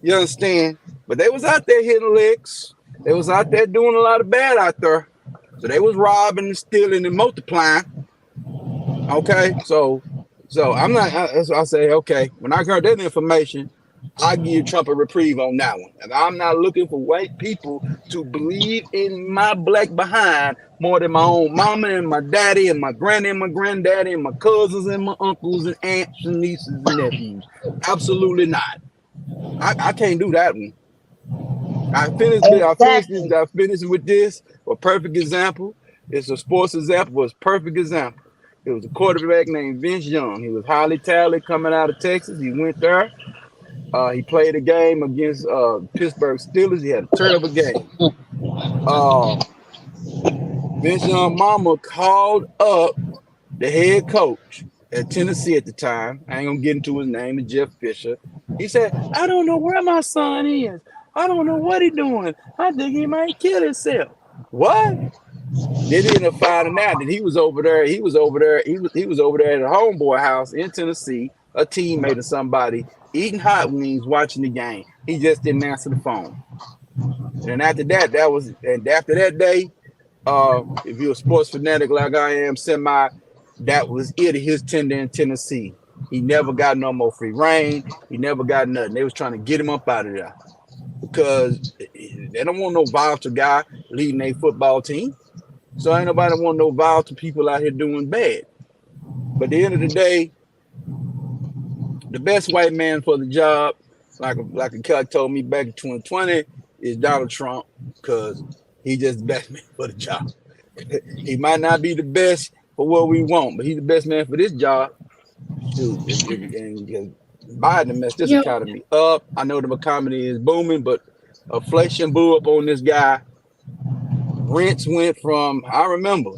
you understand? But they was out there hitting licks. They was out there doing a lot of bad out there. So they was robbing and stealing and multiplying. Okay, so I'm not, I say, okay, when I heard that information, I give Trump a reprieve on that one. And I'm not looking for white people to believe in my black behind more than my own mama and my daddy and my granny and my granddaddy and my cousins and my uncles and aunts and nieces and nephews. Absolutely not. I can't do that one. I finished with this. A perfect example. It's a sports example, was a perfect example. It was a quarterback named Vince Young. He was highly talented coming out of Texas. He went there. He played a game against Pittsburgh Steelers. He had a terrible game. Vince Young mama called up the head coach at Tennessee at the time. I ain't gonna get into his name, it's Jeff Fisher. He said, I don't know where my son is. I don't know what he's doing. I think he might kill himself. What? Then he ended up finding out that he was over there at a homeboy house in Tennessee, a teammate of somebody, eating hot wings, watching the game. He just didn't answer the phone. And after that day, if you're a sports fanatic like I am, that was it, his tender in Tennessee. He never got no more free reign. He never got nothing. They was trying to get him up out of there because they don't want no volatile guy leading their football team. So ain't nobody want no volatile people out here doing bad. But at the end of the day, the best white man for the job, like a cat told me back in 2020, is Donald Trump, because he just the best man for the job. He might not be the best for what we want, but he's the best man for this job. Dude, and Biden messed this economy up. I know the economy is booming, but inflation blew up on this guy. Rents went from, I remember,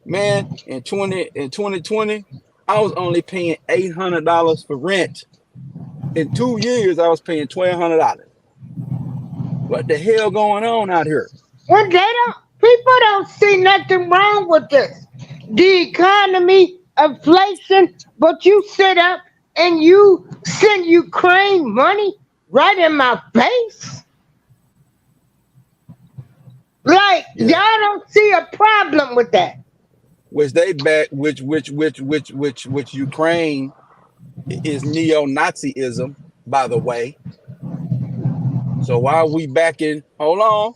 man, in 2020, I was only paying $800 for rent. In 2 years, I was paying $1,200. What the hell going on out here? Well, people don't see nothing wrong with this. The economy, inflation, but you sit up and you send Ukraine money right in my face. Like, y'all don't see a problem with that. Which they back, which Ukraine is neo-Nazism, by the way. So while we backing, hold on,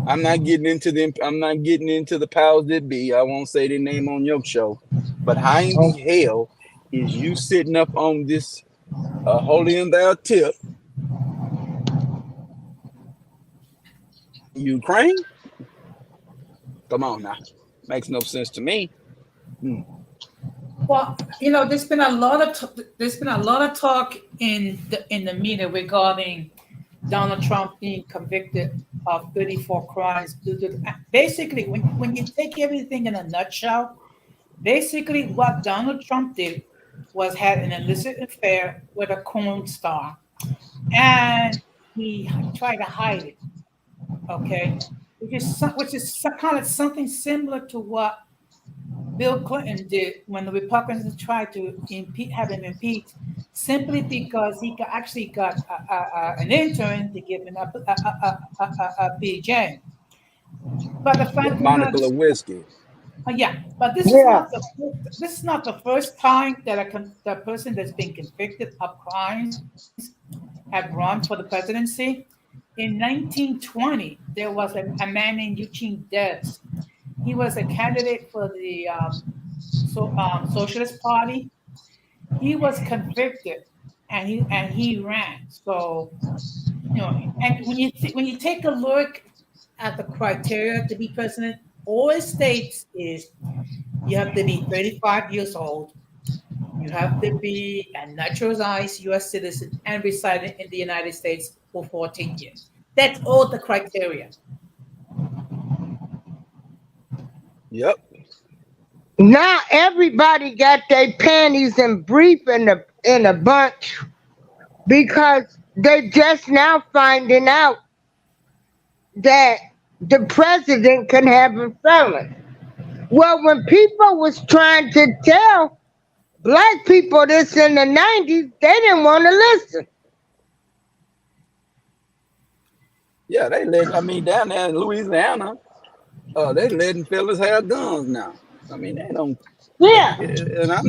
I'm not getting into the powers that be. I won't say their name on your show. But how in the hell is you sitting up on this holding their tip? Ukraine? Come on now. Makes no sense to me. Well, there's been a lot of talk in the media regarding Donald Trump being convicted of 34 crimes. Basically, when you take everything in a nutshell, basically what Donald Trump did was had an illicit affair with a porn star, and he tried to hide it. Okay, which is kind of something similar to what Bill Clinton did when the Republicans tried to have him impeached, simply because he actually got an intern to give him a BJ. But the fact Monica Lewinsky. But this is not the first time that a person that's been convicted of crimes have run for the presidency. In 1920, there was a man named Eugene Debs. He was a candidate for the Socialist Party. He was convicted, and he ran. So, and when you take a look at the criteria to be president, all it states is you have to be 35 years old, you have to be a naturalized U.S. citizen, and residing in the United States for 14 years. That's all the criteria. Yep. Now everybody got their panties and brief in a bunch because they just now finding out that the president can have a felon. Well, when people was trying to tell black people this in the 90s, they didn't want to listen. Yeah, down there in Louisiana, they letting fellas have guns now. I mean, they don't. Yeah. And I'm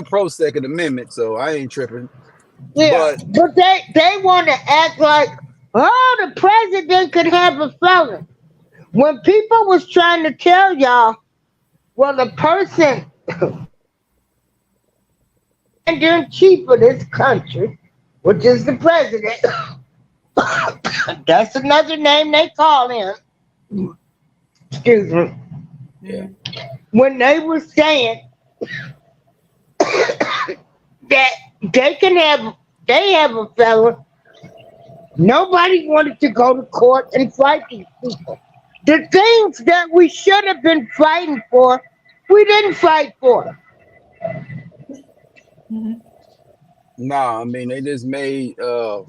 pro Second Amendment, so I ain't tripping. Yeah, but they want to act like, the president could have a felon. When people was trying to tell y'all, well, the person commander-in-chief of this country, which is the president, that's another name they call him. Excuse me. Yeah. When they were saying that they have a felon, nobody wanted to go to court and fight these people. The things that we should have been fighting for, we didn't fight for. No, I mean, they just made now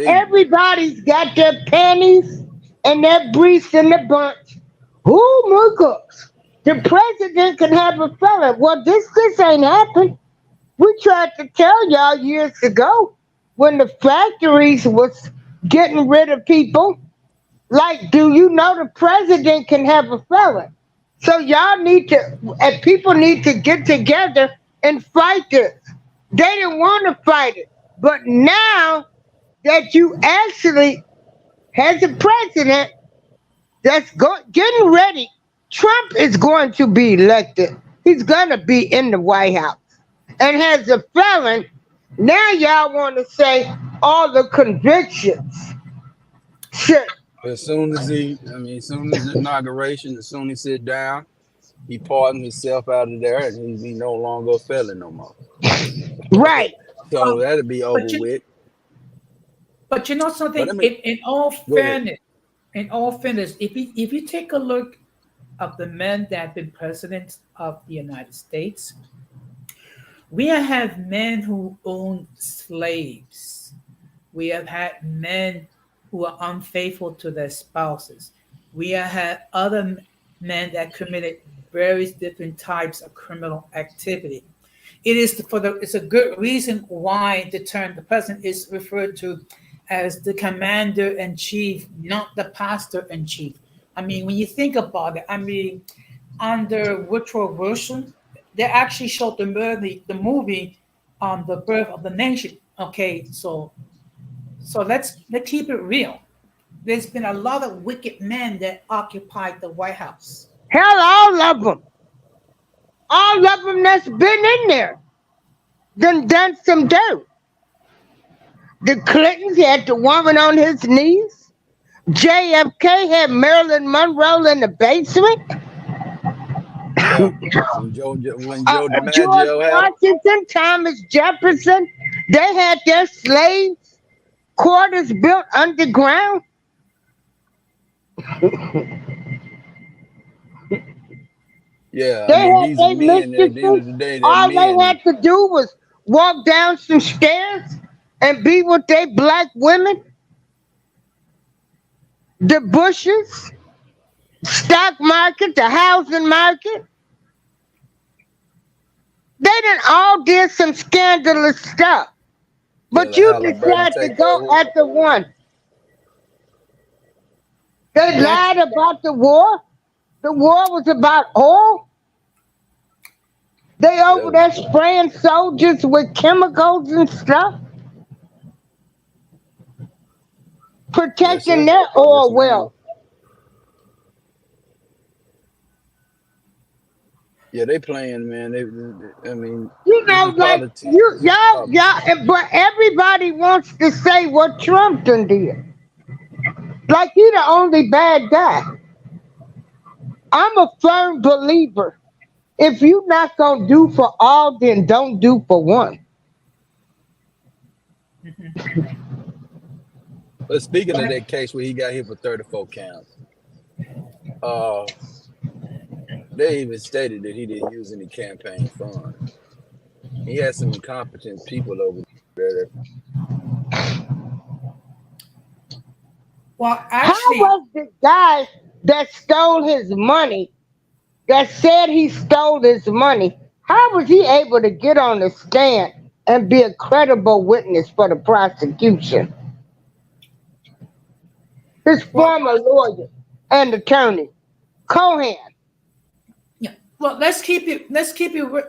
everybody's got their panties and their briefs in the bunch. Oh my gosh, the president can have a felon. Well, this ain't happened. We tried to tell y'all years ago when the factories was getting rid of people. Like, do you know the president can have a felon? So y'all need to, and people need to get together and fight this. They didn't want to fight it, but now that you actually has a president that's getting ready, Trump is going to be elected. He's going to be in the White House and has a felon. Now y'all want to say all the convictions. Shit. As soon as as soon as the inauguration, as soon as he sit down, he pardoned himself out of there, and he'd be no longer a felon no more. Right. So that'll be over with. But you know something? But I mean, in all fairness, if you take a look of the men that have been presidents of the United States, we have had men who owned slaves. We have had men who are unfaithful to their spouses. We have had other men that committed various different types of criminal activity. It's a good reason why the term the president is referred to as the commander in chief, not the pastor in chief. I mean, when you think about it, I mean, under Woodrow Wilson, they actually showed the movie, The Birth of the Nation. Okay, so let's keep it real. There's been a lot of wicked men that occupied the White House. Hell, all of them. All of them that's been in there done some dirt. The Clintons had the woman on his knees. JFK had Marilyn Monroe in the basement. Yeah. When Joe DiMaggio George had Washington, Thomas Jefferson, they had their slaves quarters built underground. Yeah, They I mean, had these their are men. At the end of mistresses. the day, they're All they men. had to do was walk down some stairs and be with their black women. The Bushes, stock market, the housing market. They done all did some scandalous stuff. But Till you Alabama decide to take go over. at the one. They That's lied about the war. The war was about oil. They over there spraying soldiers with chemicals and stuff, Yes, protecting sir. their Yes, oil ma'am. well. Yeah, they playing, man. I mean, You this know, is like politics. you, This is politics. y'all, but everybody wants to say what Trump done did. Like he the only bad guy. I'm a firm believer. If you not gonna do for all, then don't do for one. But speaking of that case where he got hit for 34 counts, uh, they even stated that he didn't use any campaign funds. He had some incompetent people over there. well, How actually, was the guy that stole his money, that said he stole his money, how was he able to get on the stand and be a credible witness for the prosecution? His well, former lawyer and attorney, Cohen. yeah. Well, let's keep it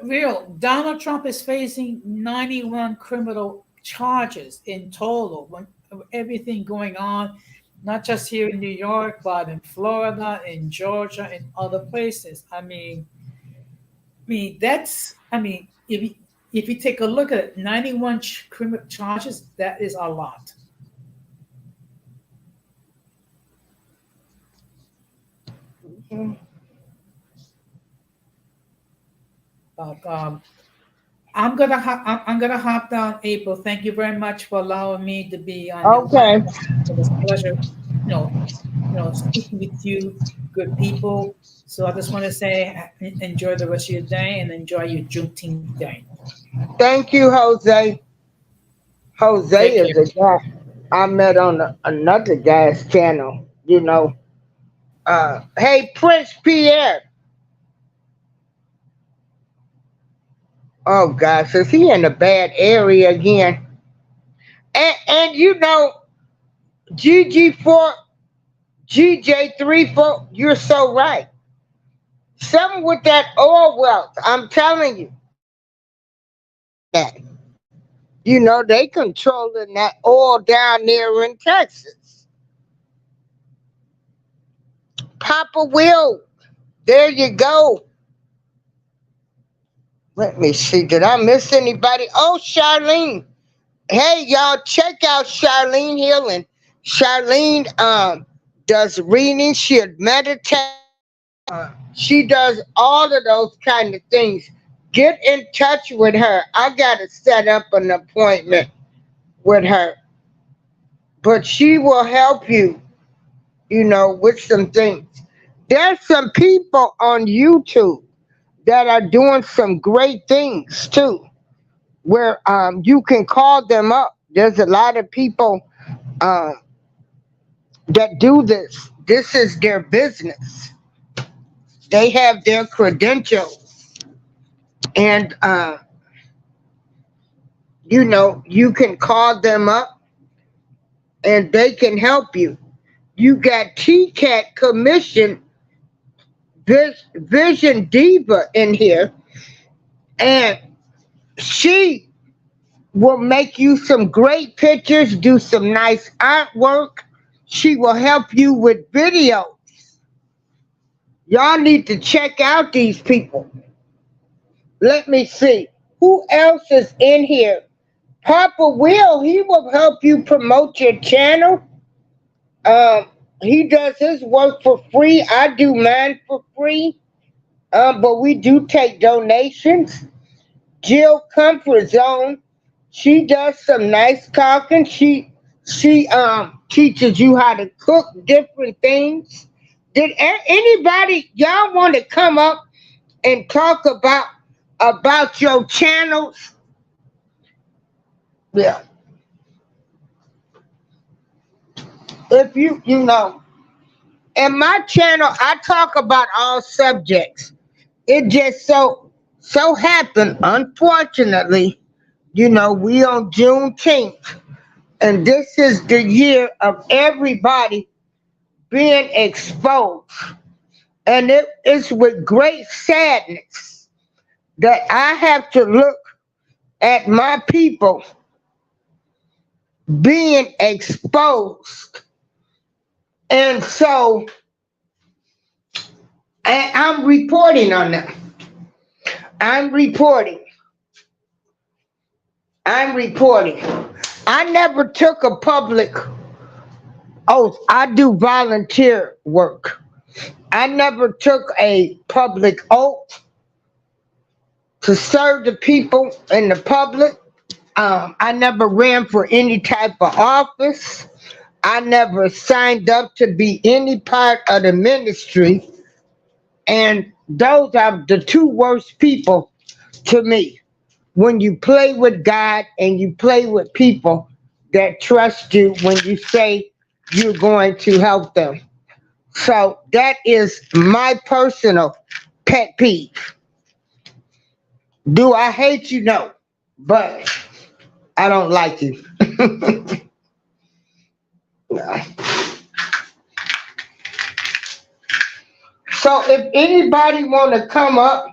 real. Donald Trump is facing 91 criminal charges in total. When everything going on, not just here in New York, but in Florida, in Georgia, and other places. If you take a look at it, 91 criminal charges, that is a lot. But I'm gonna hop down, April. Thank you very much for allowing me to be on your Okay. platform. It was a pleasure, speaking with you, good people. So I just want to say, enjoy the rest of your day and enjoy your Juneteenth day. Thank you, Jose. Jose Take is care. a guy I met on another guy's channel, you know. Hey, Prince Pierre. Oh, gosh, is he in a bad area again? And you know, GG4, GJ34, you're so right. Some with that oil wealth, I'm telling you that. You know, they controlling that oil down there in Texas. Papa Will, there you go. Let me see, did I miss anybody? Oh, Charlene. Hey, y'all, check out Charlene Healing. Charlene does reading, she'll meditate. She does all of those kind of things. Get in touch with her. I gotta set up an appointment with her. But she will help you, you know, with some things. There's some people on YouTube that are doing some great things too, where you can call them up. There's a lot of people um, that do this. This is their business. They have their credentials, and you know, you can call them up and they can help you. You got TCAT Commission Vision Diva in here, and she will make you some great pictures, do some nice artwork. She will help you with video. Y'all need to check out these people. Let me see. Who else is in here? Papa Will, he will help you promote your channel. Um, he does his work for free. I do mine for free. But we do take donations. Jill Comfort Zone, she does some nice talking. She teaches you how to cook different things. Did anybody y'all want to come up and talk about your channels? Yeah. If you know, in my channel, I talk about all subjects. It just so happened, unfortunately, you know, we on Juneteenth, and this is the year of everybody being exposed. And it is with great sadness that I have to look at my people being exposed. And so I'm reporting on them. I'm reporting. I never took a public oath. I do volunteer work. I never took a public oath to serve the people and the public. I never ran for any type of office. I never signed up to be any part of the ministry. And those are the two worst people to me. When you play with God and you play with people that trust you when you say you're going to help them. So that is my personal pet peeve. Do I hate you? No, but I don't like you. So if anybody want to come up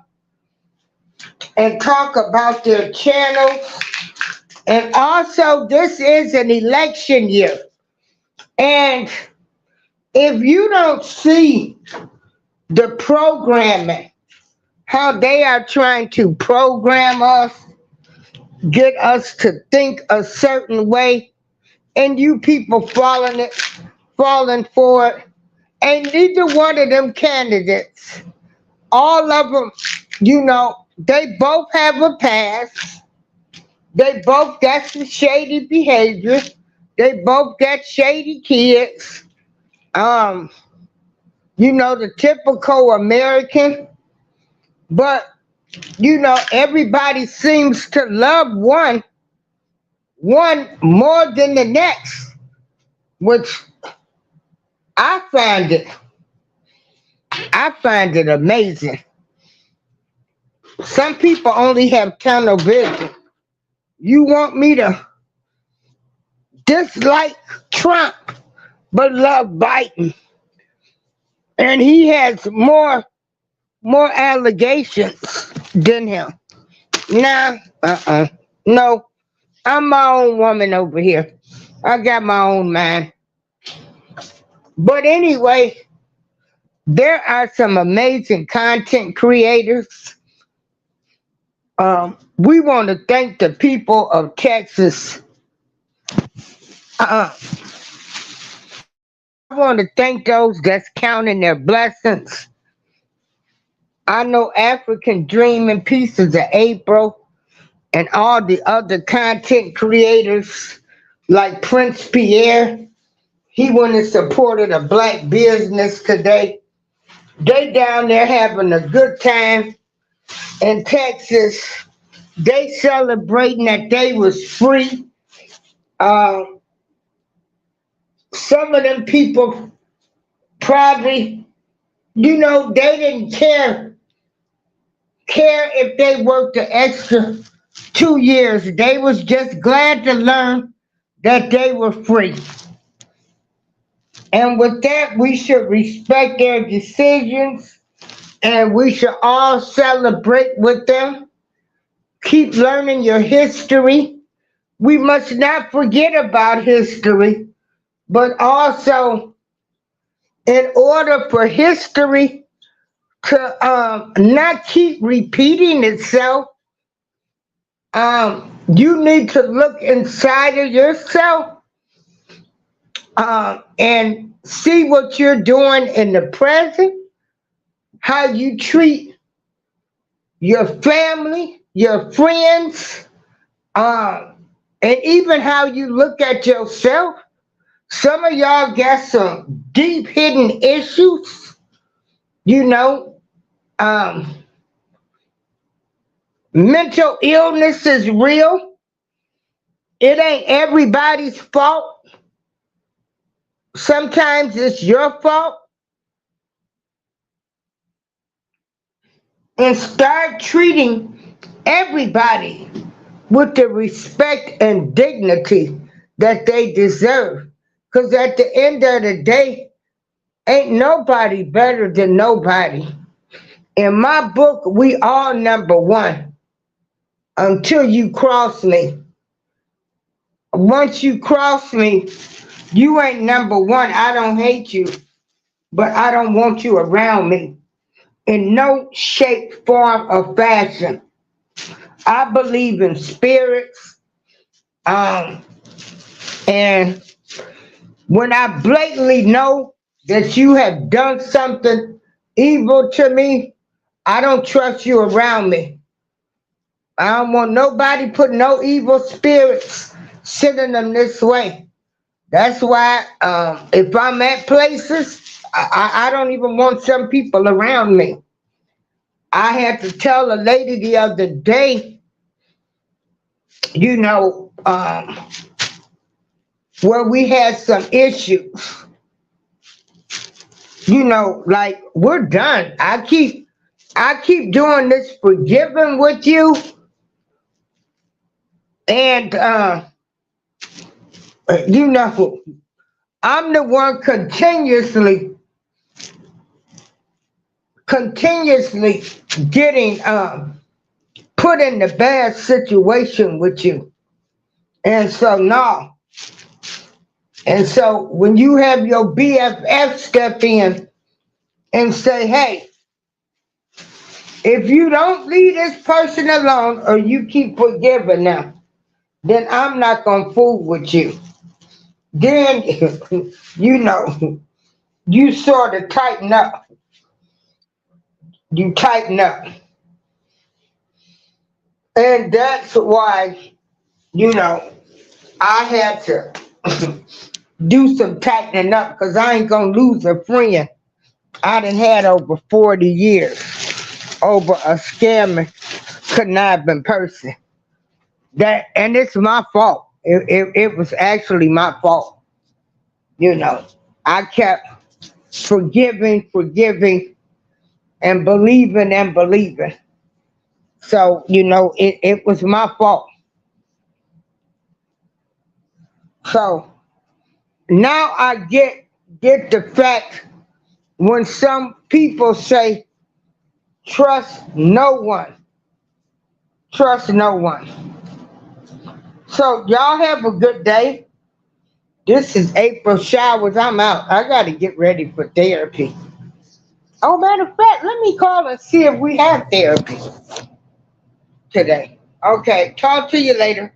and talk about their channels, and also this is an election year, and if you don't see the programming, how they are trying to program us, get us to think a certain way, and you people falling for it, and neither one of them candidates, all of them, you know, they both have a past. They both got some shady behavior. They both got shady kids. You know, the typical American. But, you know, everybody seems to love one more than the next, which I find it amazing. Some people only have tunnel vision. You want me to dislike Trump but love Biden, and he has more more allegations than him. Nah, no. I'm my own woman over here. I got my own mind. But anyway, there are some amazing content creators. We want to thank the people of Texas. I want to thank those that's counting their blessings. I know African Dreaming Pieces of April and all the other content creators like Prince Pierre. He went and supported a black business today. They down there having a good time in Texas. They celebrating that they was free. Some of them people probably, they didn't care if they worked the extra 2 years. They was just glad to learn that they were free. And with that, we should respect their decisions and we should all celebrate with them. Keep learning your history. We must not forget about history, but also, in order for history to not keep repeating itself, you need to look inside of yourself and see what you're doing in the present, how you treat your family, your friends, and even how you look at yourself. Some of y'all got some deep hidden issues, mental illness is real. It ain't everybody's fault. Sometimes it's your fault. And start treating everybody with the respect and dignity that they deserve. Because at the end of the day, ain't nobody better than nobody. In my book, we all number one until you cross me. Once you cross me, you ain't number one. I don't hate you, but I don't want you around me in no shape, form, or fashion. I believe in spirits. And when I blatantly know that you have done something evil to me, I don't trust you around me. I don't want nobody put no evil spirits sending them this way. That's why if I'm at places, I don't even want some people around me. I had to tell a lady the other day, where we had some issues. Like we're done. I keep doing this forgiving with you, and I'm the one continuously getting put in the bad situation with you. And so no. And so when you have your BFF step in and say, hey, if you don't leave this person alone or you keep forgiving them, then I'm not going to fool with you. Then, you sort of tighten up. You tighten up. And that's why, I had to do some tightening up because I ain't going to lose a friend I done had over 40 years over a scamming, conniving person. And it's my fault. It was actually my fault. I kept forgiving, and believing. So, it was my fault. So now I get the fact when some people say Trust no one. Trust no one. So y'all have a good day. This is April Showers. I'm out. I got to get ready for therapy. Oh, matter of fact, let me call and see if we have therapy today. Okay, talk to you later.